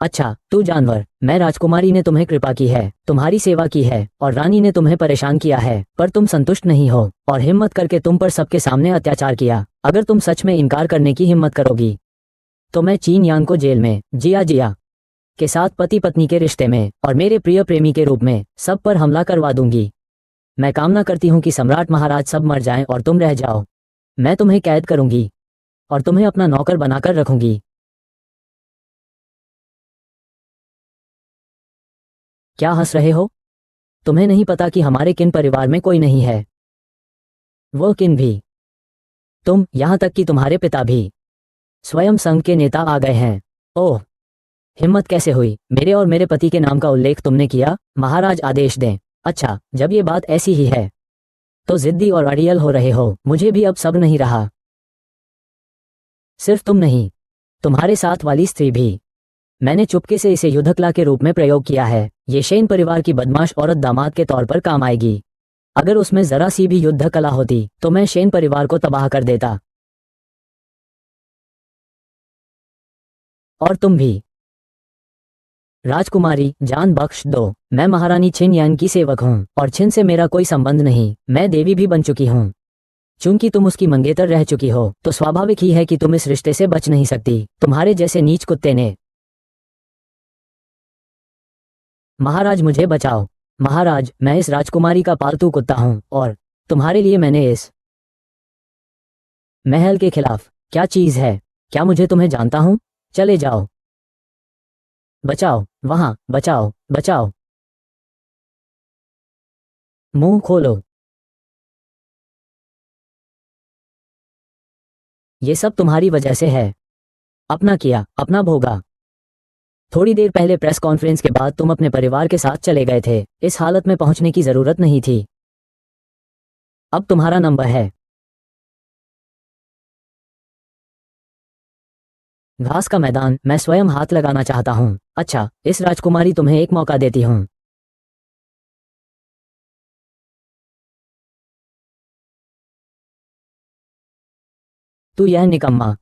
अच्छा, तू जानवर, मैं राजकुमारी ने तुम्हें कृपा की है, तुम्हारी सेवा की है, और रानी ने तुम्हें परेशान किया है, पर तुम संतुष्ट नहीं हो, और हिम्मत करके तुम पर सबके सामने अत्याचार किया। अगर तुम सच में इनकार करने की हिम्मत करोगी, तो मैं चीन यान को जेल में जिया जिया के साथ पति पत्नी के रिश्ते में और मेरे प्रिय प्रेमी के रूप में सब पर हमला करवा दूंगी। मैं कामना करती हूँ कि सम्राट महाराज सब मर जाएं और तुम रह जाओ। मैं तुम्हें कैद करूंगी और तुम्हें अपना नौकर बनाकर रखूंगी। क्या हंस रहे हो? तुम्हें नहीं पता कि हमारे किन परिवार में कोई नहीं है? वो किन भी? तुम, यहां तक कि तुम्हारे पिता भी। स्वयं संघ के नेता आ गए हैं। ओह, हिम्मत कैसे हुई? मेरे और मेरे पति के नाम का उल्लेख तुमने किया? महाराज आदेश दें। अच्छा, जब ये बात ऐसी ही है तो जिद्दी और अड़ियल हो रहे हो। मुझे भी अब सब नहीं रहा। सिर्फ तुम नहीं, तुम्हारे साथ वाली स्त्री भी। मैंने चुपके से इसे युद्धकला के रूप में प्रयोग किया है। ये शेन परिवार की बदमाश औरत दामाद के तौर पर काम आएगी। अगर उसमें जरा सी भी युद्ध कला होती तो मैं शेन परिवार को तबाह कर देता। और तुम भी। राजकुमारी, जान बख्श दो। मैं महारानी छिन यान की सेवक हूँ और छिन से मेरा कोई संबंध नहीं। मैं देवी भी बन चुकी हूँ। चूंकि तुम उसकी मंगेतर रह चुकी हो तो स्वाभाविक ही है कि तुम इस रिश्ते से बच नहीं सकती। तुम्हारे जैसे नीच कुत्ते ने। महाराज, मुझे बचाओ। महाराज, मैं इस राजकुमारी का पालतू कुत्ता हूँ और तुम्हारे लिए मैंने इस महल के खिलाफ क्या चीज है? क्या मुझे तुम्हें जानता हूँ? चले जाओ। बचाओ, वहां, बचाओ, बचाओ। मुंह खोलो। ये सब तुम्हारी वजह से है। अपना किया, अपना भोगा। थोड़ी देर पहले प्रेस कॉन्फ्रेंस के बाद तुम अपने परिवार के साथ चले गए थे। इस हालत में पहुंचने की जरूरत नहीं थी। अब तुम्हारा नंबर है। घास का मैदान, मैं स्वयं हाथ लगाना चाहता हूँ। अच्छा, इस राजकुमारी तुम्हें एक मौका देती हूँ। तू यह निकम्मा।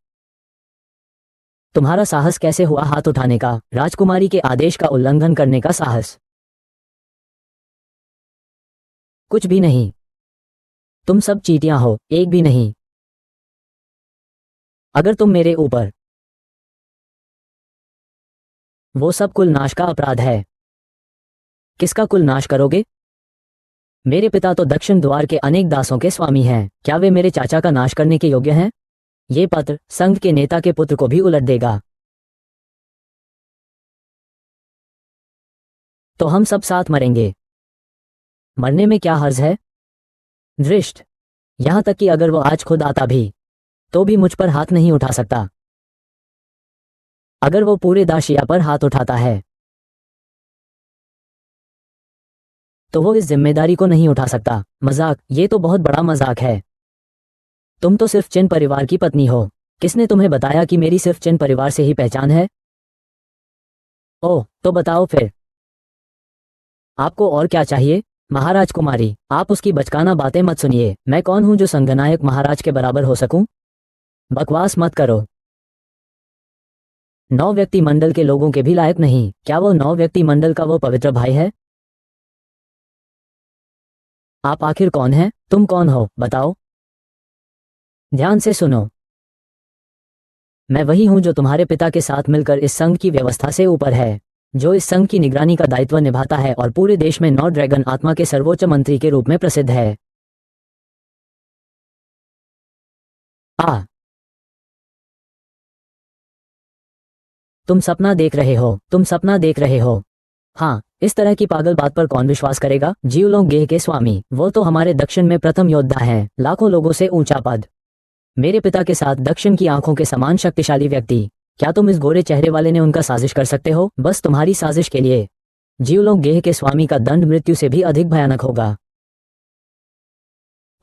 तुम्हारा साहस कैसे हुआ हाथ उठाने का? राजकुमारी के आदेश का उल्लंघन करने का साहस? कुछ भी नहीं। तुम सब चींटियां हो, एक भी नहीं। अगर तुम मेरे ऊपर, वो सब कुल नाश का अपराध है। किसका कुल नाश करोगे? मेरे पिता तो दक्षिण द्वार के अनेक दासों के स्वामी हैं। क्या वे मेरे चाचा का नाश करने के योग्य हैं? ये पत्र संघ के नेता के पुत्र को भी उलट देगा। तो हम सब साथ मरेंगे। मरने में क्या हर्ज है? दृष्ट। यहां तक कि अगर वो आज खुद आता भी तो भी मुझ पर हाथ नहीं उठा सकता। अगर वो पूरे दाशिया पर हाथ उठाता है तो वो इस जिम्मेदारी को नहीं उठा सकता। मजाक, ये तो बहुत बड़ा मजाक है। तुम तो सिर्फ चिन परिवार की पत्नी हो। किसने तुम्हें बताया कि मेरी सिर्फ चिन परिवार से ही पहचान है? ओह, तो बताओ फिर, आपको और क्या चाहिए? महाराज कुमारी, आप उसकी बचकाना बातें मत सुनिए। मैं कौन हूं जो संघनायक महाराज के बराबर हो सकूं? बकवास मत करो। 9 व्यक्ति मंडल के लोगों के भी लायक नहीं। क्या वो 9 व्यक्ति मंडल का वो पवित्र भाई है? आप आखिर कौन हैं? तुम कौन हो, बताओ। ध्यान से सुनो। मैं वही हूं जो तुम्हारे पिता के साथ मिलकर इस संघ की व्यवस्था से ऊपर है, जो इस संघ की निगरानी का दायित्व निभाता है और पूरे देश में 9 ड्रैगन आत्मा के सर्वोच्च मंत्री के रूप में प्रसिद्ध है। आ, तुम सपना देख रहे हो, तुम सपना देख रहे हो। हाँ, इस तरह की पागल बात पर कौन विश्वास करेगा? जीवलोक गेह के स्वामी, वो तो हमारे दक्षिण में प्रथम योद्धा हैं, लाखों लोगों से ऊंचा पद। मेरे पिता के साथ दक्षिण की आंखों के समान शक्तिशाली व्यक्ति। क्या तुम इस गोरे चेहरे वाले ने उनका साजिश कर सकते हो? बस तुम्हारी साजिश के लिए जीवलोक गेह के स्वामी का दंड मृत्यु से भी अधिक भयानक होगा।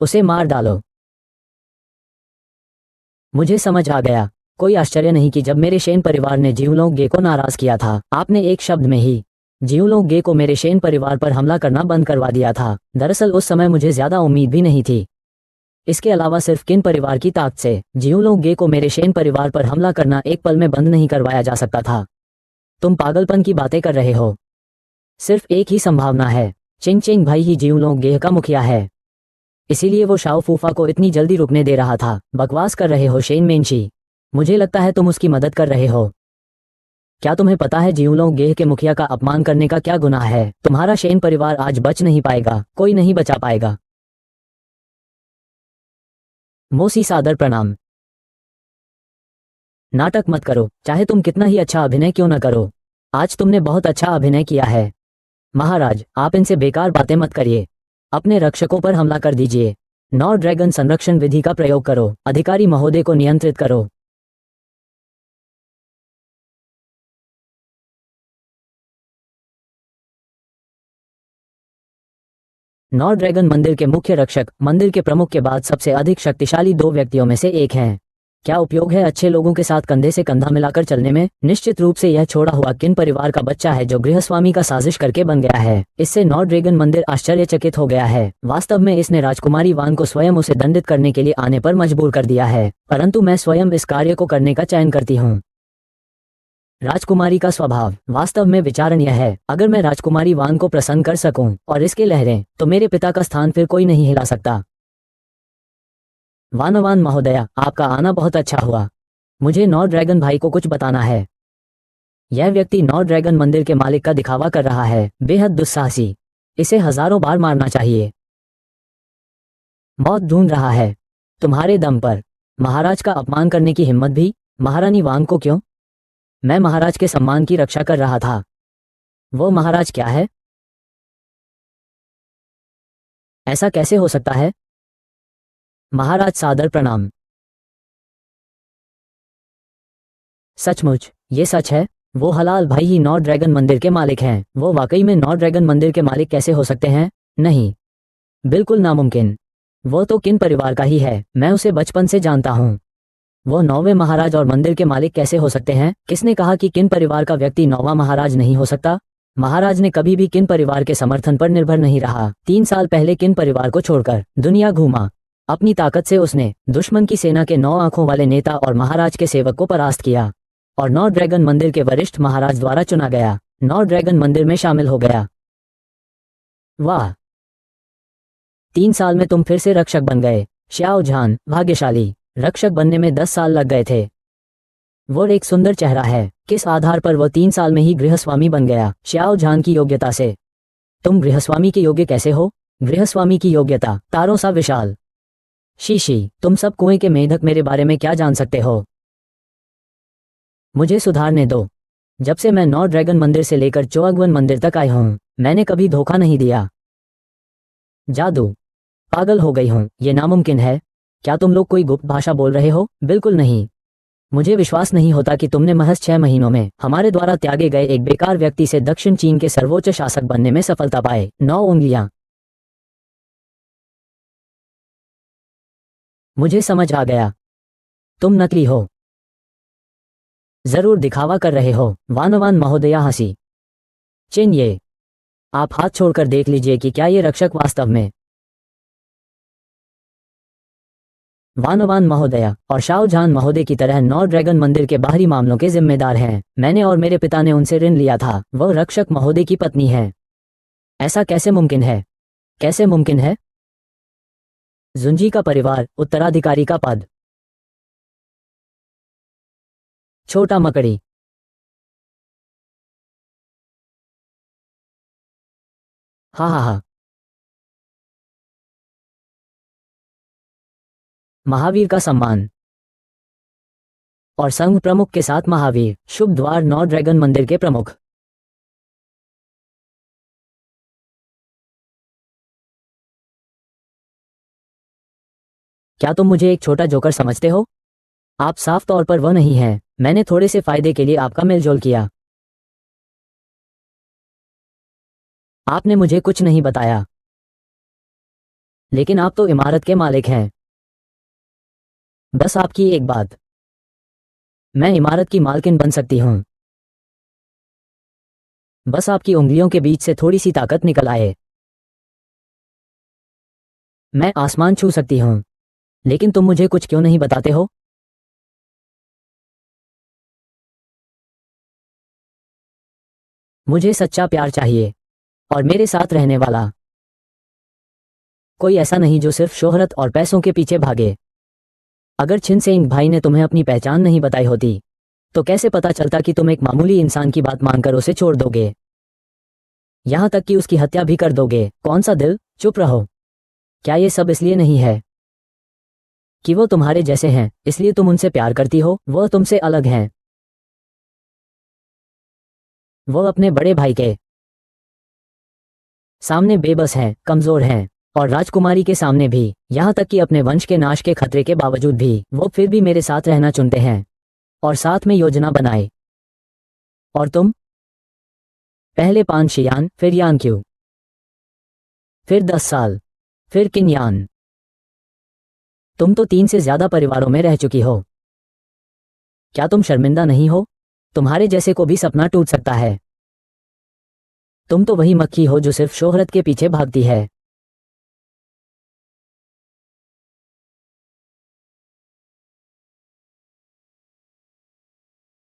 उसे मार डालो। मुझे समझ आ गया। कोई आश्चर्य नहीं कि जब मेरे शेन परिवार ने जीवलोक गे को नाराज किया था, आपने एक शब्द में ही जीवलोक गे को मेरे शेन परिवार पर हमला करना बंद करवा दिया था। दरअसल उस समय मुझे ज्यादा उम्मीद भी नहीं थी। इसके अलावा सिर्फ किन परिवार की ताकत से जीवलोक गे को मेरे शेन परिवार पर हमला करना एक पल में बंद नहीं करवाया जा सकता था। तुम पागलपन की बातें कर रहे हो। सिर्फ एक ही संभावना है, चिंग चिंग भाई ही जीवलोक गेह का मुखिया है। इसीलिए वो शाओ फूफा को इतनी जल्दी रुकने दे रहा था। बकवास कर रहे हो शेन मेंशी। मुझे लगता है तुम उसकी मदद कर रहे हो। क्या तुम्हें पता है जीवलों गेह के मुखिया का अपमान करने का क्या गुनाह है? तुम्हारा शेन परिवार आज बच नहीं पाएगा, कोई नहीं बचा पाएगा। मोसी सादर प्रणाम। नाटक मत करो, चाहे तुम कितना ही अच्छा अभिनय क्यों न करो। आज तुमने बहुत अच्छा अभिनय किया है। महाराज, आप इनसे बेकार बातें मत करिए। अपने रक्षकों पर हमला कर दीजिए। नॉर ड्रैगन संरक्षण विधि का प्रयोग करो। अधिकारी महोदय को नियंत्रित करो। नॉर ड्रैगन मंदिर के मुख्य रक्षक मंदिर के प्रमुख के बाद सबसे अधिक शक्तिशाली दो व्यक्तियों में से एक हैं। क्या उपयोग है अच्छे लोगों के साथ कंधे से कंधा मिलाकर चलने में? निश्चित रूप से यह छोड़ा हुआ किन परिवार का बच्चा है जो गृहस्वामी का साजिश करके बन गया है। इससे नॉर ड्रैगन मंदिर आश्चर्यचकित हो गया है। वास्तव में इसने राजकुमारी वान को स्वयं उसे दंडित करने के लिए आने पर मजबूर कर दिया है, परंतु मैं स्वयं इस कार्य को करने का चयन करती हूँ। राजकुमारी का स्वभाव वास्तव में विचारणीय है। अगर मैं राजकुमारी वान को प्रसन्न कर सकूं और इसके लहरें, तो मेरे पिता का स्थान फिर कोई नहीं हिला सकता। वानवान महोदया, आपका आना बहुत अच्छा हुआ। मुझे नॉर ड्रैगन भाई को कुछ बताना है। यह व्यक्ति नॉर ड्रैगन मंदिर के मालिक का दिखावा कर रहा है, बेहद दुस्साहसी। इसे हजारों बार मारना चाहिए। मौत ढूंढ रहा है तुम्हारे दम पर। महाराज का अपमान करने की हिम्मत भी? महारानी वांग को क्यों? मैं महाराज के सम्मान की रक्षा कर रहा था। वो महाराज क्या है? ऐसा कैसे हो सकता है? महाराज सादर प्रणाम। सचमुच ये सच है? वो हलाल भाई ही नॉर ड्रैगन मंदिर के मालिक हैं। वो वाकई में नॉर ड्रैगन मंदिर के मालिक कैसे हो सकते हैं? नहीं, बिल्कुल नामुमकिन। वो तो किन परिवार का ही है, मैं उसे बचपन से जानता हूँ। वो 9वें महाराज और मंदिर के मालिक कैसे हो सकते हैं? किसने कहा कि किन परिवार का व्यक्ति 9वां महाराज नहीं हो सकता? महाराज ने कभी भी किन परिवार के समर्थन पर निर्भर नहीं रहा। 3 साल पहले किन परिवार को छोड़कर दुनिया घूमा। अपनी ताकत से उसने दुश्मन की सेना के 9 आंखों वाले नेता और महाराज के सेवक को परास्त किया और नॉर ड्रैगन मंदिर के वरिष्ठ महाराज द्वारा चुना गया। नॉर ड्रैगन मंदिर में शामिल हो गया। वाह, 3 साल में तुम फिर से रक्षक बन गए। श्याओ झान, भाग्यशाली। रक्षक बनने में 10 साल लग गए थे। वो एक सुंदर चेहरा है। किस आधार पर वो 3 साल में ही गृहस्वामी बन गया? श्याओ झान की योग्यता से। तुम गृहस्वामी के योग्य कैसे हो? गृहस्वामी की योग्यता तारों सा विशाल। शीशी, तुम सब कुएं के मेढक मेरे बारे में क्या जान सकते हो? मुझे सुधारने दो। जब से मैं नॉर ड्रैगन मंदिर से लेकर चोअगवन मंदिर तक आई हूँ, मैंने कभी धोखा नहीं दिया। जादू, पागल हो गई हूँ, ये नामुमकिन है। क्या तुम लोग कोई गुप्त भाषा बोल रहे हो? बिल्कुल नहीं। मुझे विश्वास नहीं होता कि तुमने महज 6 महीनों में हमारे द्वारा त्यागे गए एक बेकार व्यक्ति से दक्षिण चीन के सर्वोच्च शासक बनने में सफलता पाए। 9 उंगलियां। मुझे समझ आ गया, तुम नकली हो। जरूर दिखावा कर रहे हो। वानवान महोदया हंसी। चिन ये, आप हाथ छोड़कर देख लीजिए कि क्या ये रक्षक वास्तव में वानवान महोदया और शाओजान महोदय की तरह नॉर ड्रैगन मंदिर के बाहरी मामलों के जिम्मेदार हैं। मैंने और मेरे पिता ने उनसे ऋण लिया था। वह रक्षक महोदय की पत्नी है। ऐसा कैसे मुमकिन है? कैसे मुमकिन है? जुंजी का परिवार, उत्तराधिकारी का पद। छोटा मकड़ी। हा हा हा। महावीर का सम्मान और संघ प्रमुख के साथ महावीर। शुभ द्वार नॉर ड्रैगन मंदिर के प्रमुख। क्या तुम मुझे एक छोटा जोकर समझते हो? आप साफ तौर पर वह नहीं हैं। मैंने थोड़े से फायदे के लिए आपका मेलजोल किया। आपने मुझे कुछ नहीं बताया। लेकिन आप तो इमारत के मालिक हैं। बस आपकी एक बात, मैं इमारत की मालकिन बन सकती हूँ। बस आपकी उंगलियों के बीच से थोड़ी सी ताकत निकल आए। मैं आसमान छू सकती हूँ। लेकिन तुम मुझे कुछ क्यों नहीं बताते हो? मुझे सच्चा प्यार चाहिए और मेरे साथ रहने वाला। कोई ऐसा नहीं जो सिर्फ शोहरत और पैसों के पीछे भागे। अगर छिनसेंग भाई ने तुम्हें अपनी पहचान नहीं बताई होती, तो कैसे पता चलता कि तुम एक मामूली इंसान की बात मानकर उसे छोड़ दोगे, यहां तक कि उसकी हत्या भी कर दोगे? कौन सा दिल? चुप रहो। क्या ये सब इसलिए नहीं है कि वो तुम्हारे जैसे हैं, इसलिए तुम उनसे प्यार करती हो? वो तुमसे अलग हैं। वो अपने बड़े भाई के सामने बेबस हैं, कमजोर हैं, और राजकुमारी के सामने भी, यहां तक कि अपने वंश के नाश के खतरे के बावजूद भी वो फिर भी मेरे साथ रहना चुनते हैं और साथ में योजना बनाए। और तुम? पहले 5 यान, फिर यान क्यों, फिर 10 साल, फिर किन यान। तुम तो 3 से ज्यादा परिवारों में रह चुकी हो। क्या तुम शर्मिंदा नहीं हो? तुम्हारे जैसे को भी सपना टूट सकता है। तुम तो वही मक्खी हो जो सिर्फ शोहरत के पीछे भागती है।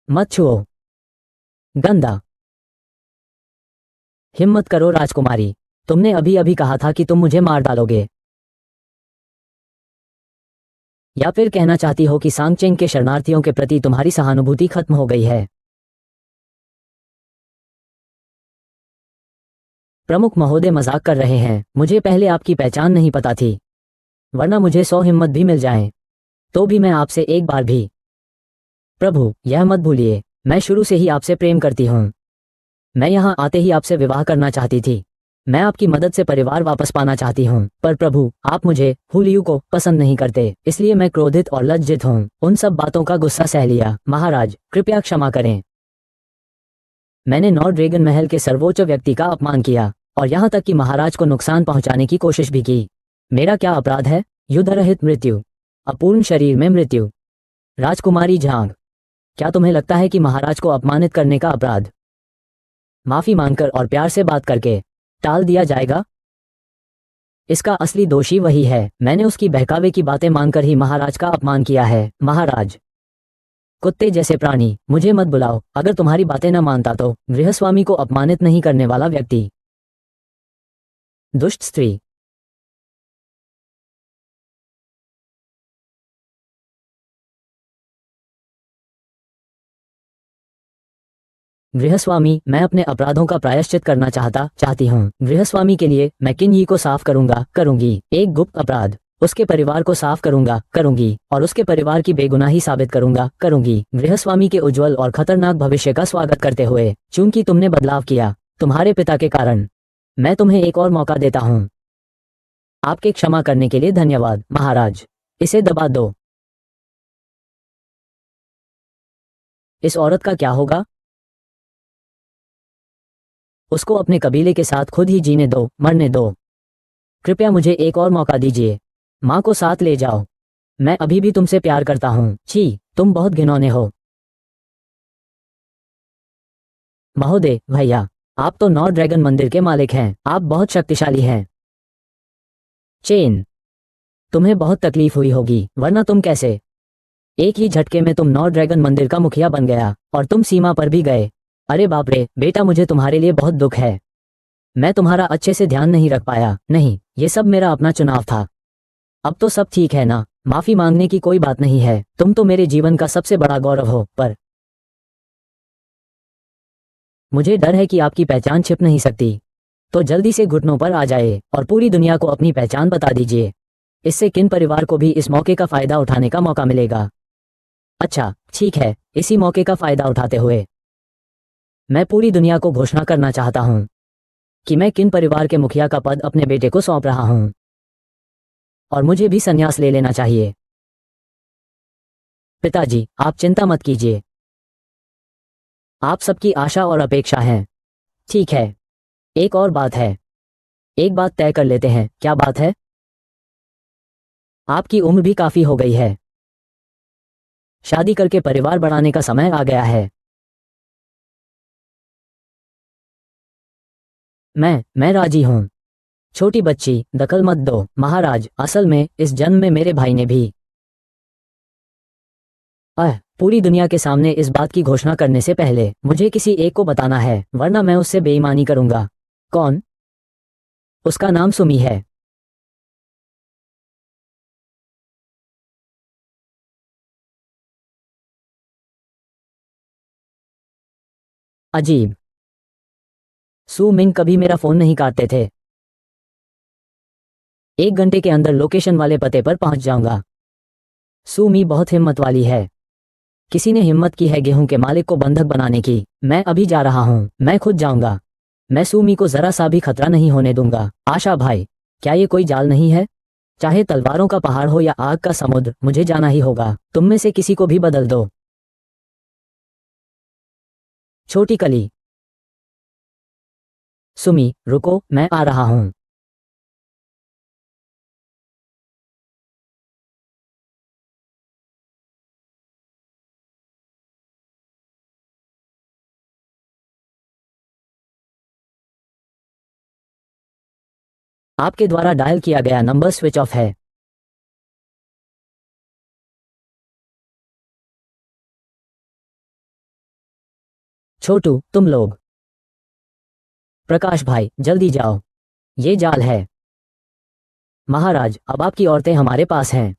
मत छुओ, गंदा। हिम्मत करो राजकुमारी, तुमने अभी अभी कहा था कि तुम मुझे मार डालोगे। या फिर कहना चाहती हो कि सांगचेंग के शरणार्थियों के प्रति तुम्हारी सहानुभूति खत्म हो गई है? प्रमुख महोदय मजाक कर रहे हैं, मुझे पहले आपकी पहचान नहीं पता थी, वरना मुझे 100 हिम्मत भी मिल जाए तो भी मैं आपसे एक बार भी। प्रभु, यह मत भूलिए, मैं शुरू से ही आपसे प्रेम करती हूँ। मैं यहाँ आते ही आपसे विवाह करना चाहती थी। मैं आपकी मदद से परिवार वापस पाना चाहती हूँ, पर प्रभु, आप मुझे, हुलियू को पसंद नहीं करते, इसलिए मैं क्रोधित और लज्जित हूँ। उन सब बातों का गुस्सा सह लिया। महाराज, कृपया क्षमा करें। मैंने नॉर्ड ड्रैगन महल के सर्वोच्च व्यक्ति का अपमान किया, और यहाँ तक कि महाराज को नुकसान पहुंचाने की कोशिश भी की। मेरा क्या अपराध है? युद्धरहित मृत्यु, अपूर्ण शरीर में मृत्यु। राजकुमारी झांग, क्या तुम्हें लगता है कि महाराज को अपमानित करने का अपराध माफी मांगकर और प्यार से बात करके टाल दिया जाएगा? इसका असली दोषी वही है। मैंने उसकी बहकावे की बातें मानकर ही महाराज का अपमान किया है। महाराज, कुत्ते जैसे प्राणी, मुझे मत बुलाओ। अगर तुम्हारी बातें न मानता तो गृहस्वामी को अपमानित नहीं करने वाला व्यक्ति। दुष्ट स्त्री। गृहस्वामी, मैं अपने अपराधों का प्रायश्चित करना चाहती हूँ। गृहस्वामी के लिए मैं किन्ही को साफ करूंगी। एक गुप्त अपराध, उसके परिवार को साफ करूंगी, और उसके परिवार की बेगुनाही साबित करूंगी। गृहस्वामी के उज्जवल और खतरनाक भविष्य का स्वागत करते हुए, चूंकि तुमने बदलाव किया तुम्हारे पिता के कारण, मैं तुम्हें एक और मौका देता हूँ। आपके क्षमा करने के लिए धन्यवाद महाराज। इसे दबा दो। इस औरत का क्या होगा? उसको अपने कबीले के साथ खुद ही जीने दो, मरने दो। कृपया मुझे एक और मौका दीजिए। माँ को साथ ले जाओ। मैं अभी भी तुमसे प्यार करता हूँ। छी, तुम बहुत घिनौने हो। महोदय, भैया, आप तो 9 ड्रैगन मंदिर के मालिक हैं। आप बहुत शक्तिशाली हैं। चेन, तुम्हें बहुत तकलीफ हुई होगी, वरना तुम कैसे एक ही झटके में तुम 9 ड्रैगन मंदिर का मुखिया बन गया, और तुम सीमा पर भी गए। अरे बाप रे, बेटा, मुझे तुम्हारे लिए बहुत दुख है। मैं तुम्हारा अच्छे से ध्यान नहीं रख पाया। नहीं, ये सब मेरा अपना चुनाव था। अब तो सब ठीक है ना? माफी मांगने की कोई बात नहीं है। तुम तो मेरे जीवन का सबसे बड़ा गौरव हो, पर मुझे डर है कि आपकी पहचान छिप नहीं सकती। तो जल्दी से घुटनों पर आ जाए और पूरी दुनिया को अपनी पहचान बता दीजिए। इससे किन परिवार को भी इस मौके का फायदा उठाने का मौका मिलेगा। अच्छा, ठीक है, इसी मौके का फायदा उठाते हुए मैं पूरी दुनिया को घोषणा करना चाहता हूँ कि मैं किन परिवार के मुखिया का पद अपने बेटे को सौंप रहा हूँ, और मुझे भी संन्यास ले लेना चाहिए। पिताजी, आप चिंता मत कीजिए। आप सबकी आशा और अपेक्षा हैं। ठीक है, एक और बात है। एक बात तय कर लेते हैं। क्या बात है? आपकी उम्र भी काफी हो गई है। शादी करके परिवार बढ़ाने का समय आ गया है। मैं राजी हूँ। छोटी बच्ची, दखल मत दो। महाराज, असल में इस जन्म में मेरे भाई ने भी पूरी दुनिया के सामने इस बात की घोषणा करने से पहले मुझे किसी एक को बताना है, वरना मैं उससे बेईमानी करूंगा। कौन? उसका नाम सुमी है। अजीब। सू मिंग कभी मेरा फोन नहीं काटते थे। 1 घंटे के अंदर लोकेशन वाले पते पर पहुंच जाऊंगा। सू मी बहुत हिम्मत वाली है। किसी ने हिम्मत की है गेहूं के मालिक को बंधक बनाने की। मैं अभी जा रहा हूं, मैं खुद जाऊंगा। मैं सूमी को जरा सा भी खतरा नहीं होने दूंगा। आशा भाई, क्या ये कोई जाल नहीं है? चाहे तलवारों का पहाड़ हो या आग का समुद्र, मुझे जाना ही होगा। तुम में से किसी को भी बदल दो। छोटी कली। सुमी, रुको, मैं आ रहा हूं। आपके द्वारा डायल किया गया नंबर स्विच ऑफ है। छोटू, तुम लोग। प्रकाश भाई, जल्दी जाओ, ये जाल है। महाराज, अब आपकी औरतें हमारे पास हैं।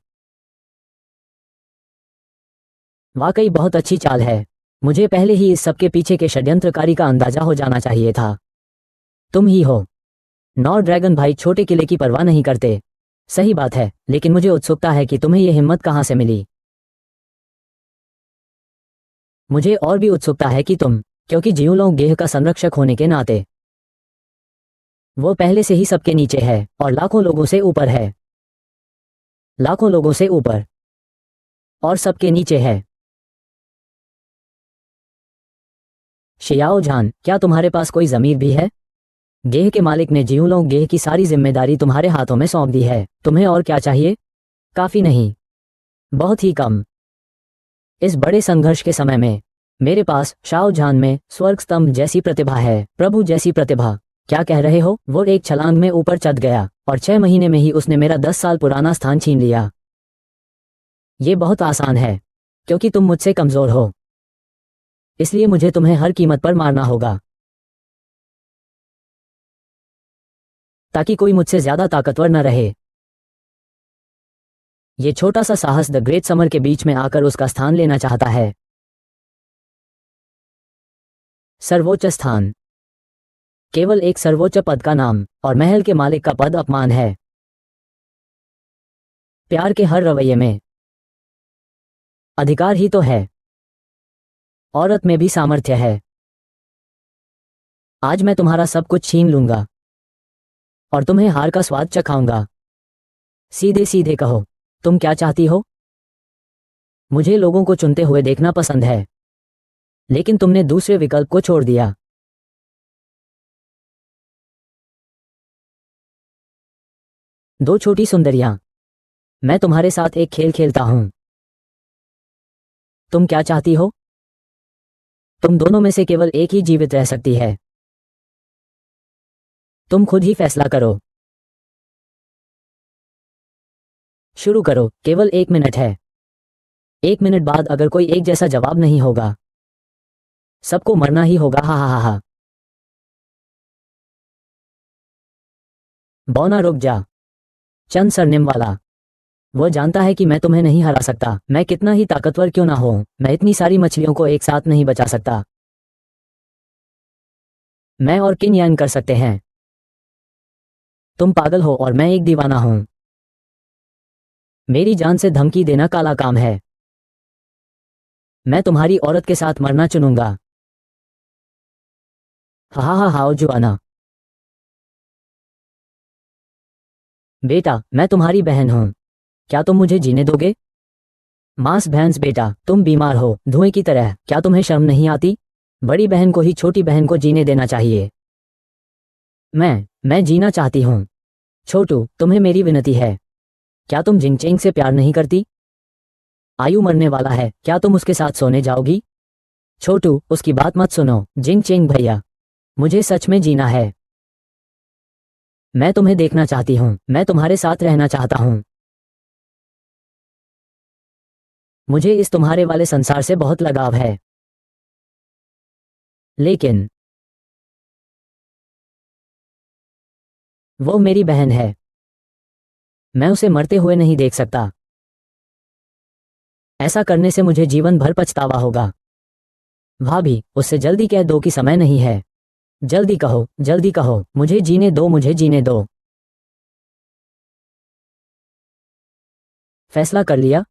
वाकई बहुत अच्छी चाल है। मुझे पहले ही इस सब के पीछे के षड्यंत्रकारी का अंदाजा हो जाना चाहिए था। तुम ही हो। नौ ड्रैगन भाई छोटे किले की परवाह नहीं करते। सही बात है, लेकिन मुझे उत्सुकता है कि तुम्हें यह हिम्मत कहां से मिली। मुझे और भी उत्सुकता है कि तुम, क्योंकि जियूलोंग गेह का संरक्षक होने के नाते वो पहले से ही सबके नीचे है और लाखों लोगों से ऊपर है। लाखों लोगों से ऊपर और सबके नीचे है। शियाओ जान, क्या तुम्हारे पास कोई जमीर भी है? गेह के मालिक ने जियूलोंग गेह की सारी जिम्मेदारी तुम्हारे हाथों में सौंप दी है। तुम्हें और क्या चाहिए? काफी नहीं, बहुत ही कम। इस बड़े संघर्ष के समय में मेरे पास शाओ जान में स्वर्ग स्तंभ जैसी प्रतिभा है, प्रभु जैसी प्रतिभा। क्या कह रहे हो? वो एक छलांग में ऊपर चढ़ गया और 6 महीने में ही उसने मेरा 10 साल पुराना स्थान छीन लिया। ये बहुत आसान है, क्योंकि तुम मुझसे कमजोर हो, इसलिए मुझे तुम्हें हर कीमत पर मारना होगा, ताकि कोई मुझसे ज्यादा ताकतवर न रहे। ये छोटा सा साहस द ग्रेट समर के बीच में आकर उसका स्थान लेना चाहता है। सर्वोच्च स्थान, केवल एक सर्वोच्च पद का नाम, और महल के मालिक का पद अपमान है। प्यार के हर रवैये में अधिकार ही तो है। औरत में भी सामर्थ्य है। आज मैं तुम्हारा सब कुछ छीन लूंगा और तुम्हें हार का स्वाद चखाऊंगा। सीधे सीधे कहो, तुम क्या चाहती हो? मुझे लोगों को चुनते हुए देखना पसंद है, लेकिन तुमने दूसरे विकल्प को छोड़ दिया। दो छोटी सुंदरियां, मैं तुम्हारे साथ एक खेल खेलता हूं। तुम क्या चाहती हो? तुम दोनों में से केवल एक ही जीवित रह सकती है। तुम खुद ही फैसला करो। शुरू करो, केवल 1 मिनट है। 1 मिनट बाद अगर कोई एक जैसा जवाब नहीं होगा, सबको मरना ही होगा। हा हा हा हा। बौना, रुक जा। चंद सरनेम वाला। वो जानता है कि मैं तुम्हें नहीं हरा सकता। मैं कितना ही ताकतवर क्यों ना हो, मैं इतनी सारी मछलियों को एक साथ नहीं बचा सकता। मैं और किन यान कर सकते हैं। तुम पागल हो और मैं एक दीवाना हूं। मेरी जान से धमकी देना काला काम है। मैं तुम्हारी औरत के साथ मरना चुनूंगा। हा हा हा हाओ जुआना। बेटा, मैं तुम्हारी बहन हूं, क्या तुम मुझे जीने दोगे? मांस भैंस बेटा, तुम बीमार हो, धुएं की तरह। क्या तुम्हें शर्म नहीं आती? बड़ी बहन को ही छोटी बहन को जीने देना चाहिए। मैं जीना चाहती हूं। छोटू, तुम्हें मेरी विनती है, क्या तुम जिंगचेंग से प्यार नहीं करती? आयु मरने वाला है, क्या तुम उसके साथ सोने जाओगी? छोटू, उसकी बात मत सुनो। जिंगचेंग भैया, मुझे सच में जीना है। मैं तुम्हें देखना चाहती हूँ, मैं तुम्हारे साथ रहना चाहता हूँ। मुझे इस तुम्हारे वाले संसार से बहुत लगाव है, लेकिन वो मेरी बहन है। मैं उसे मरते हुए नहीं देख सकता। ऐसा करने से मुझे जीवन भर पछतावा होगा। भाभी, उससे जल्दी कह दो कि समय नहीं है। जल्दी कहो, मुझे जीने दो, मुझे जीने दो। फैसला कर लिया?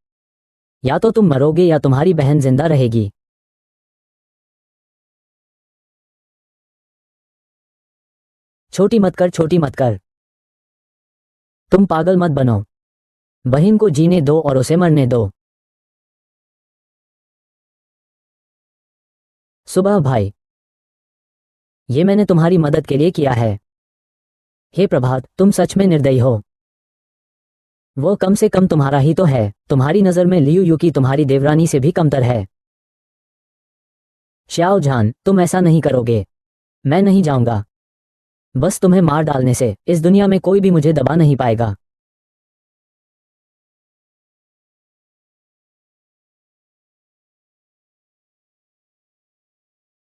या तो तुम मरोगे या तुम्हारी बहन जिंदा रहेगी। छोटी मत कर। तुम पागल मत बनो। बहन को जीने दो और उसे मरने दो। सुबह भाई, ये मैंने तुम्हारी मदद के लिए किया है। हे प्रभात, तुम सच में निर्दयी हो। वो कम से कम तुम्हारा ही तो है। तुम्हारी नजर में लियू युकी तुम्हारी देवरानी से भी कमतर है। श्याओ जान, तुम ऐसा नहीं करोगे। मैं नहीं जाऊंगा। बस तुम्हें मार डालने से इस दुनिया में कोई भी मुझे दबा नहीं पाएगा।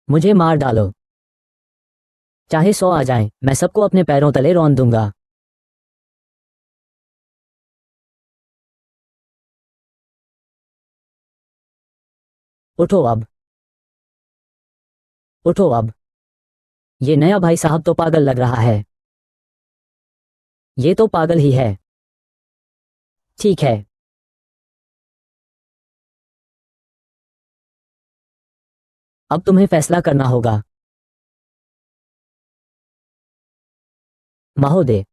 मुझे मार डालो, चाहे 100 आ जाएं, मैं सबको अपने पैरों तले रौंद दूंगा। उठो अब, उठो अब। ये नया भाई साहब तो पागल लग रहा है। ये तो पागल ही है। ठीक है, अब तुम्हें फैसला करना होगा। महोदय,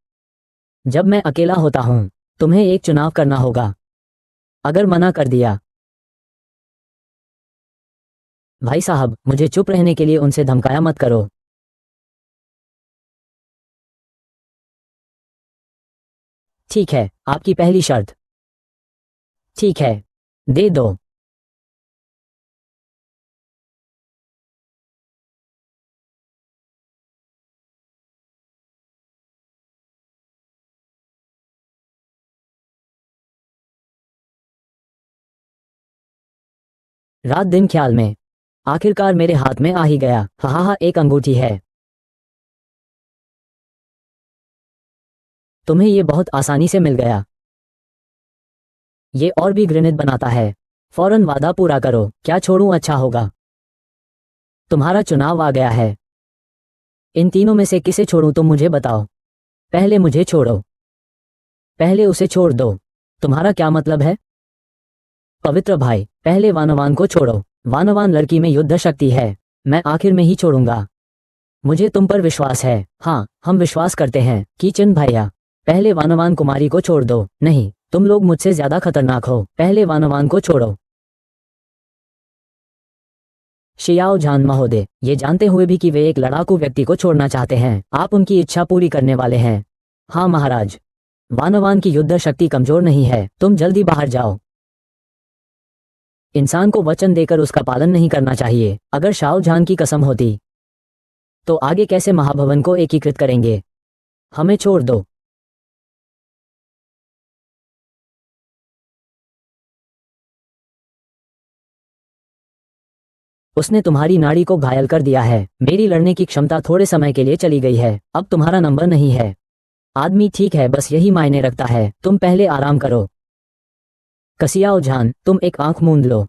जब मैं अकेला होता हूं, तुम्हें एक चुनाव करना होगा। अगर मना कर दिया, भाई साहब, मुझे चुप रहने के लिए उनसे धमकाया मत करो। ठीक है, आपकी पहली शर्त। ठीक है, दे दो। रात दिन ख्याल में आखिरकार मेरे हाथ में आ ही गया। हा, एक अंगूठी है। तुम्हें ये बहुत आसानी से मिल गया। ये और भी घृणित बनाता है। फौरन वादा पूरा करो। क्या छोड़ूं अच्छा होगा? तुम्हारा चुनाव आ गया है। इन तीनों में से किसे छोड़ूं तुम मुझे बताओ। पहले मुझे छोड़ो। पहले उसे छोड़ दो। तुम्हारा क्या मतलब है? पवित्र भाई, पहले वानवान को छोड़ो। वानवान लड़की में युद्ध शक्ति है। मैं आखिर में ही छोड़ूंगा। मुझे तुम पर विश्वास है। हाँ, हम विश्वास करते हैं कीचन भैया। पहले वानवान कुमारी को छोड़ दो। नहीं, तुम लोग मुझसे ज्यादा खतरनाक हो। पहले वानवान को छोड़ो। शियाओ जान महोदय, ये जानते हुए भी कि वे एक लड़ाकू व्यक्ति को छोड़ना चाहते हैं, आप उनकी इच्छा पूरी करने वाले हैं। हाँ महाराज, वानवान की युद्ध शक्ति कमजोर नहीं है। तुम जल्दी बाहर जाओ। इंसान को वचन देकर उसका पालन नहीं करना चाहिए। अगर शाओ जान की कसम होती तो आगे कैसे महाभवन को एकीकृत करेंगे? हमें छोड़ दो। उसने तुम्हारी नाड़ी को घायल कर दिया है। मेरी लड़ने की क्षमता थोड़े समय के लिए चली गई है। अब तुम्हारा नंबर नहीं है। आदमी ठीक है, बस यही मायने रखता है। तुम पहले आराम करो। कसियाओ जान, तुम एक आंख मूंद लो।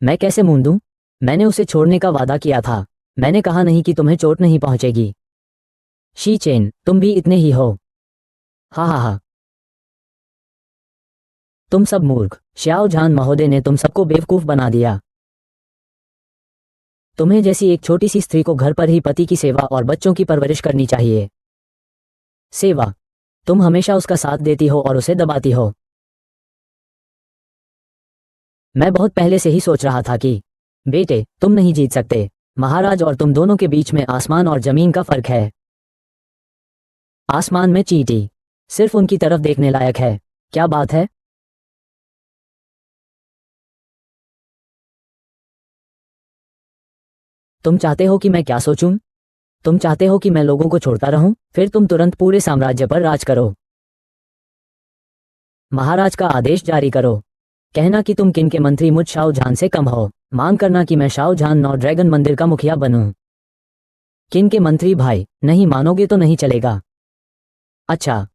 मैं कैसे मूंदूं? मैंने उसे छोड़ने का वादा किया था। मैंने कहा नहीं कि तुम्हें चोट नहीं पहुंचेगी। शी चेन, तुम भी इतने ही हो। हा, तुम सब मूर्ख। श्याओ जान महोदय ने तुम सबको बेवकूफ बना दिया। तुम्हें जैसी एक छोटी सी स्त्री को घर पर ही पति की सेवा और बच्चों की परवरिश करनी चाहिए। सेवा? तुम हमेशा उसका साथ देती हो और उसे दबाती हो। मैं बहुत पहले से ही सोच रहा था कि बेटे, तुम नहीं जीत सकते। महाराज और तुम दोनों के बीच में आसमान और जमीन का फर्क है। आसमान में चींटी सिर्फ उनकी तरफ देखने लायक है। क्या बात है? तुम चाहते हो कि मैं क्या सोचूं? तुम चाहते हो कि मैं लोगों को छोड़ता रहूं? फिर तुम तुरंत पूरे साम्राज्य पर राज करो। महाराज का आदेश जारी करो। कहना कि तुम किन के मंत्री मुझ शाओ जान से कम हो। मांग करना कि मैं शाओ जान नौ ड्रैगन मंदिर का मुखिया बनूं। किन के मंत्री भाई? नहीं मानोगे तो नहीं चलेगा। अच्छा,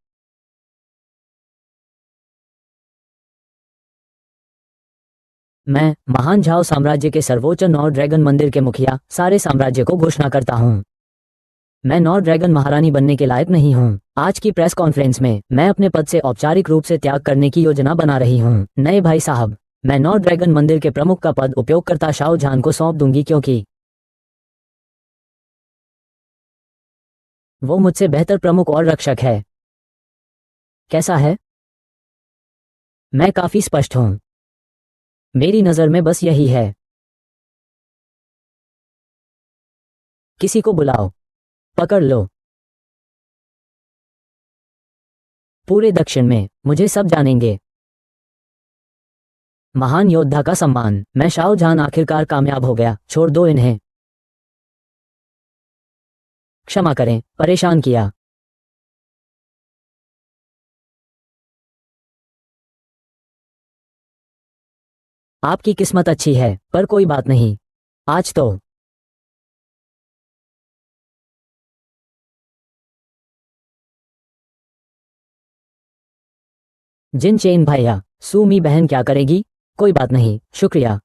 मैं महान झाओ साम्राज्य के सर्वोच्च नौ ड्रैगन मंदिर के मुखिया सारे साम्राज्य को घोषणा करता हूँ। मैं नौ ड्रैगन महारानी बनने के लायक नहीं हूँ। आज की प्रेस कॉन्फ्रेंस में मैं अपने पद से औपचारिक रूप से त्याग करने की योजना बना रही हूँ। नए भाई साहब, मैं नौ ड्रैगन मंदिर के प्रमुख का पद उपयोगकर्ता शाओ झान को सौंप दूंगी क्योंकि वो मुझसे बेहतर प्रमुख और रक्षक है। कैसा है? मैं काफी स्पष्ट हूँ। मेरी नजर में बस यही है। किसी को बुलाओ, पकड़ लो। पूरे दक्षिण में मुझे सब जानेंगे। महान योद्धा का सम्मान। मैं शाओ जान आखिरकार कामयाब हो गया। छोड़ दो इन्हें। क्षमा करें, परेशान किया। आपकी किस्मत अच्छी है, पर कोई बात नहीं। आज तो जिन चेन भैया, सूमी बहन क्या करेगी? कोई बात नहीं, शुक्रिया।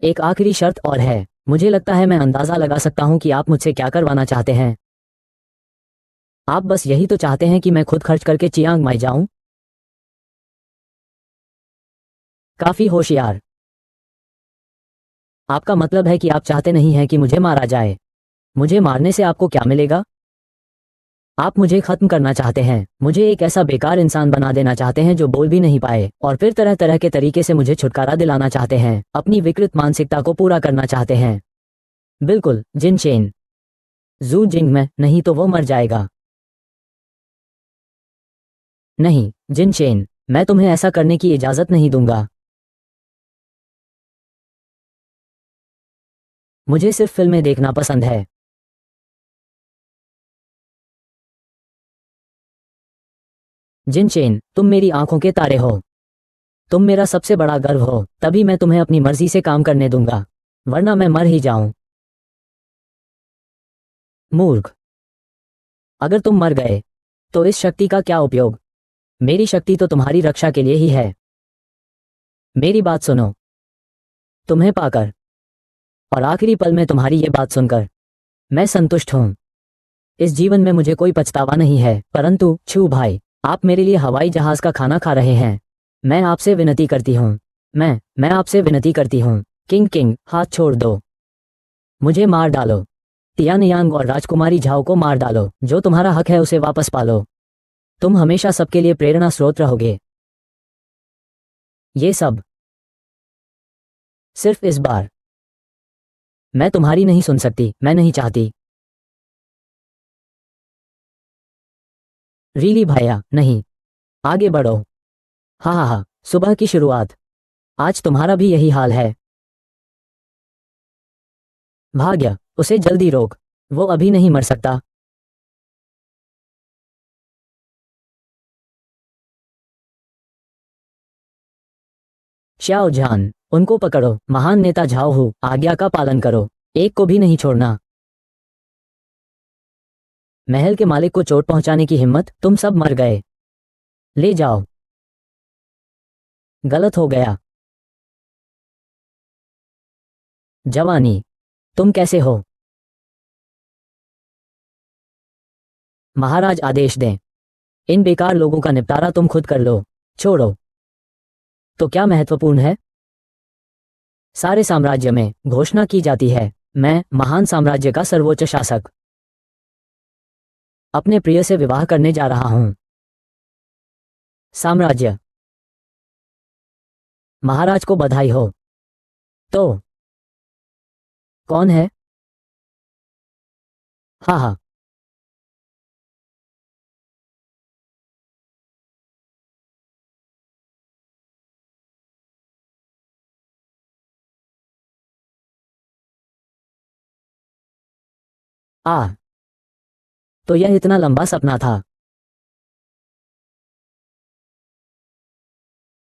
एक आखिरी शर्त और है। मुझे लगता है मैं अंदाजा लगा सकता हूं कि आप मुझसे क्या करवाना चाहते हैं। आप बस यही तो चाहते हैं कि मैं खुद खर्च करके चियांग माई जाऊं? काफी होशियार। आपका मतलब है कि आप चाहते नहीं हैं कि मुझे मारा जाए। मुझे मारने से आपको क्या मिलेगा? आप मुझे खत्म करना चाहते हैं। मुझे एक ऐसा बेकार इंसान बना देना चाहते हैं जो बोल भी नहीं पाए, और फिर तरह तरह के तरीके से मुझे छुटकारा दिलाना चाहते हैं। अपनी विकृत मानसिकता को पूरा करना चाहते हैं। बिल्कुल, जिन चेन। जू जिंग में नहीं तो वो मर जाएगा। नहीं, जिन चेन, मैं तुम्हें ऐसा करने की इजाजत नहीं दूंगा। मुझे सिर्फ फिल्में देखना पसंद है। जिन चेन, तुम मेरी आंखों के तारे हो। तुम मेरा सबसे बड़ा गर्व हो, तभी मैं तुम्हें अपनी मर्जी से काम करने दूंगा, वरना मैं मर ही जाऊं। मूर्ख। अगर तुम मर गए तो इस शक्ति का क्या उपयोग? मेरी शक्ति तो तुम्हारी रक्षा के लिए ही है। मेरी बात सुनो। तुम्हें पाकर और आखिरी पल में तुम्हारी ये बात सुनकर मैं संतुष्ट हूं। इस जीवन में मुझे कोई पछतावा नहीं है, परंतु छू भाई, आप मेरे लिए हवाई जहाज का खाना खा रहे हैं। मैं आपसे विनती करती हूँ। मैं आपसे विनती करती हूँ। किंग किंग, हाथ छोड़ दो। मुझे मार डालो। तियानयांग और राजकुमारी झाओ को मार डालो। जो तुम्हारा हक है उसे वापस पालो। तुम हमेशा सबके लिए प्रेरणा स्रोत रहोगे। ये सब सिर्फ इस बार। मैं तुम्हारी नहीं सुन सकती, मैं नहीं चाहती। रीली भैया, नहीं। आगे बढ़ो। हा हा हा, सुबह की शुरुआत। आज तुम्हारा भी यही हाल है। भाग्य, उसे जल्दी रोक। वो अभी नहीं मर सकता। श्याओ जान, उनको पकड़ो। महान नेता झाओ हूँ, आज्ञा का पालन करो। एक को भी नहीं छोड़ना। महल के मालिक को चोट पहुंचाने की हिम्मत? तुम सब मर गए। ले जाओ। गलत हो गया। जवानी, तुम कैसे हो? महाराज आदेश दें। इन बेकार लोगों का निपटारा तुम खुद कर लो। छोड़ो। तो क्या महत्वपूर्ण है? सारे साम्राज्य में घोषणा की जाती है, मैं महान साम्राज्य का सर्वोच्च शासक अपने प्रिय से विवाह करने जा रहा हूं। साम्राज्य, महाराज को बधाई हो। तो कौन है? हाँ हाँ। आ, तो यह इतना लंबा सपना था।